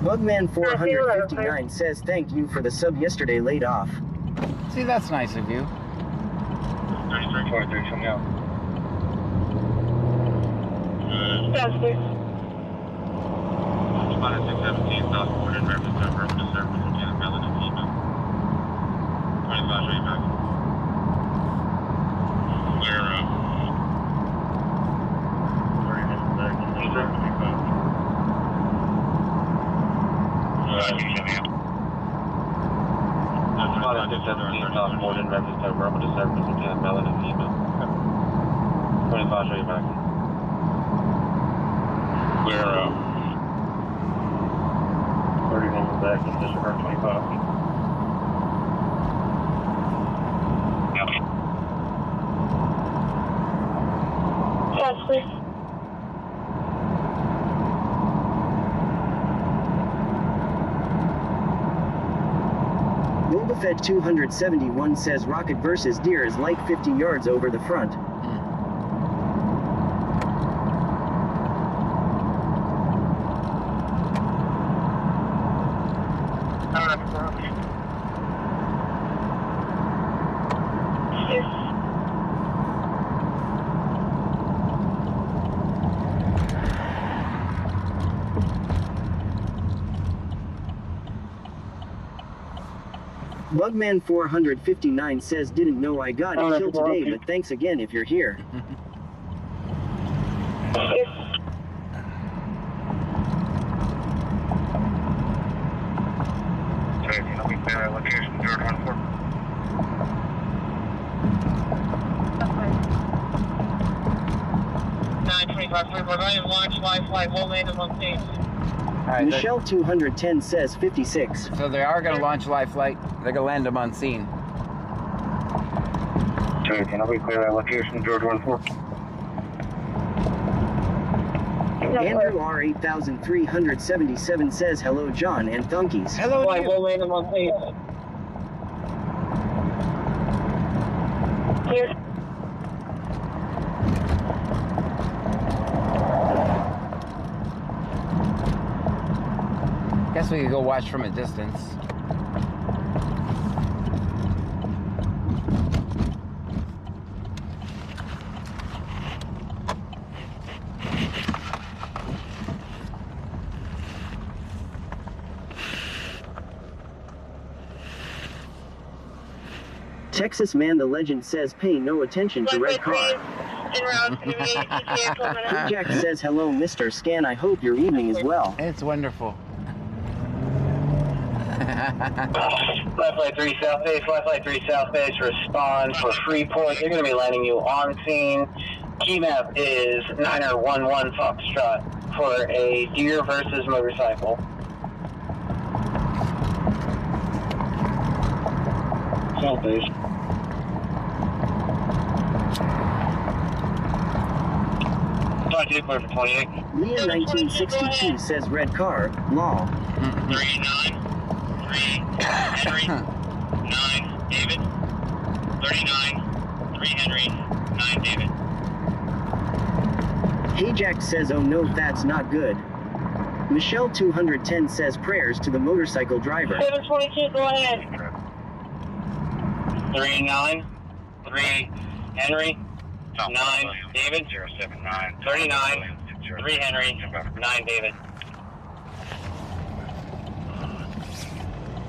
Bugman 459 says thank you for the sub yesterday laid off. See, that's nice of you. 3323 coming out. South Base. Spotted 617 southbound in reference to affirmative service, Lieutenant Melody female. 25 straight back. Clear up. 30 minutes back. Spotted 617 southbound in reference to affirmative service, Lieutenant Melody female. 25 straight back. Clear up. 30 minutes back in disregard 25. South Base. Boba Fett 271 says rocket versus deer is like 50 yards over the front. Bugman 459 says didn't know I got killed today, but thanks again if you're here. I'll be clear at location 014. 925 Freeport, I am launch live flight, we'll land them on scene. All right, Michelle 210 says 56. so they are going to launch live flight. They're going to land them on scene. I'll be clear at location 014. Andrew R8377 says hello John and Thunkies. Hello, Flight, we'll land them on scene. we could go watch from a distance. Texas Man the Legend says pay no attention to red car. Jack says hello Mr. Scan, I hope your evening is well. It's wonderful. Flight 3 South Base, Flight 3 South Base, respond for Freeport. They're going to be landing you on scene. Key map is 911 Foxtrot for a deer versus motorcycle. South Base. Clear for 28. Leah 1962 says red car, law. 39, 3, Henry, 9, David. 39, 3, Henry, 9, David. Hey Jack says oh no that's not good. Michelle 210 says prayers to the motorcycle driver. 722, go ahead. 39, 3, Henry, 9, David. 079, 39, 3, Henry, 9, David.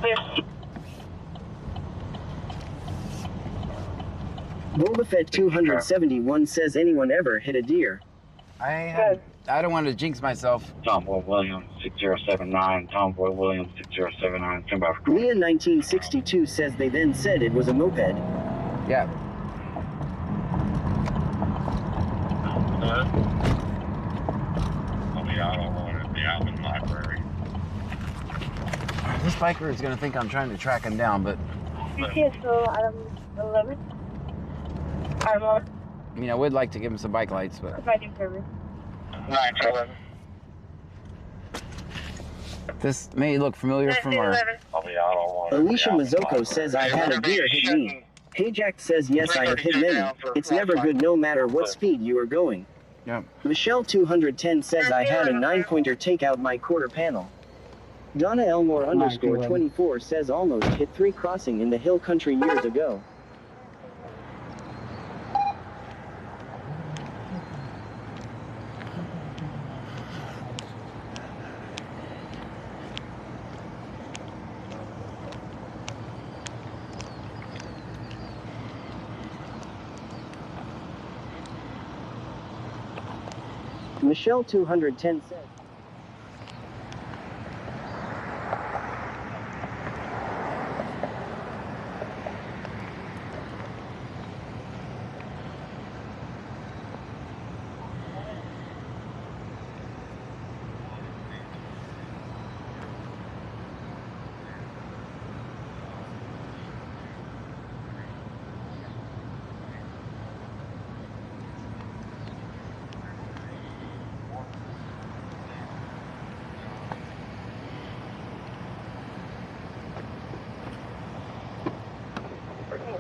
Clear. Boba Fett 271 says anyone ever hit a deer? I don't want to jinx myself. Tomboy Williams, 6079, Tomboy Williams, 6079, stand by for call. Leah 1962 says they then said it was a moped. Yeah. I'll be out on the Alvin Library. This biker is going to think I'm trying to track him down, but... Okay, so Item 11. Item 11. I mean, I would like to give him some bike lights, but... My new service. 9 to 11. This may look familiar from our... I'll be out on Alicia Mazzocco says I had a deer hit me. Hey Jack says yes I have hit many. It's never good no matter what speed you are going. Yep. Michelle 210 says I had a 9-pointer take out my quarter panel. Donna Elmore underscore 24 says almost hit 3 crossing in the hill country years ago. Michelle 210 says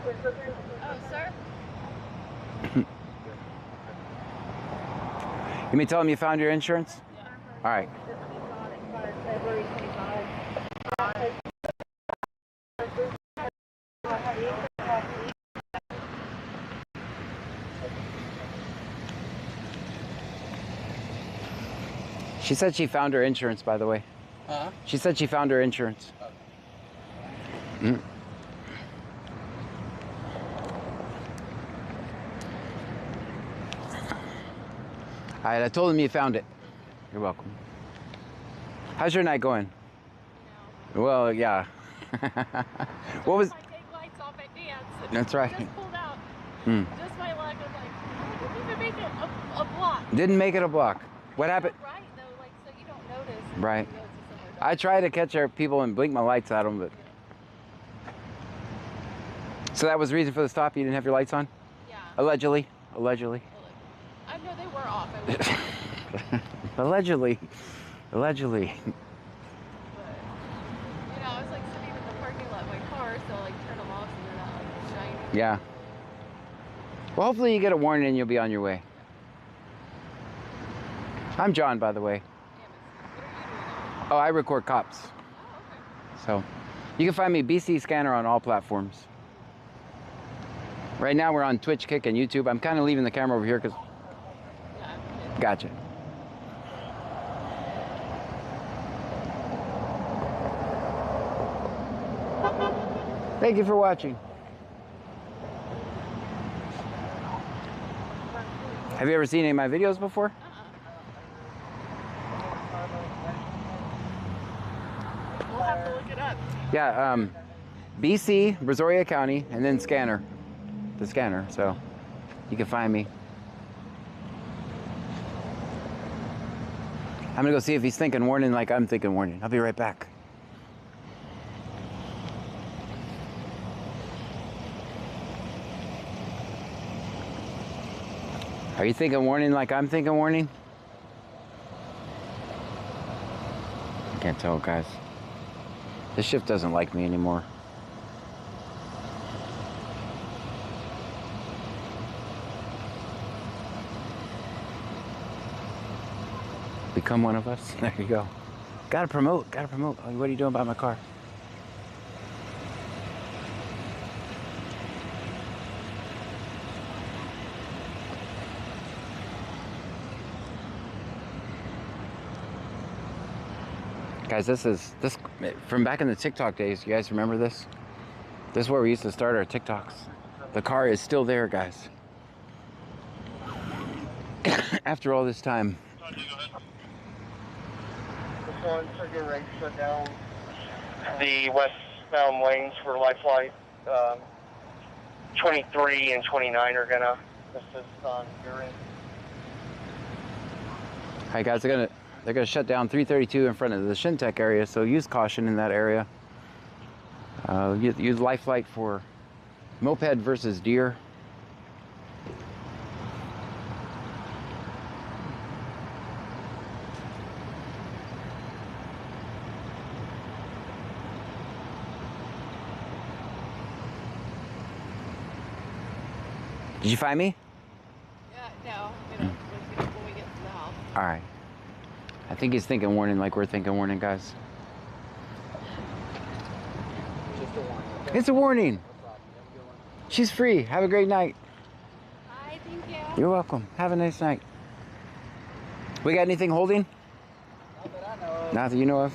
Oh, sir? You may tell him you found your insurance? Yeah. All right. February 25. She said she found her insurance, by the way. Huh? She said she found her insurance. Mm. All right, I told him you found it. You're welcome. How's your night going? Well, yeah. What was... I take lights off at dance. That's right. Just pulled out. Hmm. Just my luck. I was like, I didn't even make it a block. Didn't make it a block. What happened? Right, though, like, so you don't notice. Right. You go to somewhere I try to catch our people and blink my lights at them, but... So that was the reason for the stop? You didn't have your lights on? Yeah. Allegedly. Allegedly. I know they were off. I was, Allegedly. Allegedly. but, I was like sitting in the parking lot of my car, so like turn them off so they're not like shining. Yeah. Well, hopefully you get a warning and you'll be on your way. I'm John, by the way. Damn it. What are you doing now? Oh, I record cops. Oh, So you can find me BC Scanner on all platforms. Right now we're on Twitch, Kick, and YouTube. I'm kind of leaving the camera over here because... Gotcha. Thank you for watching. Have you ever seen any of my videos before? We'll have to look it up. Yeah, BC, Brazoria County, and then Scanner. The Scanner, so you can find me. I'm gonna go see if he's thinking warning like I'm thinking warning. I'll be right back. Are you thinking warning like I'm thinking warning? I can't tell, guys. This shift doesn't like me anymore. Become one of us. There you go. Gotta promote, gotta promote. What are you doing about my car? Guys, this from back in the TikTok days. You guys remember this? This is where we used to start our TikToks. The car is still there, guys. After all this time. This one's getting ready to shut down the westbound lanes for Life Flight. 23 and 29 are gonna assist on your end. Hi guys, they're gonna shut down 332 in front of the Shintech area, so use caution in that area. Use Life Flight for moped versus deer. Did you find me? Yeah, no. When we get to the house. All right. I think he's thinking warning like we're thinking warning, guys. Just a warning. Okay? It's a warning. No problem. You have a good one. She's free. Have a great night. Hi, thank you. You're welcome. Have a nice night. We got anything holding? Not that I know of. Not that you know of?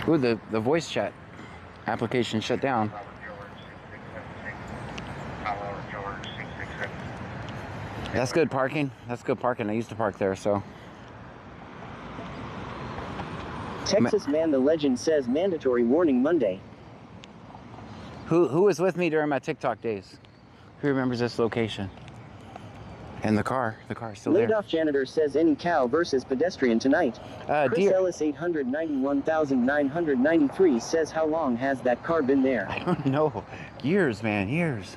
Ooh, the voice chat application shut down. That's good parking. That's good parking. I used to park there, so. Texas Man the Legend says mandatory warning Monday. Who was with me during my TikTok days? Who remembers this location? And the car is still Laid there. off janitor says any cow versus pedestrian tonight. Chris Deer. Ellis 891,993 says how long has that car been there? I don't know. Years, man, years.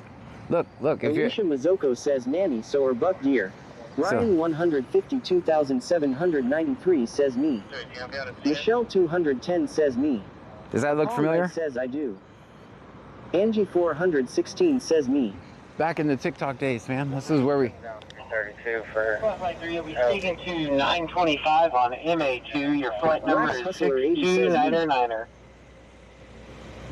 Look, if you're... Alicia Mazzocco says nanny sower buck deer. Ryan 152,793 says me. Michelle 210 says me. Does that look Paul familiar? Knight says I do. Angie 416 says me. Back in the TikTok days, man. This is where we... 32 for... Flight 3, you'll be speaking to 925 on MA2. Your flight number Wax is Hustler 80 says me. 6299er.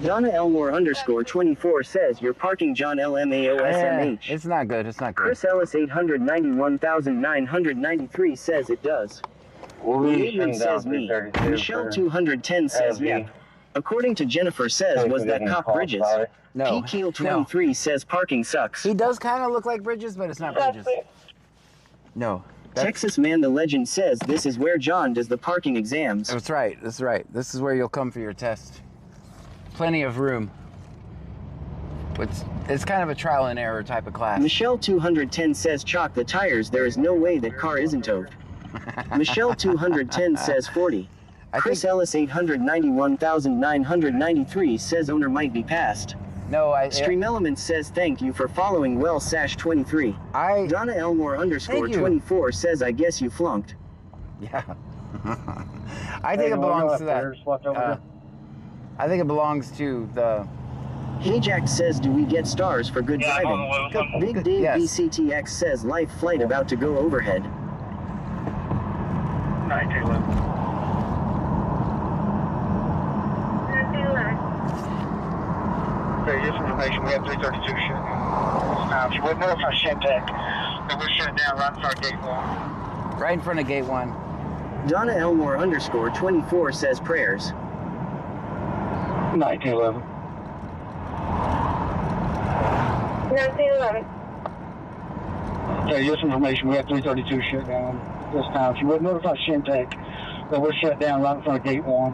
Donna Elmore _24 says you're parking John LMAOSMH. It's not good. It's not good. Chris Ellis 891,993 says it does. Liebman says me. Michelle 210 says yep. According to Jennifer says was that cop Bridges. No. P. Keel 23 says parking sucks. He does kind of look like Bridges, but it's not Bridges. No. Texas Man the Legend says this is where John does the parking exams. That's right. That's right. This is where you'll come for your test. Plenty of room. It's kind of a trial and error type of class. Michelle 210 says chalk the tires. There is no way that car isn't towed. Michelle 210 says 40. Chris Ellis 891,993 says owner might be passed. No, Stream Elements says thank you for following well Sash 23. Donna Elmore _24 says I guess you flunked. Yeah. I think it belongs to that. I think it belongs to the... Hajack says, do we get stars for good driving? Big Dave Yes. BCTX says, live flight about to go overhead. 9211. Okay, just information. We have 332 shut down. She wouldn't know if I shut that. And we're shut down right in front of gate 1. Right in front of gate 1. Donna Elmore _ 24 says prayers. 1911. 1911. Okay, just information. We have 332 shut down this time. She wouldn't notify Shintech, but we're shut down right in front of gate 1.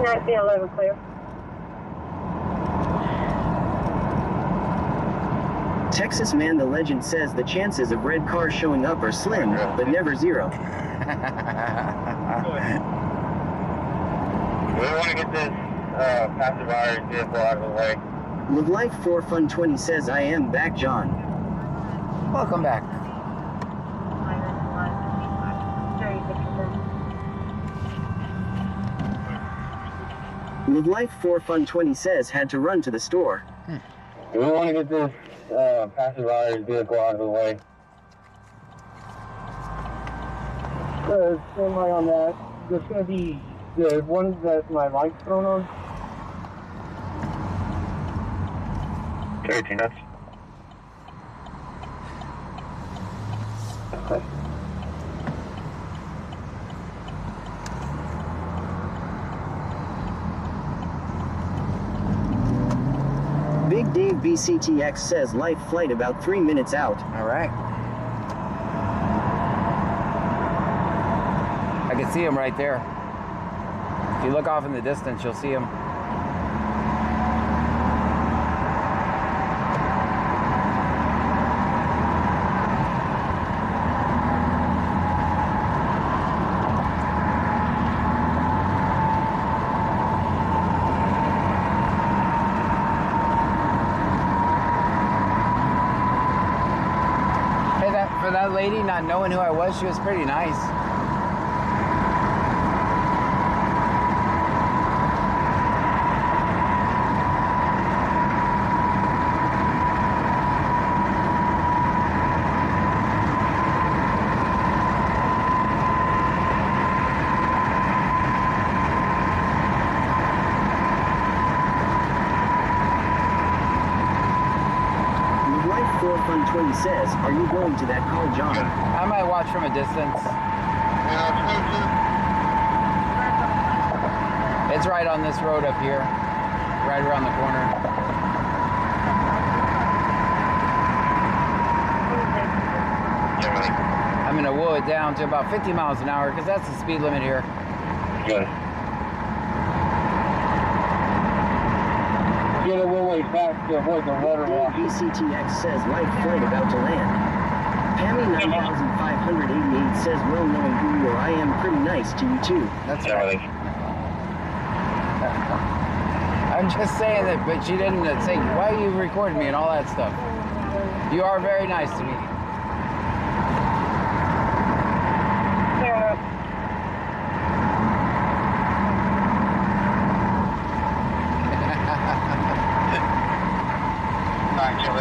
1911 clear. Texas Man the Legend says the chances of red cars showing up are slim, but never zero. We want to get this passive hour vehicle out of the way. Live Life 4 Fun 20 says I am back, John. Welcome back. Live Life 4 Fun 20 says had to run to the store. We want to get this passive hour vehicle out of the way. Stand by on that. There's going to be the one that my light's thrown on. 13 nuts. Okay. Big Dave BCTX says life flight about 3 minutes out. All right. I can see him right there. If you look off in the distance, you'll see him. For that lady, not knowing who I was, she was pretty nice. Life 4 Fun 20 says, are you going to that call, John? I might watch from a distance. It's right on this road up here, right around the corner. I'm gonna whoa it down to about 50 miles an hour because that's the speed limit here. Good. Get a little way back to avoid the water loss. BCTX says life flight about to land. Pammy 9588 says, well knowing who you are, I am pretty nice to you too. That's right. I'm just saying that, but she didn't say, why are you recording me and all that stuff. You are very nice to me.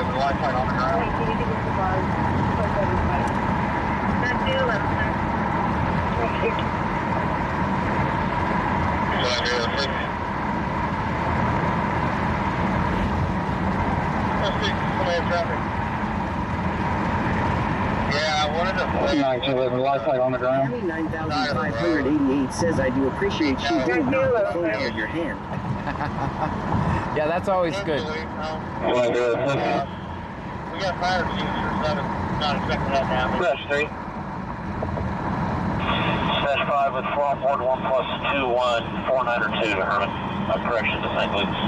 Wi-Fi on the ground. Yeah, I wanted to play. Wi-Fi on the ground. Pammy 9588 says, I do appreciate you doing not the phone out of your hand. Yeah, that's always good. We got fire extinguishers, so I'm not expecting that to happen. Press 3. Dash 5 with Flop Board 1 plus 21, 492 to Herman. Correction to St. Luke's.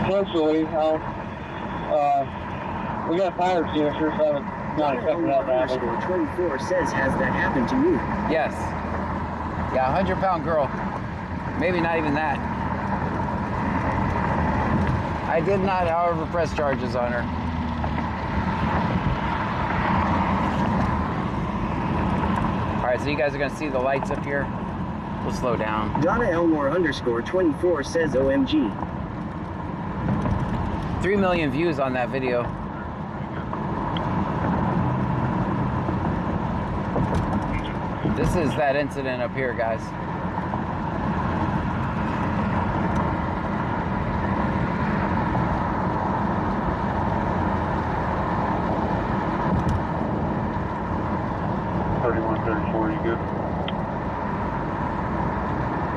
Essentially, we got fire extinguishers, so I'm not expecting that to happen. 24 says, has that happened to you? Yes. Yeah, 100-pound girl. Maybe not even that. I did not, however, press charges on her. right, so you guys are gonna see the lights up here. We'll slow down. Donna Elmore _24 says OMG. 3 million views on that video. This is that incident up here, guys. You good?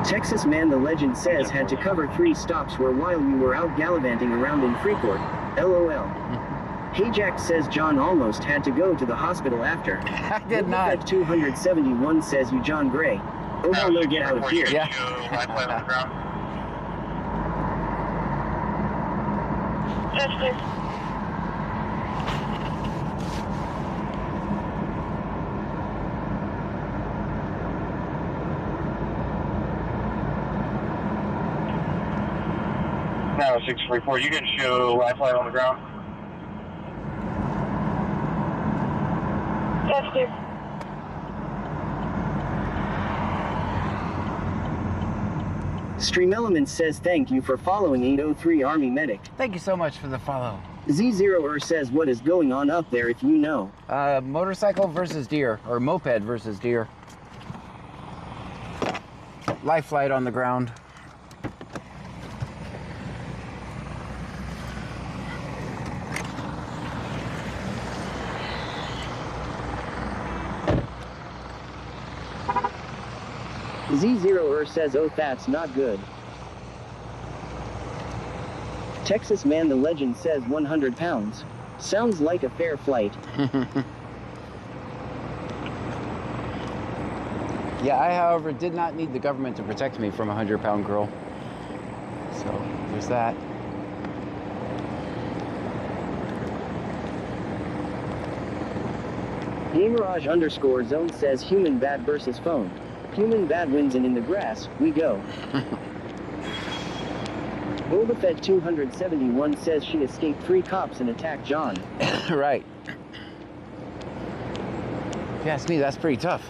Texas Man the Legend says had to cover 3 stops where while you were out gallivanting around in Freeport. LOL. Hey Jack says John almost had to go to the hospital after. I did not. 271 says you John Gray. Oh hell no, get out of here. Yeah. Yes, please. Now 644, you can show life flight on the ground. Yes, please. Stream Elements says thank you for following 803 Army Medic. Thank you so much for the follow. Z0er says what is going on up there if you know. Motorcycle versus deer, or moped versus deer. Life flight on the ground. Z0er says oh that's not good. Texas Man the Legend says 100 pounds. Sounds like a fair flight. Yeah, I, however, did not need the government to protect me from a 100-pound girl. So, there's that. Gamerage _zone says human bad versus phone. Human bad wins and in the grass, we go. Boba Fett 271 says she escaped 3 cops and attacked John. Right. If you ask me, that's pretty tough.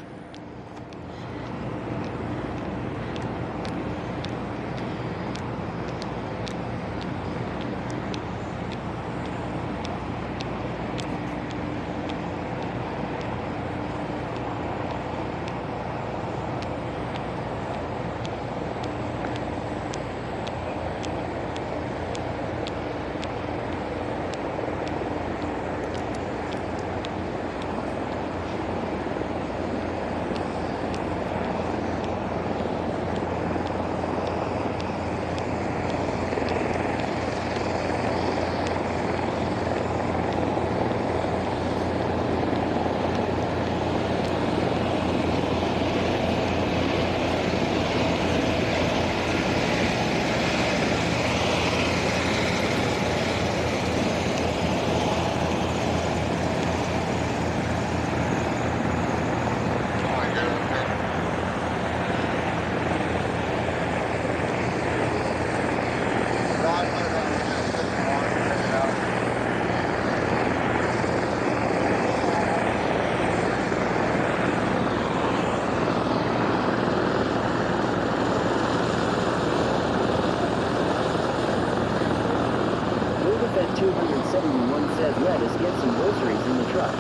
Fed 271 says let us get some groceries in the truck.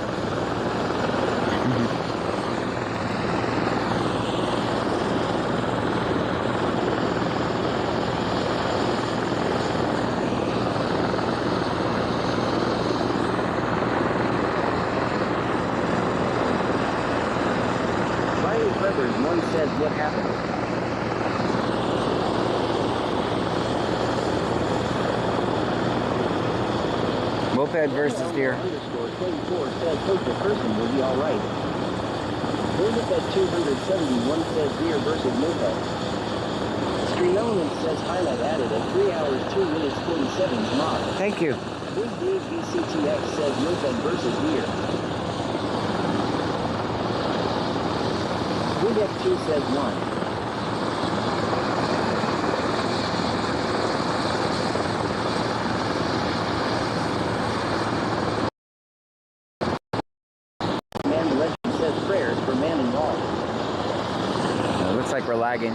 Riley Preppers 1 says what happened. Moped versus deer. _24 says hope the person will be alright. Fed 271 says deer versus moped. Stream Element says highlight added at 3 hours 2 minutes 47 mod. Thank you. Big Dave BCTX says moped versus deer. Big F2 says 1. Man the Legend says prayers for man and all. we're lagging.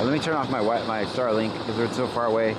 Let me turn off my Starlink because we're so far away.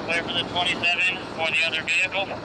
Clear for the 27 or the other vehicle.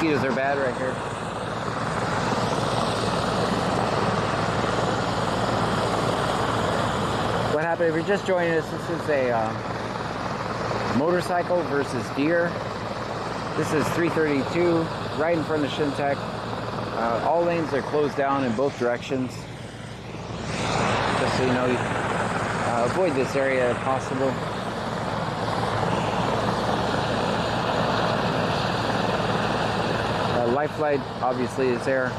mosquitoes are bad right here. What happened, if you're just joining us, this is a motorcycle versus deer. This is 332, right in front of Shintech. All lanes are closed down in both directions. Just so you know, avoid this area if possible. Lifeline obviously is there.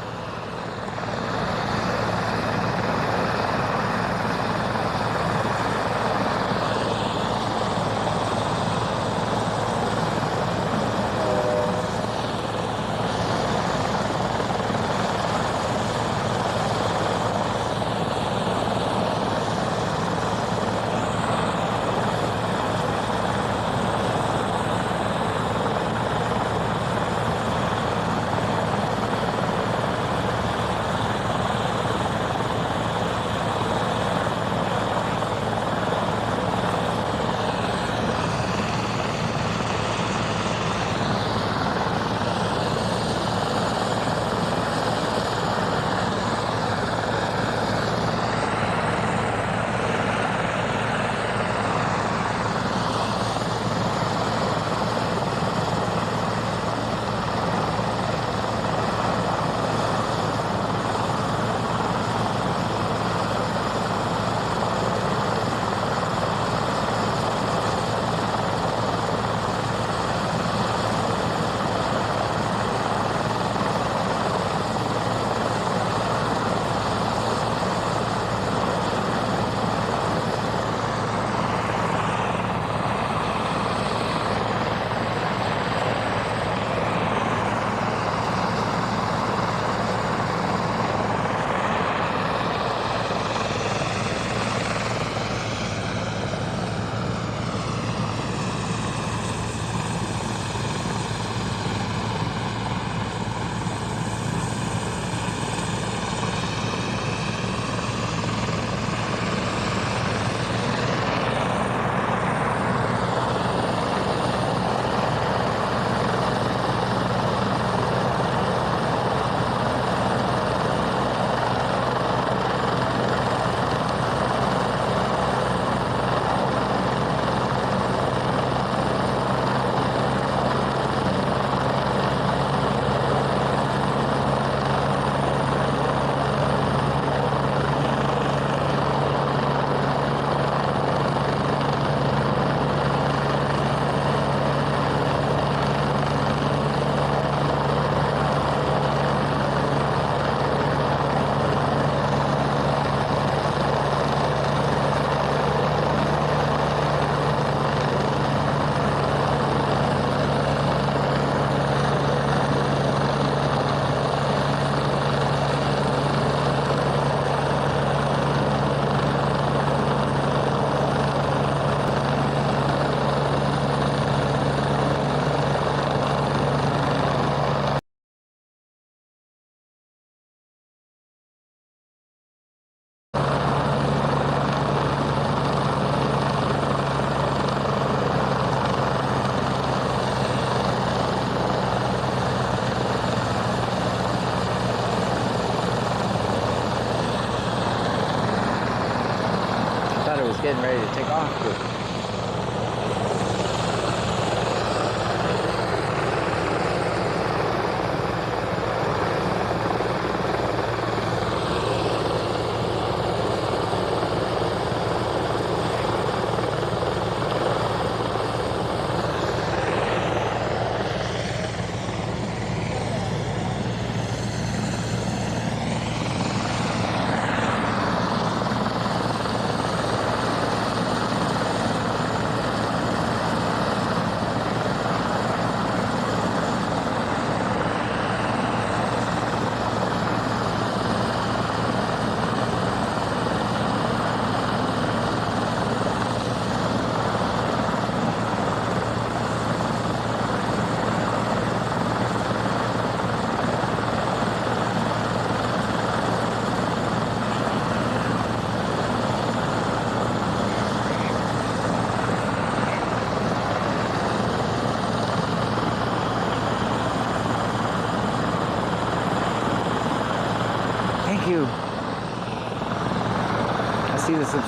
Getting ready to take off.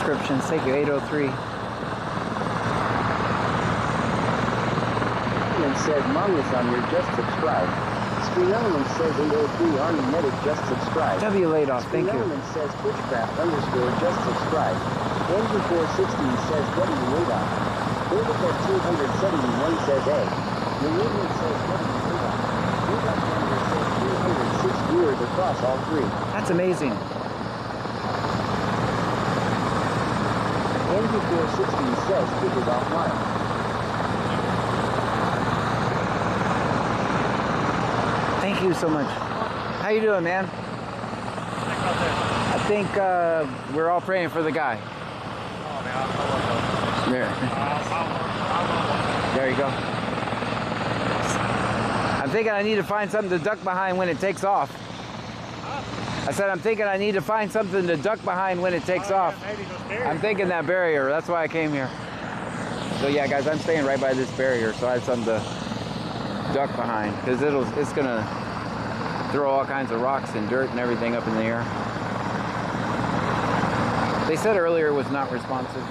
subscriptions. Thank you, 803. And says Mongus on your just subscribe. Screen Element says 803 Army Medic just subscribe. W laid off, thank Screen you. Element says Twitchcraft underscore just subscribe. Andrew 416 says W laid off. David at 271 says A. The movement says W laid off. Rudolph Number says 306 viewers across all three. That's amazing. Andrew 416 says Kick is offline. Thank you so much. How you doing, man? I think we're all praying for the guy. There. There you go. I'm thinking I need to find something to duck behind when it takes off. I said I'm thinking I need to find something to duck behind when it takes off. I'm thinking that barrier. That's why I came here. So yeah, guys, I'm staying right by this barrier, so I have something to duck behind because it's gonna throw all kinds of rocks and dirt and everything up in the air. They said earlier it was not responsive.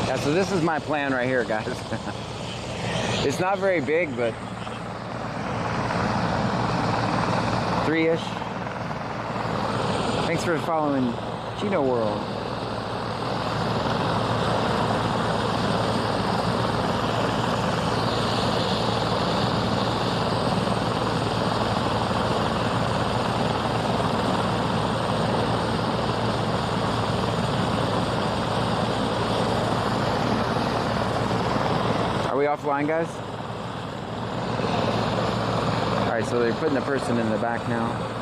Yeah, so this is my plan right here, guys. It's not very big, but 3-ish. Thanks for following Chino World. Are we offline, guys? All right, so they're putting the person in the back now.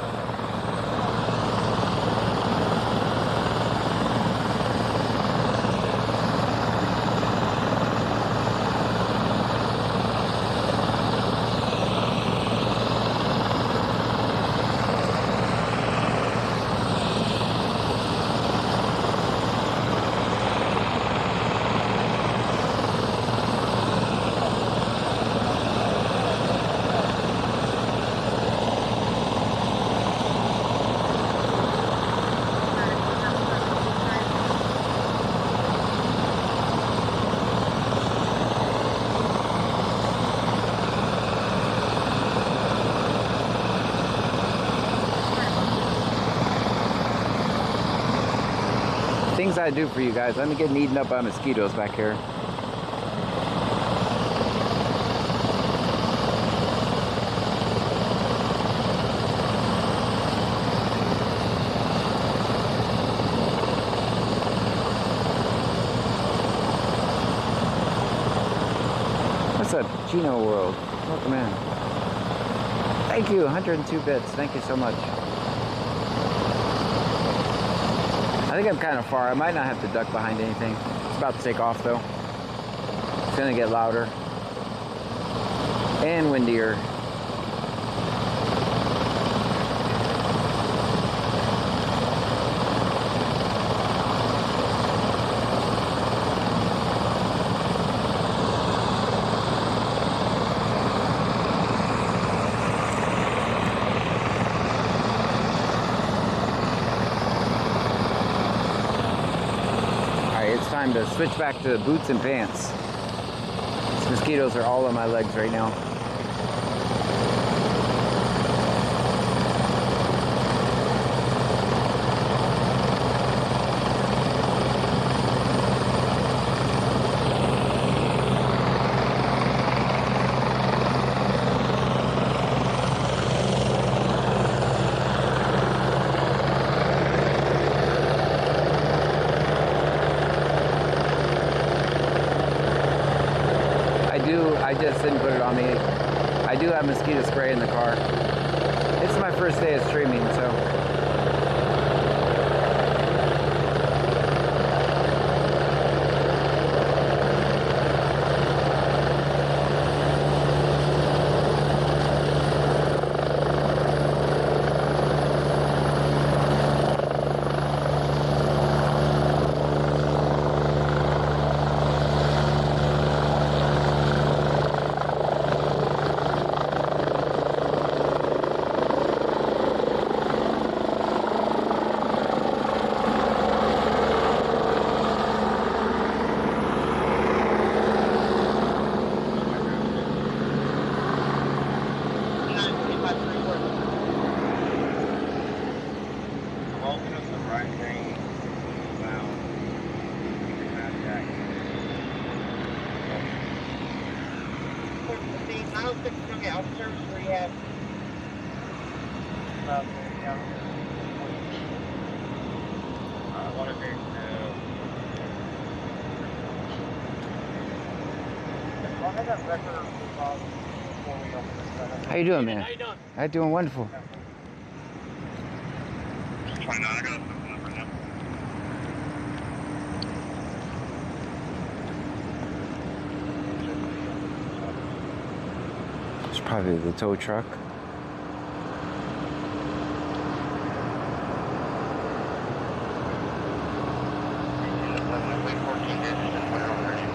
Things I do for you guys. I'm getting eaten up by mosquitoes back here. What's up, Chino World? Welcome in. Thank you, 102 bits. Thank you so much. I think I'm kind of far. I might not have to duck behind anything. It's about to take off though. It's gonna get louder and windier. Time to switch back to boots and pants. These mosquitoes are all on my legs right now. I just didn't put it on me. I do have mosquito spray in the car. It's my first day of streaming, so. Okay, officers, where you at? How you doing, man? How you doing? I'm doing wonderful. 29, I got a phone number now. It's probably the tow truck. Wait 14 days and put it on ready.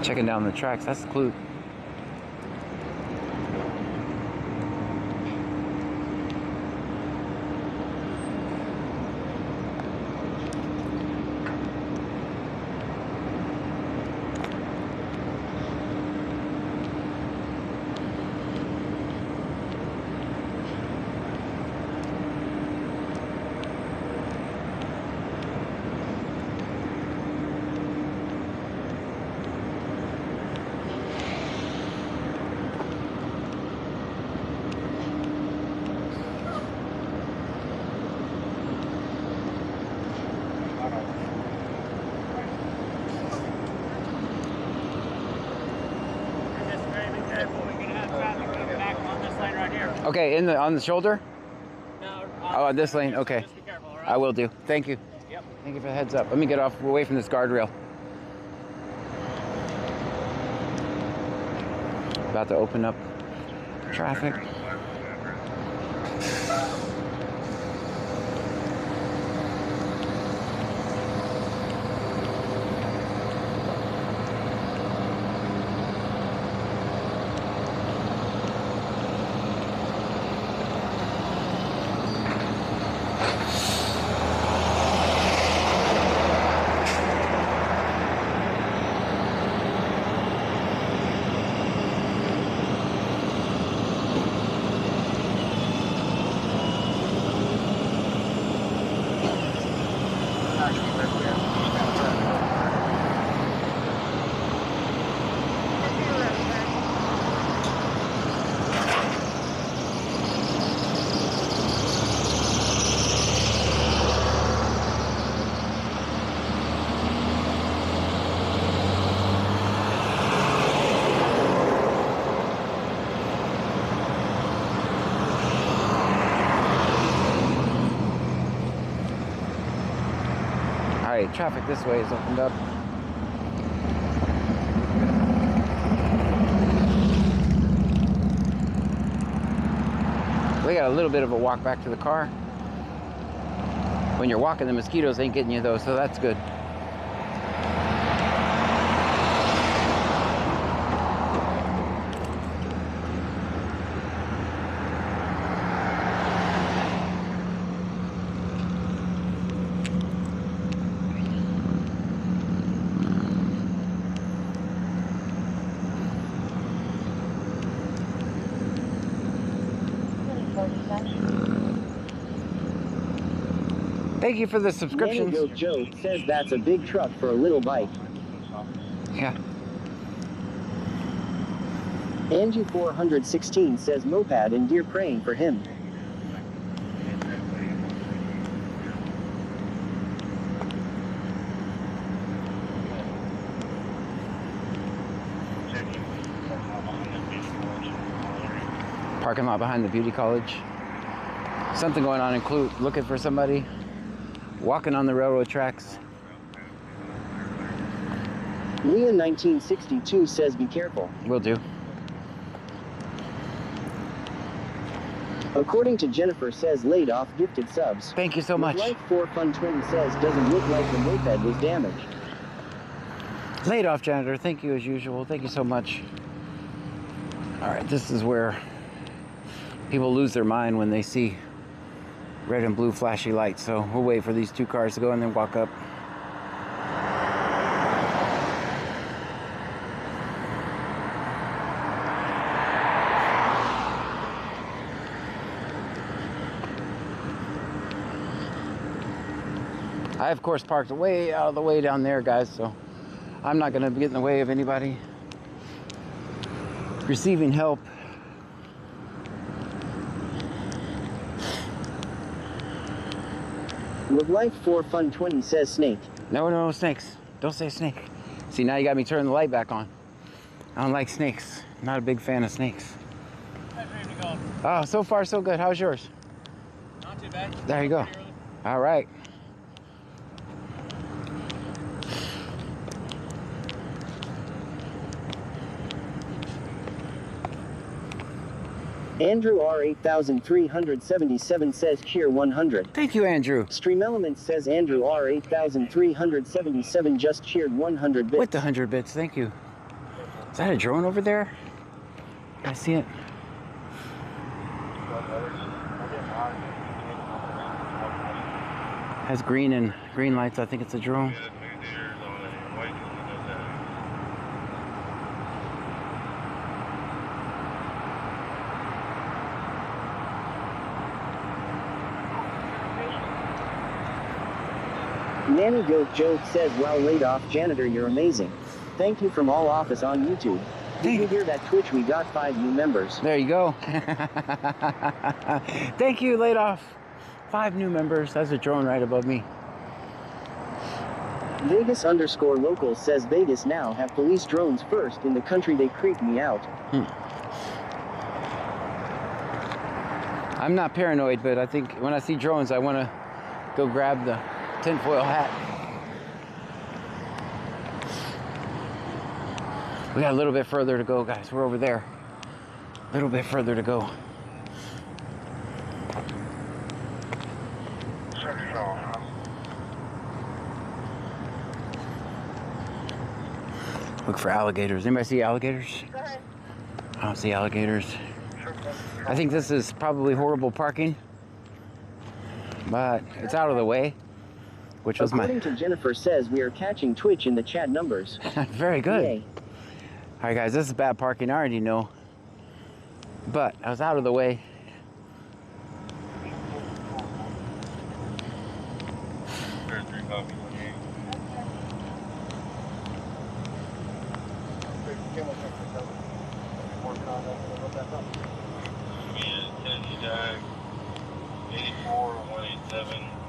Checking down the tracks, that's the clue. Okay, on the shoulder? No. Oh, on this lane. Okay. Just be careful, all right? I will do. Thank you. Yep. Thank you for the heads up. Let me get away from this guardrail. About to open up traffic. Alright, traffic this way is opened up. We got a little bit of a walk back to the car. When you're walking, the mosquitoes ain't getting you though, so that's good. Thank you for the subscriptions. Mango Joe says that's a big truck for a little bike. Yeah. Angie 416 says moped and deer praying for him. Parking lot behind the beauty college. Something going on in Clute. Looking for somebody. Walking on the railroad tracks. Leah 1962 says be careful. Will do. According to Jennifer says laid off gifted subs. Thank you so much. Life 4 Fun Twin says doesn't look like the moped was damaged. Laid off janitor. Thank you as usual. Thank you so much. Alright, this is where people lose their mind when they see red and blue flashy lights. So we'll wait for these two cars to go and then walk up. I, of course, parked way out of the way down there, guys, so I'm not going to get in the way of anybody receiving help. With Life 4 Fun 20 says snake. No, no, snakes. Don't say snake. See, now you got me turning the light back on. I don't like snakes. Not a big fan of snakes. How's your evening going? Oh, so far so good. How's yours? Not too bad. There you go. All right. Andrew R 8377 says cheer 100. Thank you, Andrew. Stream Elements says Andrew R 8377 just cheered 100 bits. With the 100 bits, thank you. Is that a drone over there? I see it. Has green and green lights. I think it's a drone. Nanny Goat Joke says, wow, laid off janitor, you're amazing. Thank you from all office on YouTube. Did you hear that Twitch? We got 5 new members. There you go. Thank you, laid off. 5 new members. That's a drone right above me. Vegas_local says Vegas now have police drones first in the country. They creep me out. I'm not paranoid, but I think when I see drones, I want to go grab the tinfoil hat. We got a little bit further to go, guys. We're over there. A little bit further to go. Look for alligators. Anybody see alligators? I don't see alligators. I think this is probably horrible parking, but it's out of the way, which was According to Jennifer says we are catching Twitch in the chat numbers. Very good. Yay. All right, guys, this is bad parking. I already know, but I was out of the way.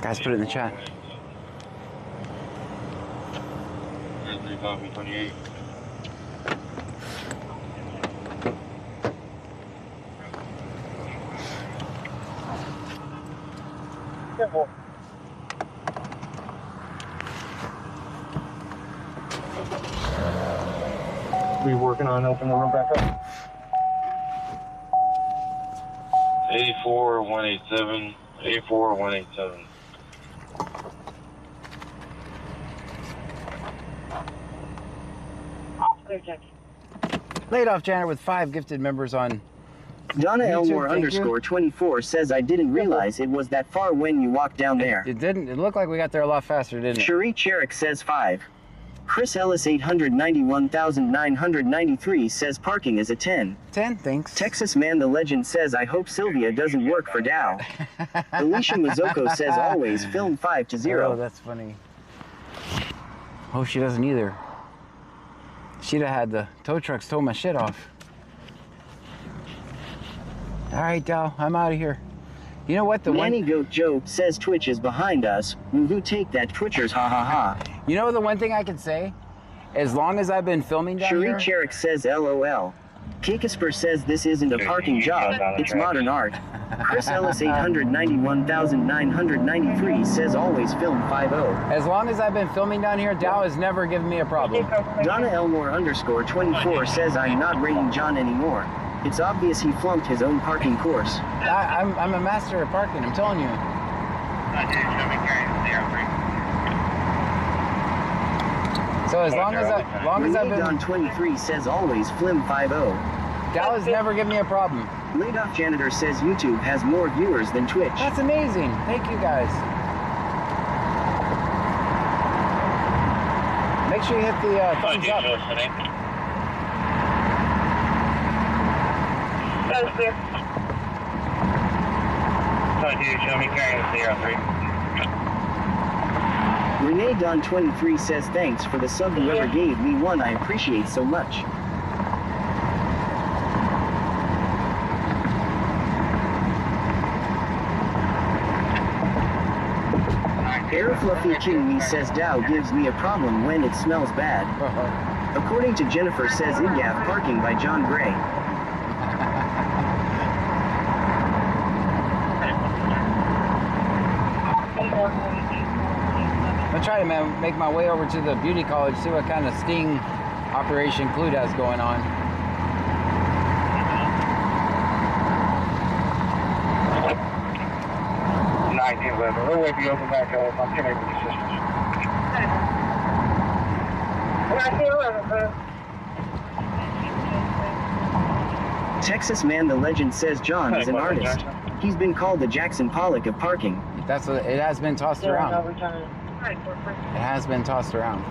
Guys, put it in the chat. 28. Careful. We working on opening the room back up. 84-187. 84-187. Laid off janitor with 5 gifted members on Donna YouTube, Elmore_24 says I didn't realize it was that far when you walked down there. It didn't. It looked like we got there a lot faster, didn't it? Cherie Cherrick says 5. Chris Ellis 891,993 says parking is a 10. 10, thanks. Texas Man the Legend says I hope Sylvia doesn't work for Dow. Alicia Mazzocco says always film 5-0. Oh, that's funny. Hope she doesn't either. She'd have had the tow trucks tow my shit off. All right, Dow, I'm out of here. You know what? Nanny Goat Joe says Twitch is behind us. Woohoo, take that Twitchers, ha ha ha. You know the one thing I can say? As long as I've been filming down Cherie here... Cherrick says LOL. Kikisper says this isn't a parking job, it's modern art. Chris Ellis 891,993 says always film 5-0. As long as I've been filming down here, Dow has never given me a problem. Donna Elmore_24 says I'm not rating John anymore. It's obvious he flunked his own parking course. I'm a master of parking, I'm telling you. So as long as I've been... Don 23 says always flim 5-0. Dow has never given me a problem. Laid Off Janitor says YouTube has more viewers than Twitch. That's amazing. Thank you, guys. Make sure you hit the thumbs up. That's clear. Show me carrying the 03. Renee Don 23 says thanks for the sub. Whoever gave me one, I appreciate so much. Air Fluffy King Me says Dow gives me a problem when it smells bad. According to Jennifer says IGAF parking by John Gray. I'm trying to make my way over to the beauty college, see what kind of sting operation Clued has going on. We'll wait for you open back up. I'm connected with the sisters. 1911, Texas Man the Legend says John is an artist. He's been called the Jackson Pollock of parking. That's what it has been tossed around. overtime. It has been tossed around.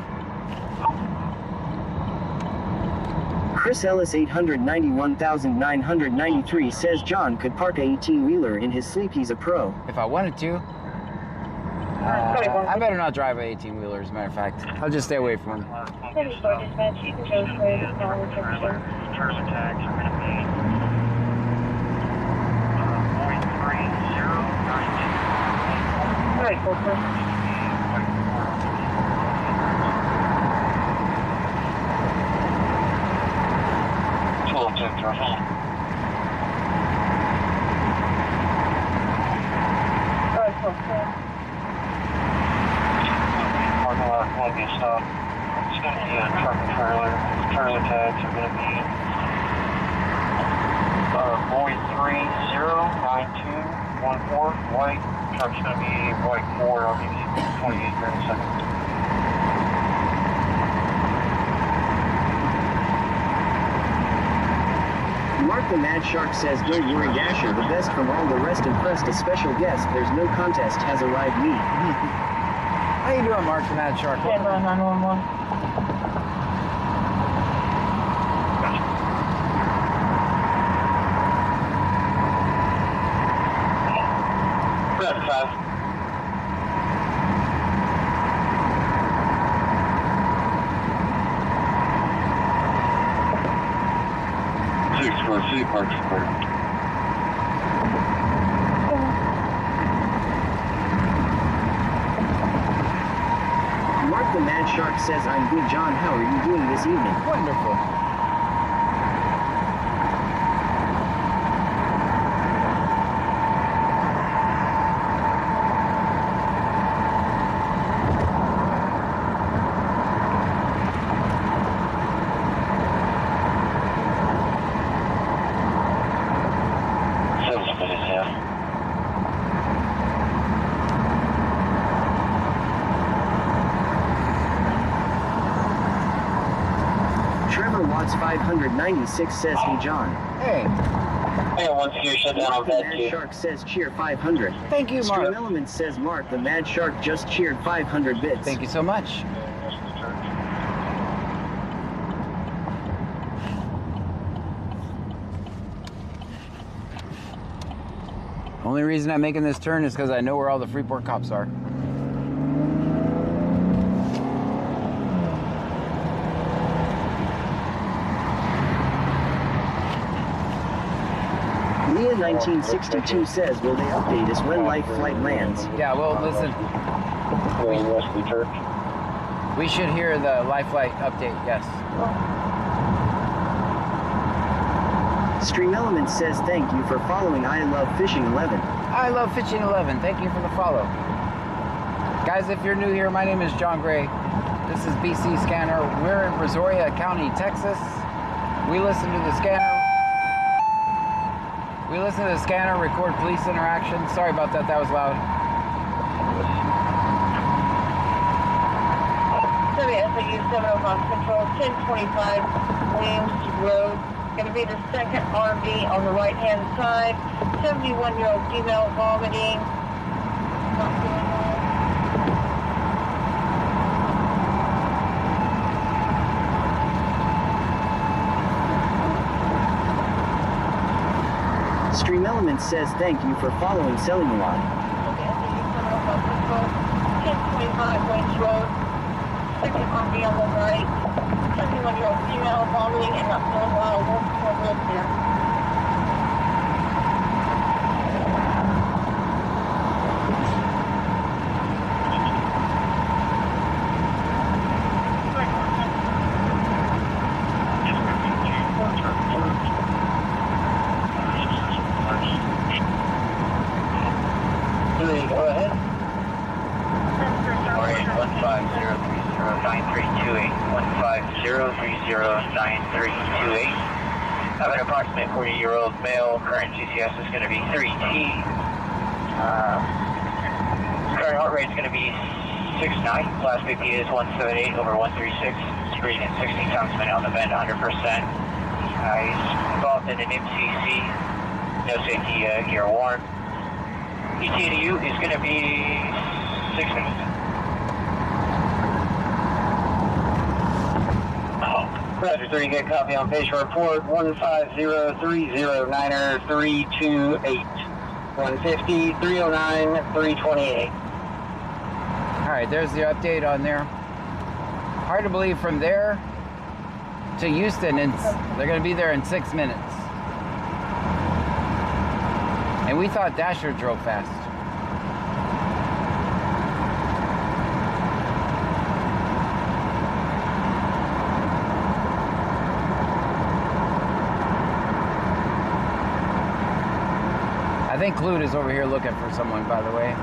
Chris Ellis 891,993 says John could park a 18-wheeler in his sleep. He's a pro. If I wanted to. I better not drive an 18-wheeler, as a matter of fact. I'll just stay away from them. Dispatch, you can go straight to power temperature. Turtle tags are going to be 0.3092. Alright, Corporal. Alright, Corporal. Parking lot, Columbia stop. It's going to be a truck and trailer. Trailer tags are going to be Boy 309214, white. Truck's going to be white 4. I'll give you 28 here in a second. Mark the Mad Shark says don't worry Dasher, the best from all the rest. Impressed a special guest. There's no contest has arrived me. How you doing, Mark the Mad Shark? Stand by 911. Rapid 5. City Park Support. Mark the Mad Shark says I'm good. John, how are you doing this evening? Wonderful. Trevor Watts 596 says hey John. Hey. I got one secure shutdown on Mark the bed Mad too. Shark says cheer 500. Thank you, Stream Mark. Element says Mark the Mad Shark just cheered 500 bits. Thank you so much. Only reason I'm making this turn is because I know where all the Freeport cops are. Leah 1962 says will they update us when Life Flight lands? Yeah, well, listen. We should hear the Life Flight update, yes. Stream Element says thank you for following I Love Fishing 11. I love Fishing 11. Thank you for the follow. Guys, if you're new here, my name is John Gray. This is BC Scanner. We're in Brazoria County, Texas. We listen to the scanner. Record police interaction. Sorry about that, that was loud. SAU 705 Control 1025 Williams Road. Going to be the second RV on the right-hand side. 71-year-old female vomiting. Not doing well. Stream Element says thank you for following Selling a Lot. Okay, SAU 705 Control 1025 25 West Road. Second RV on the right. 71-year-old female vomiting and not feeling well. We'll live here. Go ahead. 150309328. Have an approximate 40-year-old male. Current GCS is going to be 3T. Current heart rate is going to be 69. Last BP is 178 over 136. Screen at 16 times a minute on the bend, 100%. He's involved in an MCC. No safety gear worn. ETA is going to be 6 minutes. Roger, 3, get copy on page report 15030 328. 150 309 328. All right, there's the update on there. Hard to believe from there to Houston, and they're going to be there in 6 minutes. And we thought Dasher drove fast. I think Clute is over here looking for someone, by the way.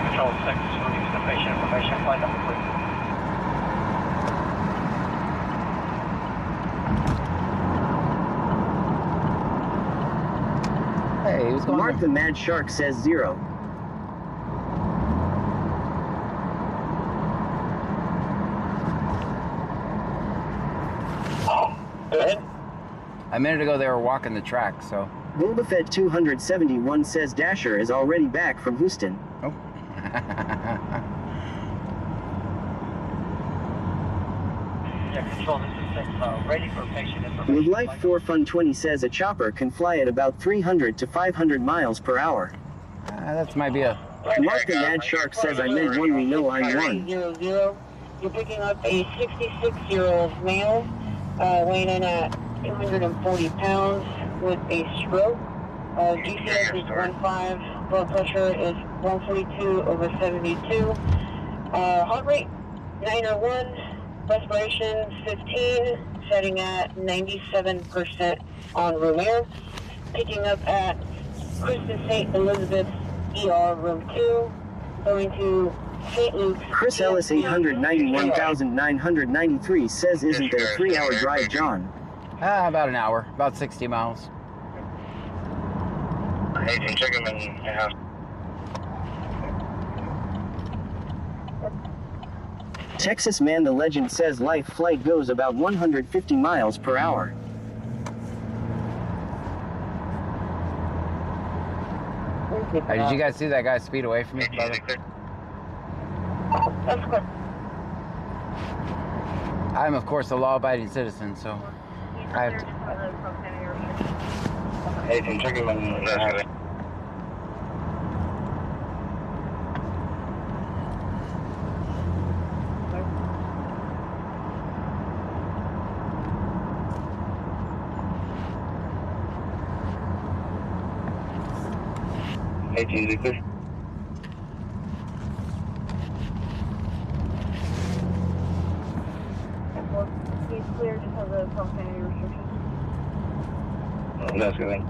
Control 6, release the patient information, flight number 3. Hey, what's going Mark on? the Mad Shark says 0. Go ahead. A minute ago they were walking the track, so. Boba Fett 271 says Dasher is already back from Houston. Oh. Yeah, control, this is 6, ready for patient information. With Life 4 Fun 20 says a chopper can fly at about 300 to 500 miles per hour. That might be a. Mark the Mad Shark says I meant one we know I'm one. 00. You're picking up a 66-year-old male, weighing in at 240 pounds with a stroke. GCS is 1.5. Blood pressure is 142 over 72. Heart rate 901. Respiration 15. Setting at 97% on room air. Picking up at Kristen St. Elizabeth's ER room 2. Going to St. Luke's. Chris Ellis 891,993 says isn't there a 3-hour drive, John? About an hour, about 60 miles. Hey, can check him in house. Texas Man the Legend says Life flight goes about 150 miles per hour. Hey, did you guys see that guy speed away from me, brother? That's good. I'm, of course, a law-abiding citizen, so I have to. Hey, can check him in house. Hey, can you clear? He's clear just because of proximity restrictions. That's good.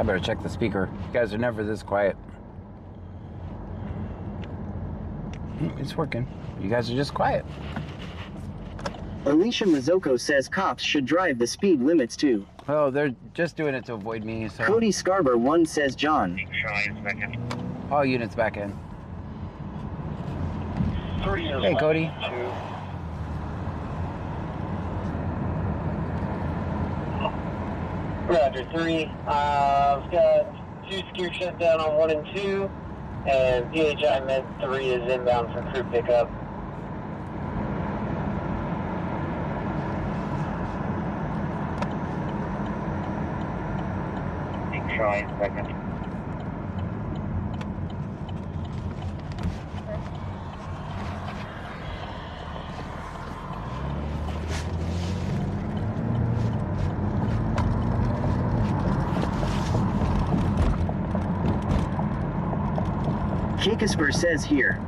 I better check the speaker. You guys are never this quiet. It's working. You guys are just quiet. Alicia Mazzocco says cops should drive the speed limits too. Oh, they're just doing it to avoid me, so... Cody Scarber 1 says John. All units back in. 3 is Hey, Cody. 2. Roger, 3. I've got 2 secure shutdown on 1 and 2, and PHI Med 3 is inbound for crew pickup. Try second. Kikisper says here.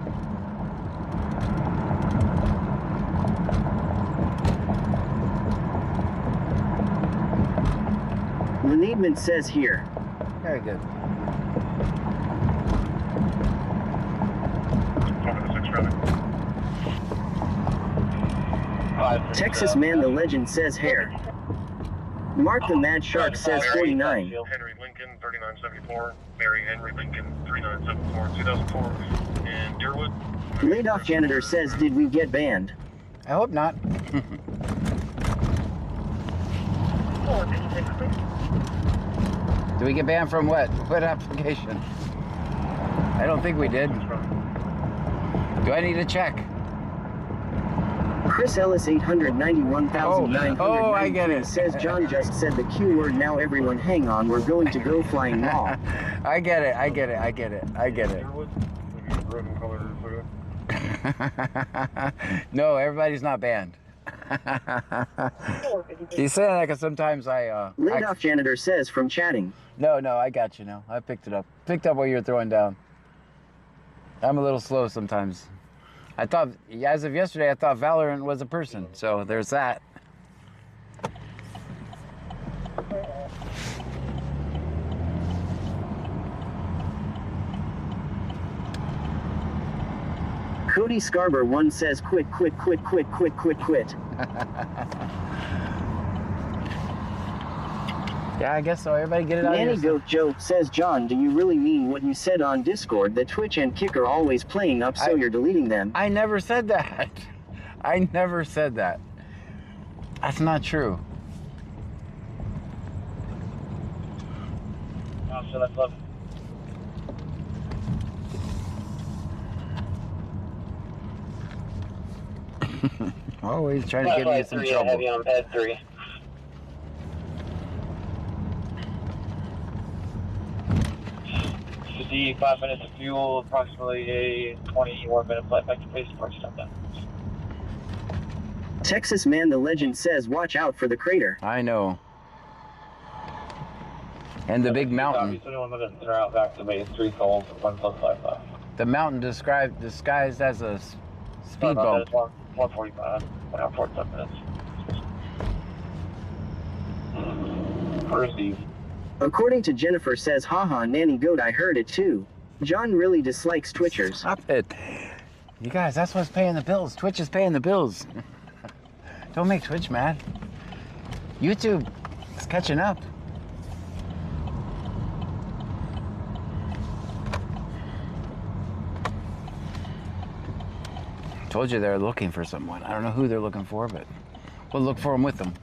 Leneedman says here. Very good. Texas Man the Legend says hair. Mark the Mad Shark says 49. Henry Lincoln, 3974. Mary Henry Lincoln, 3974. 2004. And Deerwood. Laid off janitor says, did we get banned? I hope not. Do we get banned from what? What application? I don't think we did. Do I need to check? Chris Ellis 891,993 Oh, I get it. says John just said the Q word. Now everyone hang on, we're going to go flying mall. I get it. I get it. I get it. I get it. No, everybody's not banned. He's saying that because sometimes Laid off janitor says from chatting. No, I got you now. I picked it up. Picked up what you were throwing down. I'm a little slow sometimes. I thought, as of yesterday, I thought Valorant was a person. So there's that. Cody Scarber 1 says quit. Yeah, I guess so. Everybody get it out Nanny of here. Goat Joe says, John, do you really mean what you said on Discord that Twitch and Kick are always playing up, so you're deleting them? I never said that. I never said that. That's not true. So that's love. Always trying to get me in some trouble. Heavy on pad 3. The 5 minutes of fuel, approximately a 21-minute flight back to base, park stop down. Texas Man the Legend says, watch out for the crater. I know. And the big mountain. 21 minutes, they're out back to base, 3 calls, 1+55. The mountain disguised as a speed bump. 145, 47 minutes. Where's Steve? According to Jennifer says, haha, Nanny Goat, I heard it too. John really dislikes Twitchers. Stop it. You guys, that's what's paying the bills. Twitch is paying the bills. Don't make Twitch mad. YouTube is catching up. Told you they're looking for someone. I don't know who they're looking for, but we'll look for them with them.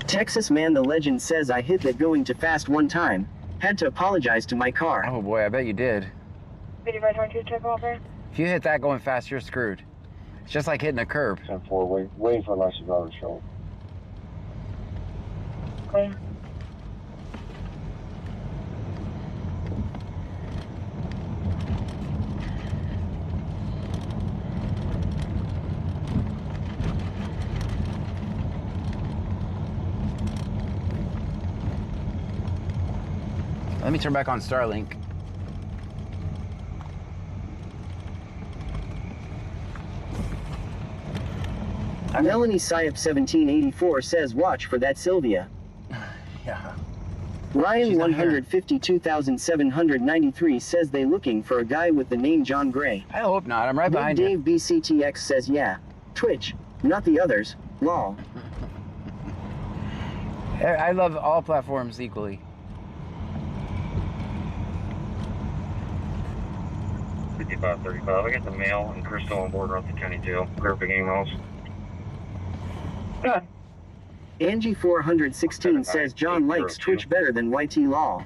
Texas Man the Legend says, I hit that going too fast one time. Had to apologize to my car. Oh boy, I bet you did. 5522, check over. If you hit that going fast, you're screwed. It's just like hitting a curb. 10-4, wait for last driver's show. Clear. Let me turn back on Starlink. Melanie Syop 1784 says watch for that Sylvia. Yeah. Ryan 152,793 says they looking for a guy with the name John Gray. I hope not. I'm right Big behind Dave BCTX says yeah. Twitch, not the others. Lol. you. I love all platforms equally. 5535. I got the mail and Crystal on board Rutherford County Jail. Clear for game house. Angie 416 says John likes Twitch better than YT Law.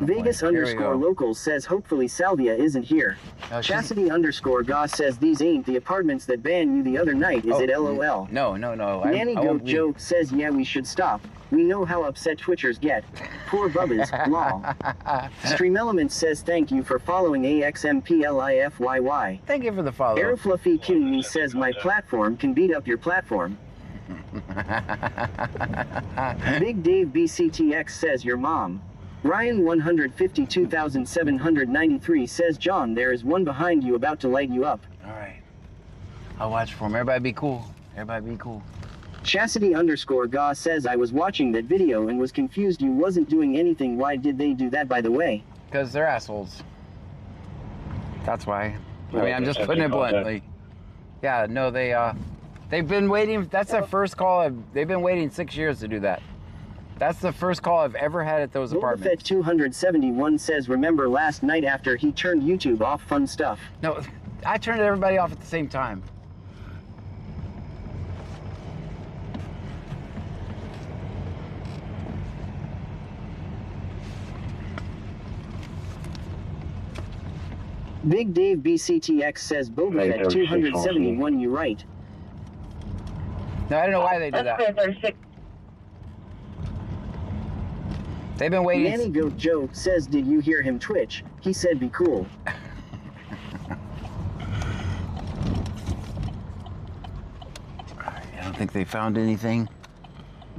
Vegas underscore locals says hopefully Salvia isn't here. Chastity underscore Goss says these ain't the apartments that banned you the other night, is it LOL? No. Nanny Goat Joe says yeah we should stop. We know how upset Twitchers get. Poor Bubbas, lol. Stream Elements says thank you for following AXMPLIFYY. Thank you for the follow. Airfluffy Kitty says my platform can beat up your platform. Big Dave BCTX says your mom. Ryan 152,793 says John there is one behind you about to light you up. Alright. I'll watch for him. Everybody be cool. Everybody be cool. Chastity underscore Goss says I was watching that video and was confused you wasn't doing anything. Why did they do that by the way? Because they're assholes. That's why. I mean, I'm just putting it bluntly. Yeah, no, they've been waiting. That's their first call. They've been waiting 6 years to do that. That's the first call I've ever had at those apartments. 271 says remember last night after he turned YouTube off fun stuff. No, I turned everybody off at the same time. Big Dave BCTX says Boba Fett 271 you right. No, I don't know why they did that. They've been waiting. Nanny Goat Joe says did you hear him Twitch? He said be cool. I don't think they found anything.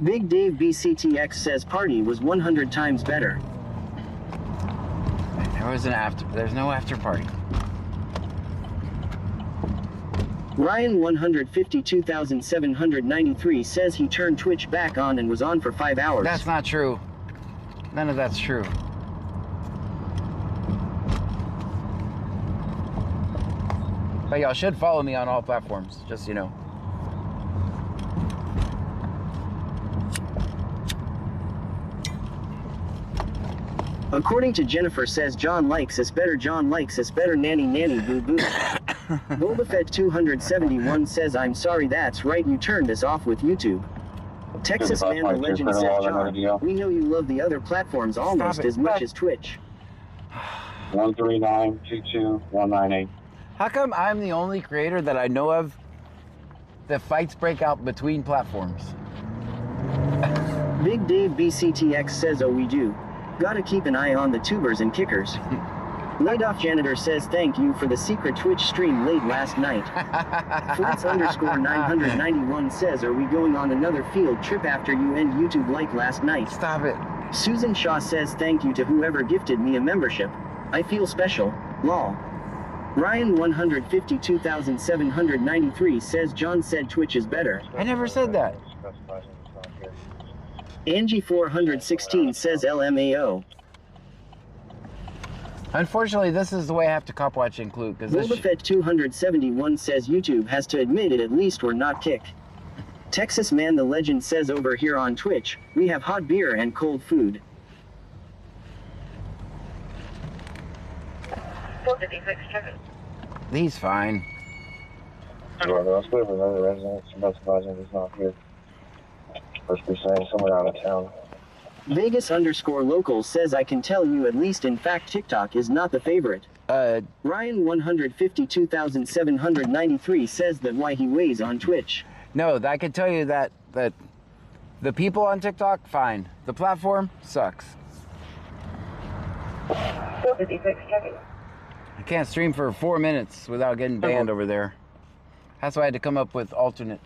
Big Dave BCTX says party was 100 times better. There was an after. There's no after party. Ryan 152,793 says he turned Twitch back on and was on for 5 hours. That's not true. None of that's true. But y'all should follow me on all platforms, just so you know. According to Jennifer says John likes us better, John likes us better, nanny boo boo. Boba Fett 271 says I'm sorry, that's right, you turned us off with YouTube. Texas Man the Legend says John, we know you love the other platforms almost as much as Twitch. 13922 How come I'm the only creator that I know of that fights break out between platforms? Big Dave BCTX says oh we do. Gotta keep an eye on the tubers and kickers. Laid Off Janitor says thank you for the secret Twitch stream late last night. Flats underscore 991 says are we going on another field trip after you end YouTube like last night? Stop it. Susan Shaw says thank you to whoever gifted me a membership. I feel special, lol. Ryan 152,793 says John said Twitch is better. I never said that. Angie 416 says LMAO. Unfortunately, this is the way I have to cop watch include because this. Boba Fett 271 says YouTube has to admit it at least or not kick. Texas Man the Legend says over here on Twitch, we have hot beer and cold food. He's fine. Let's go with another resident. Supervisor is not here. Must be saying somewhere out of town. Vegas underscore local says I can tell you at least in fact TikTok is not the favorite. Ryan 152,793 says that why he weighs on Twitch. No, I can tell you that the people on TikTok, fine. The platform sucks. I can't stream for 4 minutes without getting banned over there. That's why I had to come up with alternate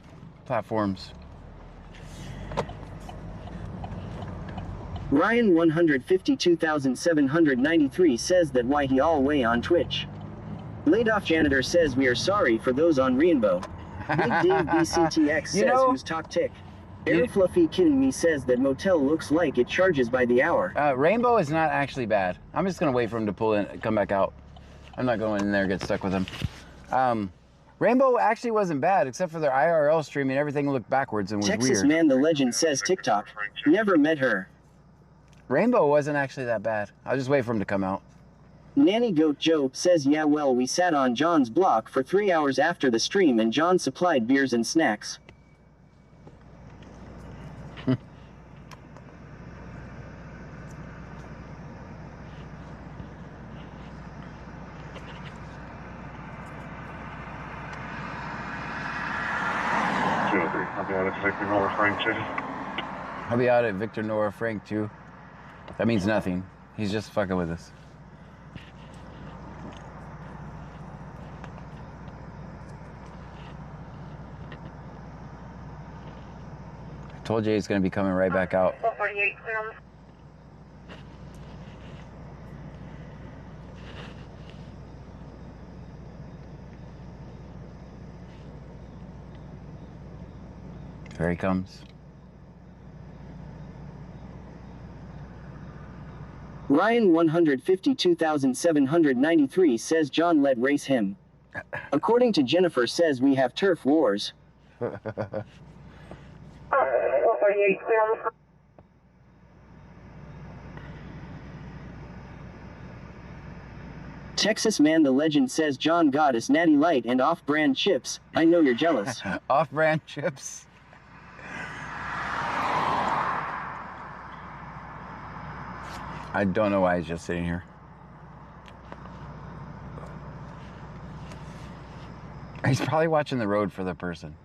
platforms. Ryan 152,793 says that why he all way on Twitch. Laid Off Janitor says we are sorry for those on Rainbow. Big Dave BCTX says who's talk tick. Air Fluffy kidding me says that motel looks like it charges by the hour. Rainbow is not actually bad. I'm just gonna wait for him to pull in, come back out. I'm not going in there and get stuck with him. Rainbow actually wasn't bad, except for their IRL streaming. Everything looked backwards and was Texas weird. Man the Legend says TikTok. Never met her. Rainbow wasn't actually that bad. I'll just wait for him to come out. Nanny Goat Joe says yeah well we sat on John's block for 3 hours after the stream and John supplied beers and snacks. I'll be out at Victor Nora Frank 2. I'll be out at Victor Nora Frank 2. That means nothing. He's just fucking with us. I told you he's gonna be coming right back out. 448 clearance. Here he comes. Ryan 152,793 says John let race him. According to Jennifer says we have turf wars. 448 clearance. Texas Man the Legend says John got us Natty Light and off-brand chips. I know you're jealous. Off-brand chips. I don't know why he's just sitting here. He's probably watching the road for the person.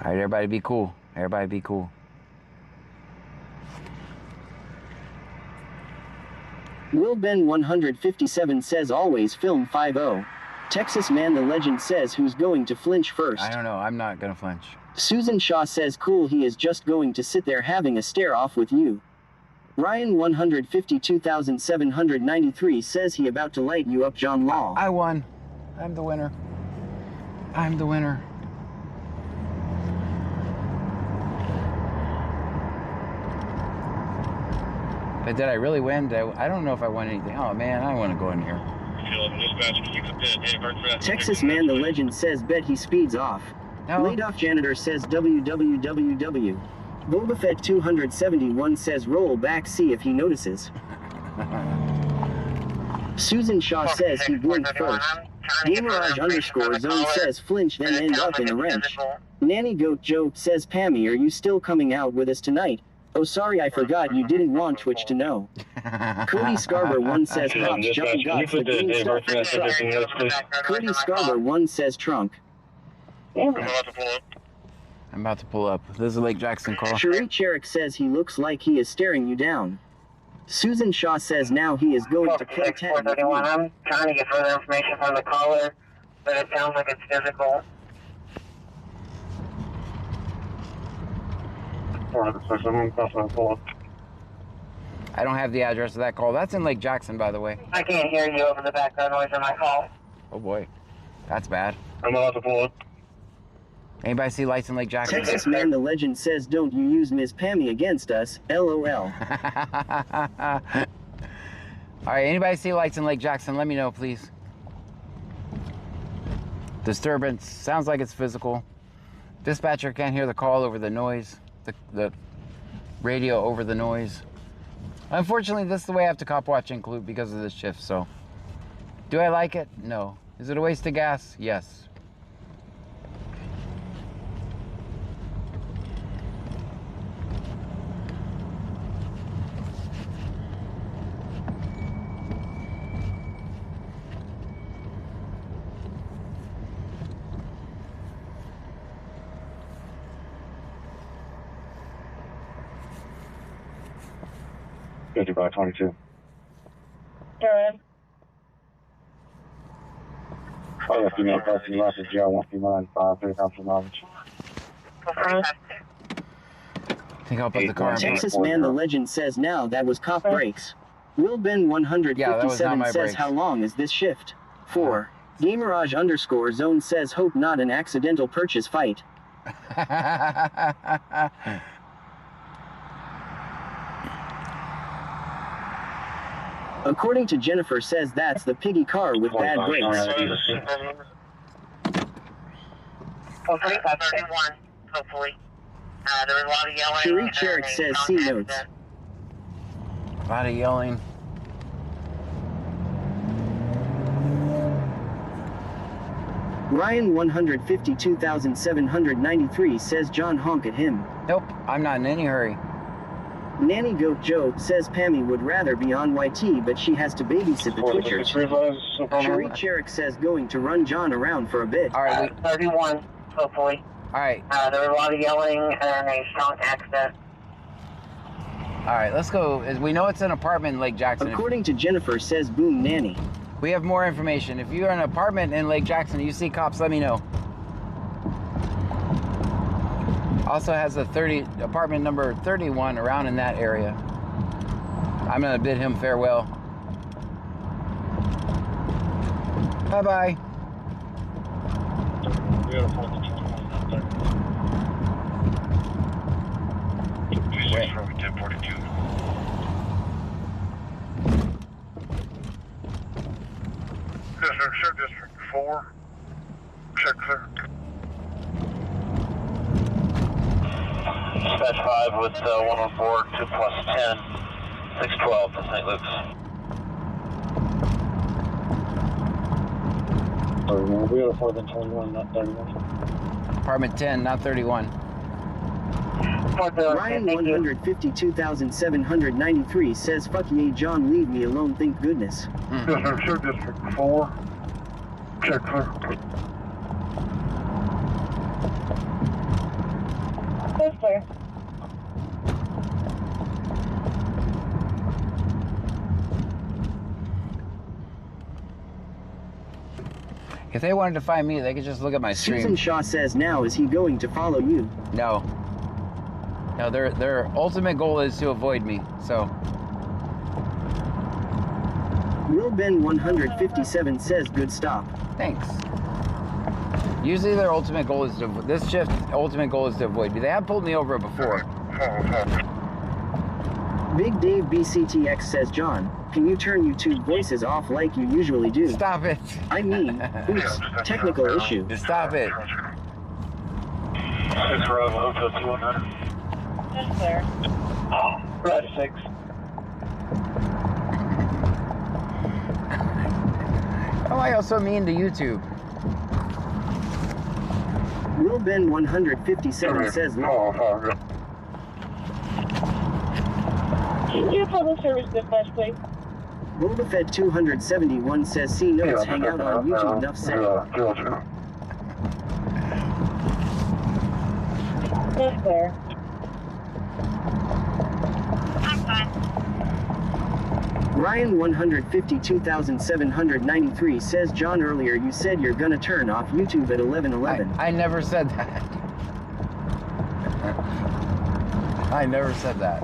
All right, everybody be cool. Everybody be cool. Will Ben 157 says always film 5-0. Texas Man the Legend says who's going to flinch first. I don't know. I'm not going to flinch. Susan Shaw says cool he is just going to sit there having a stare off with you. Ryan 152,793 says he about to light you up John Law. I won. I'm the winner. I'm the winner. But did I really win? I don't know if I won anything. Oh man, I want to go in here. Texas Man the Legend says bet he speeds off. No. Laid off janitor says www. Boba Fett 271 says roll back see if he notices. Susan Shaw says he blinked first. Gamerage _zone says flinch then end up in a wrench. Nanny Goat Joe says Pammy are you still coming out with us tonight? Oh sorry I forgot you didn't want Twitch to know. Cody Scarborough 1 says Pops John got the green stuff in the truck. Cody Scarborough 1 says trunk. I'm about to pull up. This is a Lake Jackson call. Cherie Cherrick says he looks like he is staring you down. Susan Shaw says now he is going to play 10. 431. I'm trying to get further information from the caller, but it sounds like it's physical. I don't have the address of that call. That's in Lake Jackson, by the way. I can't hear you over the background noise on my call. Oh boy, that's bad. I'm about to pull it. Anybody see lights in Lake Jackson? Texas Man the Legend says don't you use Ms. Pammy against us, LOL. All right, anybody see lights in Lake Jackson? Let me know, please. Disturbance. Sounds like it's physical. Dispatcher can't hear the call over the noise. The radio over the noise. Unfortunately, this is the way I have to cop watch include because of this shift, so. Do I like it? No. Is it a waste of gas? Yes. By 22. Go ahead. Oh, yeah, female person, left is jail, 1 female, 5, 3 times knowledge. think I'll put the car in front. Texas Man the Legend says now that was cop brakes. Will Ben 157 says brakes. how long is this shift? 4. Gamerage _ zone says hope not an accidental purchase fight. According to Jennifer says that's the piggy car with bad brakes. 4531, hopefully. There was a lot of yelling. Cherie Cherrick says C notes. A lot of yelling. Ryan 152,793 says John honk at him. Nope, I'm not in any hurry. Nanny Goat Joe says Pammy would rather be on YT, but she has to babysit the Twitchers. Cherie Cherrick says going to run John around for a bit. All right. 31, hopefully. All right. There was a lot of yelling and a strong accident. All right, let's go. We know it's an apartment in Lake Jackson. According to Jennifer says boom nanny. We have more information. If you're in an apartment in Lake Jackson, you see cops, let me know. Also has a apartment number 31 around in that area. I'm gonna bid him farewell. Bye-bye. Wait. 1042. Check District 4. Check clear. Dispatch 5 with 114, 2 plus 10, 612 to St. Luke's. We got a 4 than 21, not 31. Apartment 10, not 31. Ryan 152,793 says fuck ye John leave me alone thank goodness. Check District 4. Check clear. That's clear. If they wanted to find me, they could just look at my stream. Susan Shaw says now is he going to follow you? No. No, their ultimate goal is to avoid me, so. Will Ben 157 says good stop. Thanks. Usually their ultimate goal is to, this shift, ultimate goal is to avoid me. They have pulled me over before. Big Dave BCTX says John, can you turn YouTube voices off like you usually do? Stop it. I mean, oops, technical issue. Stop it. It's Road, Hotel 200. That's clear. Right 6. Why am I so mean to YouTube? Will Ben 157 says no. Your public service dispatch, please. Boba Fett 271 says C notes hang out on YouTube enough said. That's clear. Ryan 152,793 says John earlier you said you're gonna turn off YouTube at 11:11. I never said that. I never said that.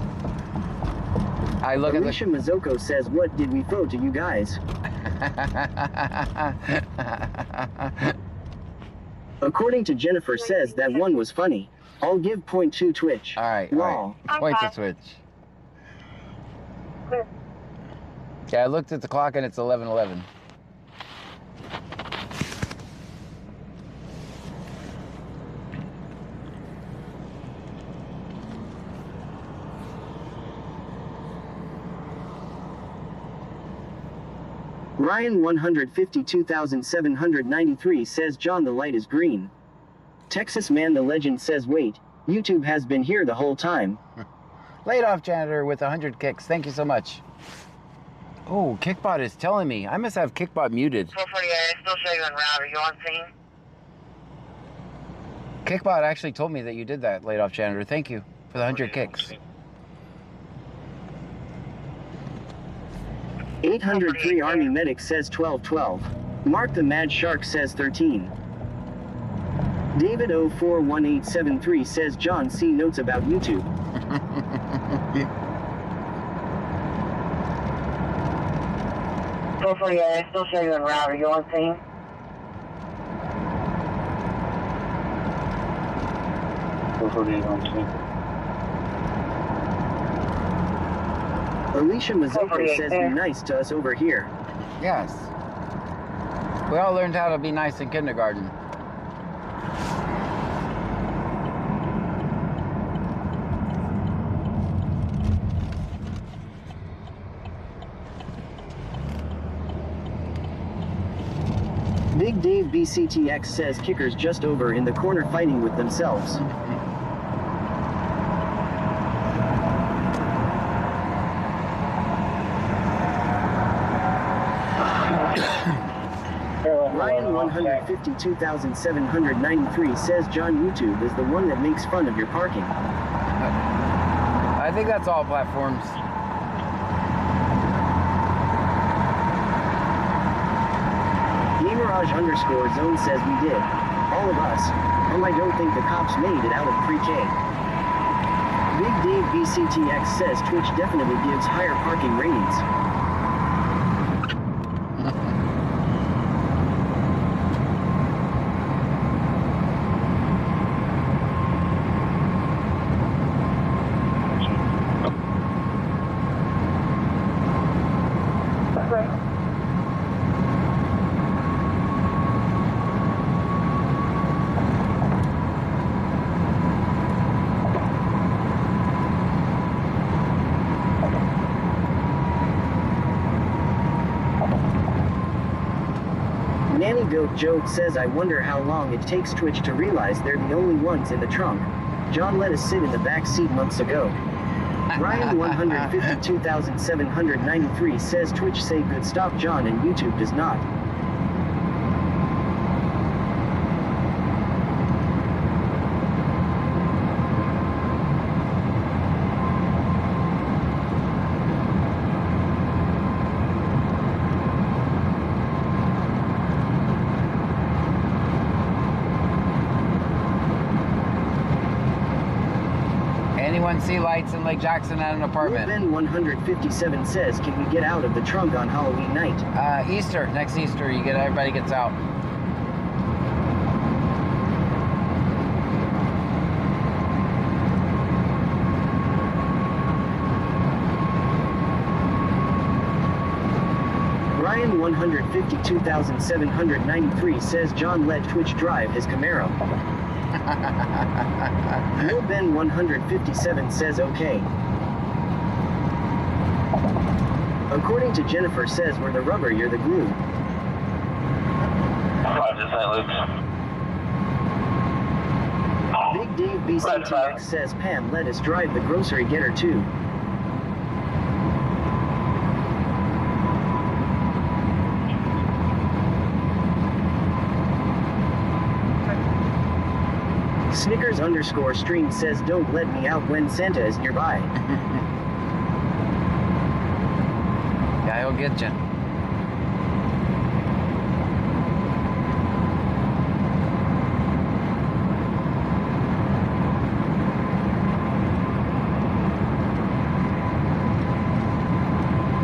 I look Alicia Mazzocco says what did we throw to you guys? According to Jennifer says that one was funny. I'll give .2 Twitch. All right. Lol. Point to Twitch. Yeah, I looked at the clock and it's 11:11. Ryan 152,793 says John the light is green. Texas Man the Legend says wait, YouTube has been here the whole time. Laid off janitor with 100 kicks. Thank you so much. Oh, Kickbot is telling me. I must have Kickbot muted. 448, I still show you on route. Are you on scene? Kickbot actually told me that you did that, laid off janitor. Thank you for the 100 kicks. 803 Army Medic says 1212. Mark the Mad Shark says 13. David 041873 says John C notes about YouTube. Go for you. I still show you in route. Are you on scene? Go for you on scene. Alicia Mazoko says be nice to us over here. Yes. We all learned how to be nice in kindergarten. Big Dave BCTX says kickers just over in the corner fighting with themselves. Ryan 152,793 says John YouTube is the one that makes fun of your parking. I think that's all platforms. Gamerage_zone says we did. All of us. I don't think the cops made it out of pre-K. Big Dave BCTX says Twitch definitely gives higher parking ratings. Nanny Goat Joke says I wonder how long it takes Twitch to realize they're the only ones in the trunk. John let us sit in the back seat months ago. Ryan 152,793 says Twitch say good stop John and YouTube does not. Anyone see lights in Lake Jackson at an apartment? Ben 157 says, can we get out of the trunk on Halloween night? Easter, next Easter, everybody gets out. Ryan 152,793 says John let Twitch drive his Camaro. Will Ben 157 says okay. According to Jennifer says we're the rubber, you're the glue. Big Dave BCTX says Pam let us drive the grocery getter too. Snickers_stream says don't let me out when Santa is nearby. Yeah, he'll get you.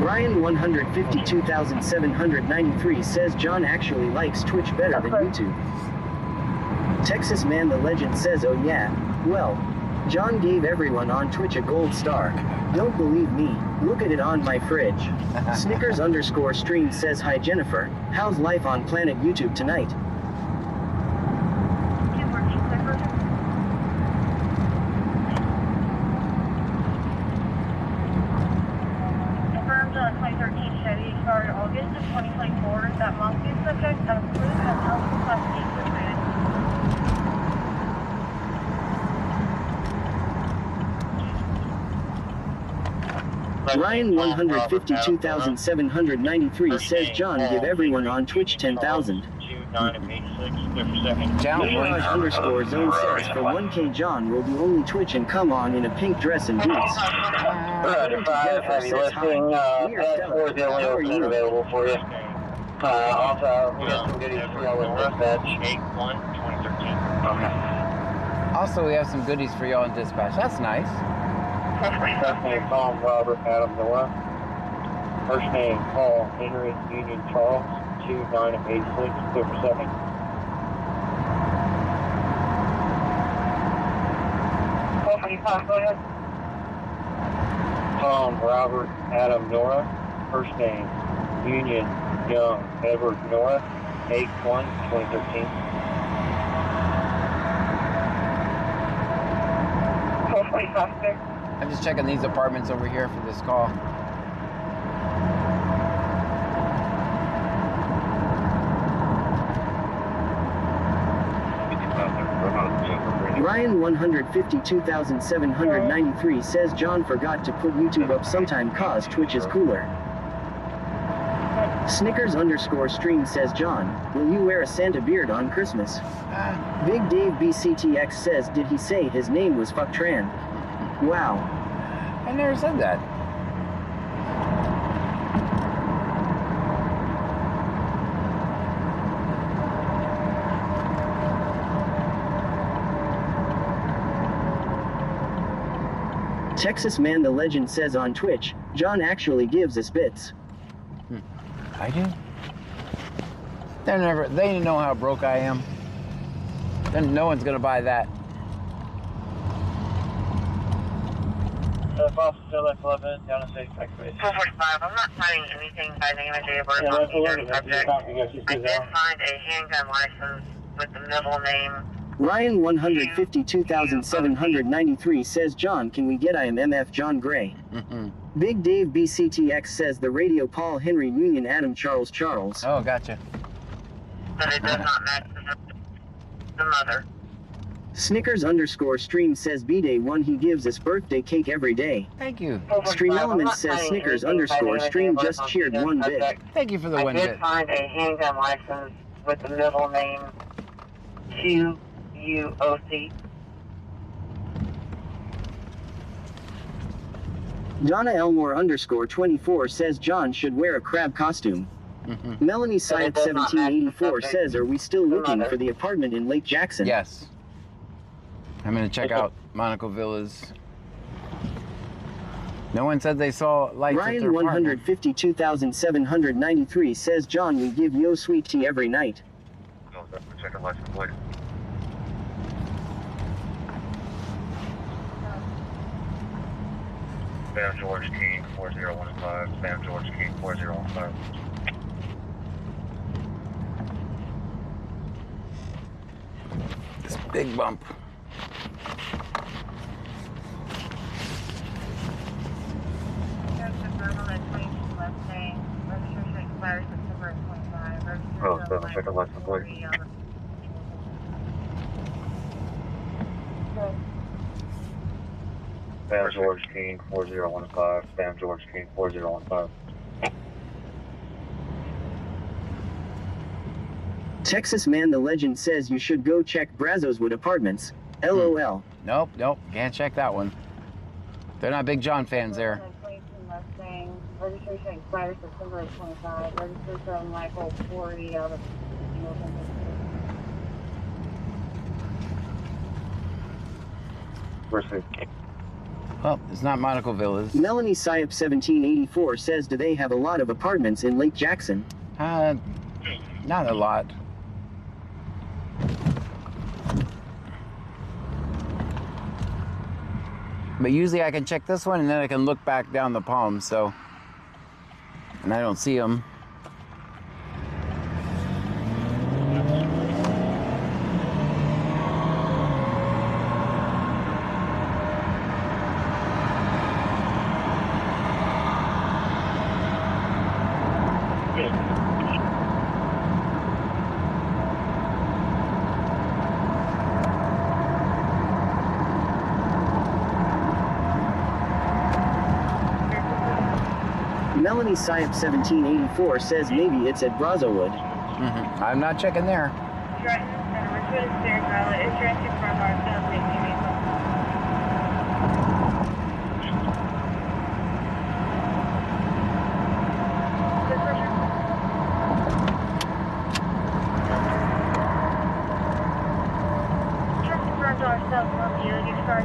Ryan 152,793 says John actually likes Twitch better than YouTube. Texas Man the Legend says oh yeah, well, John gave everyone on Twitch a gold star. Don't believe me, look at it on my fridge. Snickers_stream says hi Jennifer, how's life on Planet YouTube tonight? Confirmed 2013 Chevy expired August of 2024. That must be subject of proof of health custody for food. Ryan 152,793 says John give everyone on Twitch 10,000. Gamerage_zone says for 1K John will do only Twitch and come on in a pink dress and boots. Roger 5, heavy lifting, that's the only opening available for you. Also, we got some goodies for y'all with dispatch. 8-1-2013. Okay. Also, we have some goodies for y'all in dispatch. That's nice. Last name Tom Robert Adam Noah. First name Paul Henry Union Charles 2986. Clear for second. Go ahead. Tom Robert Adam Nora. First name Union Young Edward Nora. 8/1/2013. I'm just checking these apartments over here for this call. Ryan 152,793 says John forgot to put YouTube up sometime cause Twitch is cooler. Snickers_stream says John, will you wear a Santa beard on Christmas? Big Dave BCTX says did he say his name was Fucktran? Wow. I never said that. Texas Man the Legend says on Twitch, John actually gives us bits. I do? They know how broke I am. Then no one's gonna buy that. Boss still at 11, down to 6 back base. 445, I'm not finding anything by the image of birth on either subject. I did find a handgun license with the middle name. Ryan 152,793 says John, can we get I am MF John Gray? Big Dave BCTX says the radio Paul Henry Union Adam Charles Charles. Oh, gotcha. But it does not match the mother. Snickers_stream says B-Day 1 he gives us birthday cake every day. Thank you. Stream Element says Snickers_stream just cheered 1 bit. Thank you for the 1 I bit. did find a handgun license with the middle name QUOC. Donna Elmore_24 says John should wear a crab costume. Melanie Syed 1784 says are we still looking for the apartment in Lake Jackson? Yes. I'm gonna check out Monaco Villas. No one said they saw lights at their Ryan apartment. 152,793 says John we give yo sweet tea every night. Check a license plate. Sam George King 4015. Sam George King 4015. This big bump. Oh, check a license plate. Sam George King 4015. Sam George King 4015. Texas Man the Legend says you should go check Brazoswood Apartments. LOL. Nope, can't check that one. They're not big John fans there. Registration expires September 25. Registration Michael 40 out of Well, it's not Monaco Villas. Melanie Syop 1784 says do they have a lot of apartments in Lake Jackson? Not a lot. But usually I can check this one and then I can look back down the palm, so. And I don't see them. Melanie Syop 1784 says maybe it's at Brazoswood. I'm not checking there.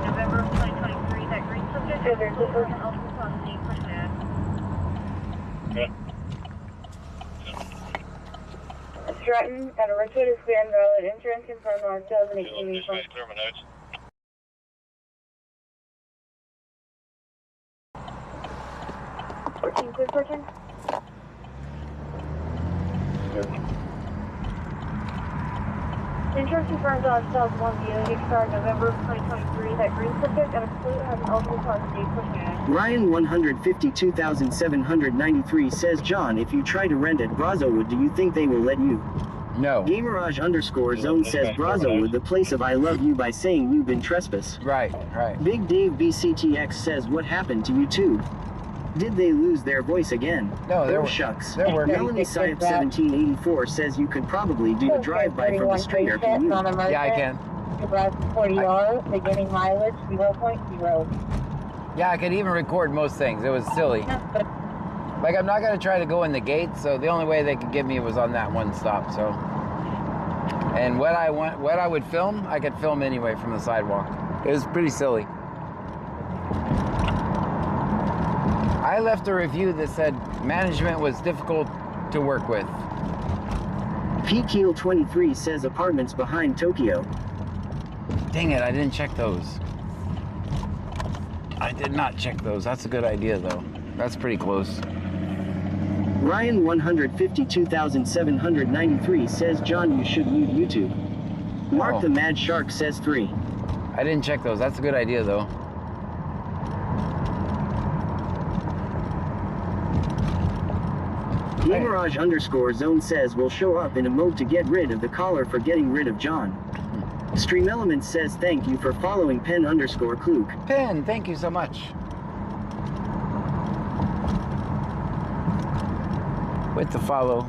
November 2023, that green subject is there's a person also on the scene for that. Okay. Stratton at a rotated clear and valid insurance confirmed on 2018 refund. Clear my notes. Clear person. Insurance confirms on 2001 DOT expired November 2023 that green subject and exclude has an eligible cause date pushing. Ryan 152,793 says, John, if you try to rent at Brazowood, do you think they will let you? No. Gamerage_zone says Brazowood, the place of I love you by saying you've been trespass. Right, right. Big Dave BCTX says, what happened to YouTube? Did they lose their voice again? No, they're shucks. they're working. Melanie Syep 1784 says you could probably do a drive-by from the street, or can you? Yeah, I can. About 40 yards, beginning mileage 0.0. Yeah, I could even record most things. It was silly. Like, I'm not gonna try to go in the gate, so the only way they could get me was on that one stop. So, and what I would film, I could film anyway from the sidewalk. It was pretty silly. I left a review that said management was difficult to work with. PKeel23 says apartments behind Tokyo. Dang it, I didn't check those. I did not check those. That's a good idea, though. That's pretty close. Ryan 152,793 says, John, you should mute YouTube. Mark the Mad Shark says 3. I didn't check those. That's a good idea, though. Gamerage_zone says we'll show up in a mode to get rid of the caller for getting rid of John. Stream Elements says thank you for following Pen_Kluk. Pen, thank you so much. With the follow.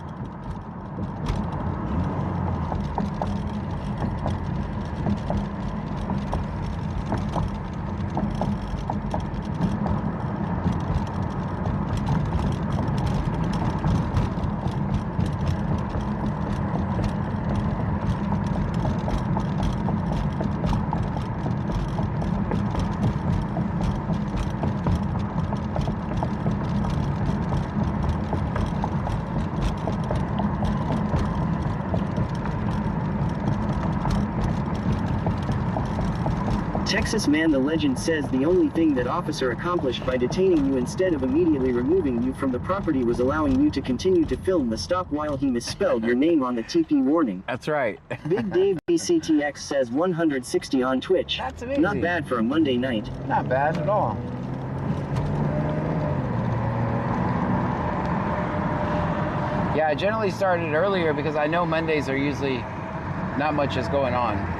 Texas Man the Legend says the only thing that officer accomplished by detaining you instead of immediately removing you from the property was allowing you to continue to film the stop while he misspelled your name on the TP warning. That's right. Big Dave BCTX says 160 on Twitch. That's amazing. Not bad for a Monday night. Not bad at all. Yeah, I generally started earlier because I know Mondays are usually not much is going on.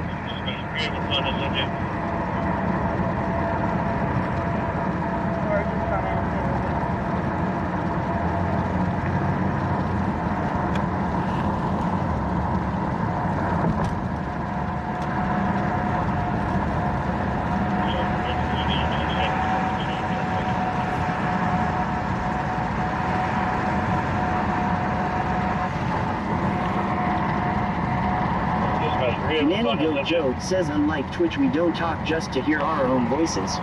Nannyville Joe says unlike Twitch we don't talk just to hear our own voices.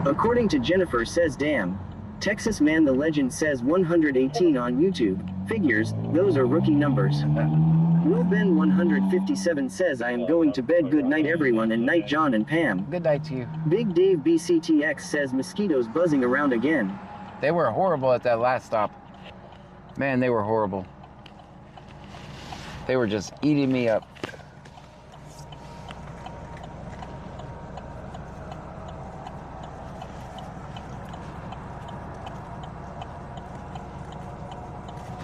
According to Jennifer says damn. Texas Man the Legend says 118 on YouTube. Figures, those are rookie numbers. Will Ben 157 says I am going to bed. Good night everyone, and night John and Pam. Good night to you. Big Dave BCTX says mosquitoes buzzing around again. They were horrible at that last stop. Man, they were horrible. They were just eating me up.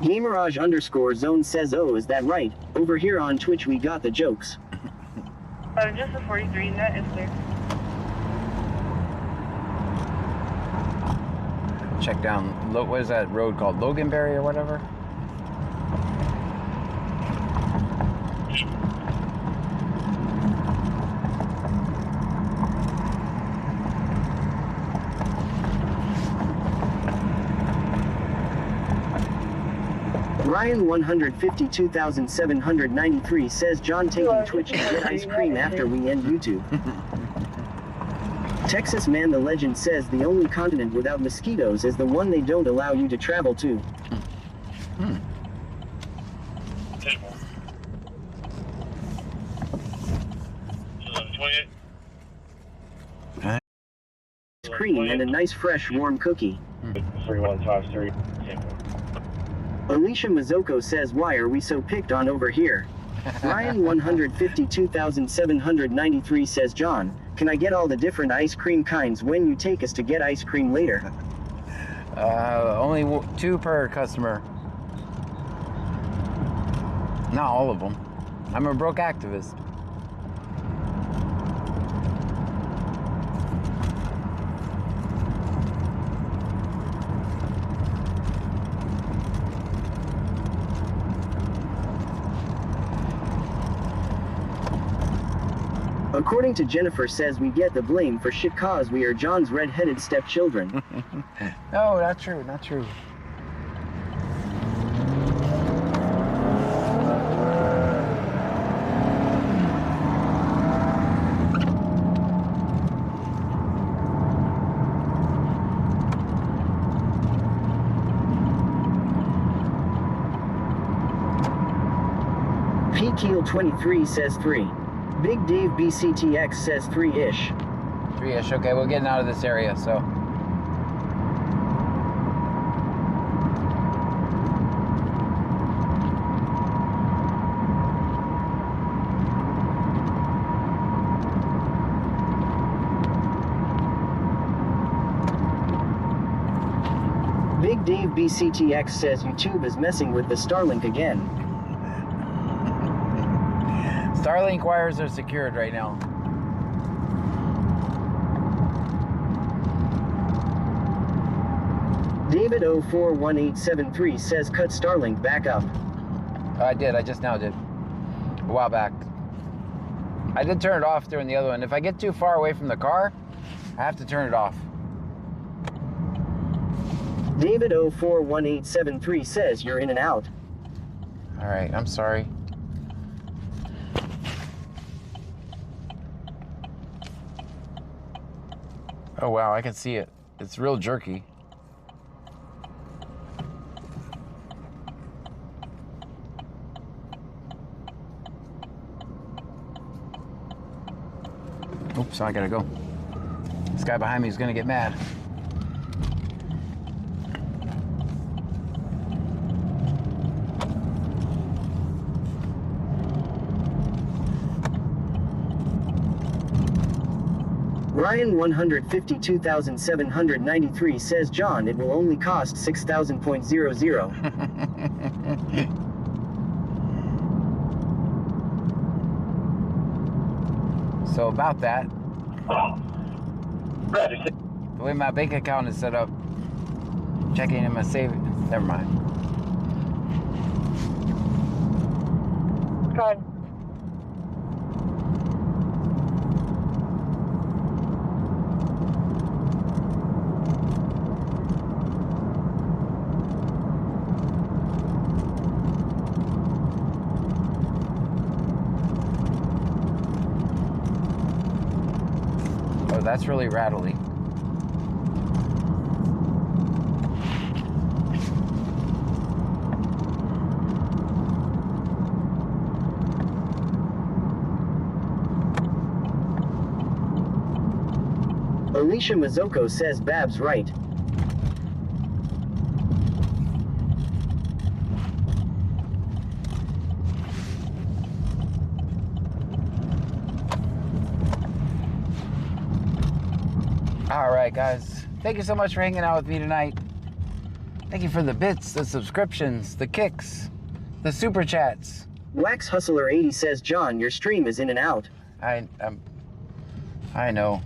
Gamerage_zone says, oh, is that right? Over here on Twitch we got the jokes. Just the 43, that is clear. Check down, what is that road called? Loganberry or whatever? Ryan 152,793 says John taking Twitch to get ice cream after we end YouTube. Texas Man the Legend says the only continent without mosquitoes is the one they don't allow you to travel to. Cream and a nice fresh warm cookie. 3153. Alicia Mazzocco says why are we so picked on over here? Ryan 152,793 says John, can I get all the different ice cream kinds when you take us to get ice cream later? Only 2 per customer. Not all of them. I'm a broke activist. According to Jennifer says we get the blame for shit cause we are John's red-headed stepchildren. No, not true, not true. P-Keel23 says 3. Big Dave BCTX says 3-ish. 3-ish, okay, we're getting out of this area, so. Big Dave BCTX says YouTube is messing with the Starlink again. Starlink wires are secured right now. David 041873 says cut Starlink back up. I did, I just now did. A while back. I did turn it off during the other one. If I get too far away from the car, I have to turn it off. David 041873 says you're in and out. Alright, I'm sorry. Oh wow, I can see it. It's real jerky. Oops, I gotta go. This guy behind me is gonna get mad. Ryan 152,793 says John it will only cost 6,000.00. So about that, the way my bank account is set up, checking in my savings, never mind. Card. Oh, that's really rattly. Alicia Mazzocco says Bab's right. Alright guys, thank you so much for hanging out with me tonight. Thank you for the bits, the subscriptions, the kicks, the super chats. Wax Hustler 80 says John your stream is in and out. I know.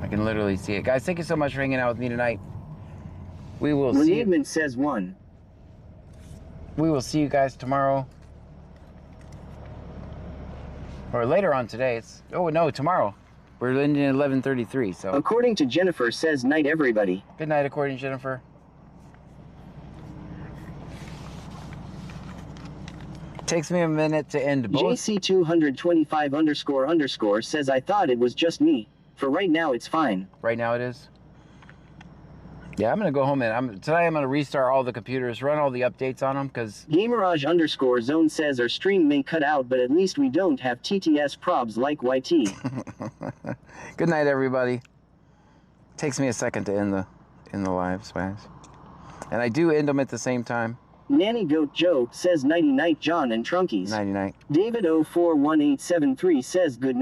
I can literally see it. Guys, thank you so much for hanging out with me tonight. We will see you. Leadman says 1. We will see you guys tomorrow. Or later on today. It's tomorrow. We're ending at 11:33, so. According to Jennifer says night everybody. Good night, according to Jennifer. Takes me a minute to end both. JC225__ says I thought it was just me. For right now, it's fine. Right now it is. Yeah, I'm gonna go home and tonight I'm gonna restart all the computers, run all the updates on them, because Gamerage_zone says our stream may cut out, but at least we don't have TTS probs like YT. Good night, everybody. Takes me a second to end the lives, guys. And I do end them at the same time. Nanny Goat Joe says nighty night John and Trunkies. Nighty night. David 041873 says good night.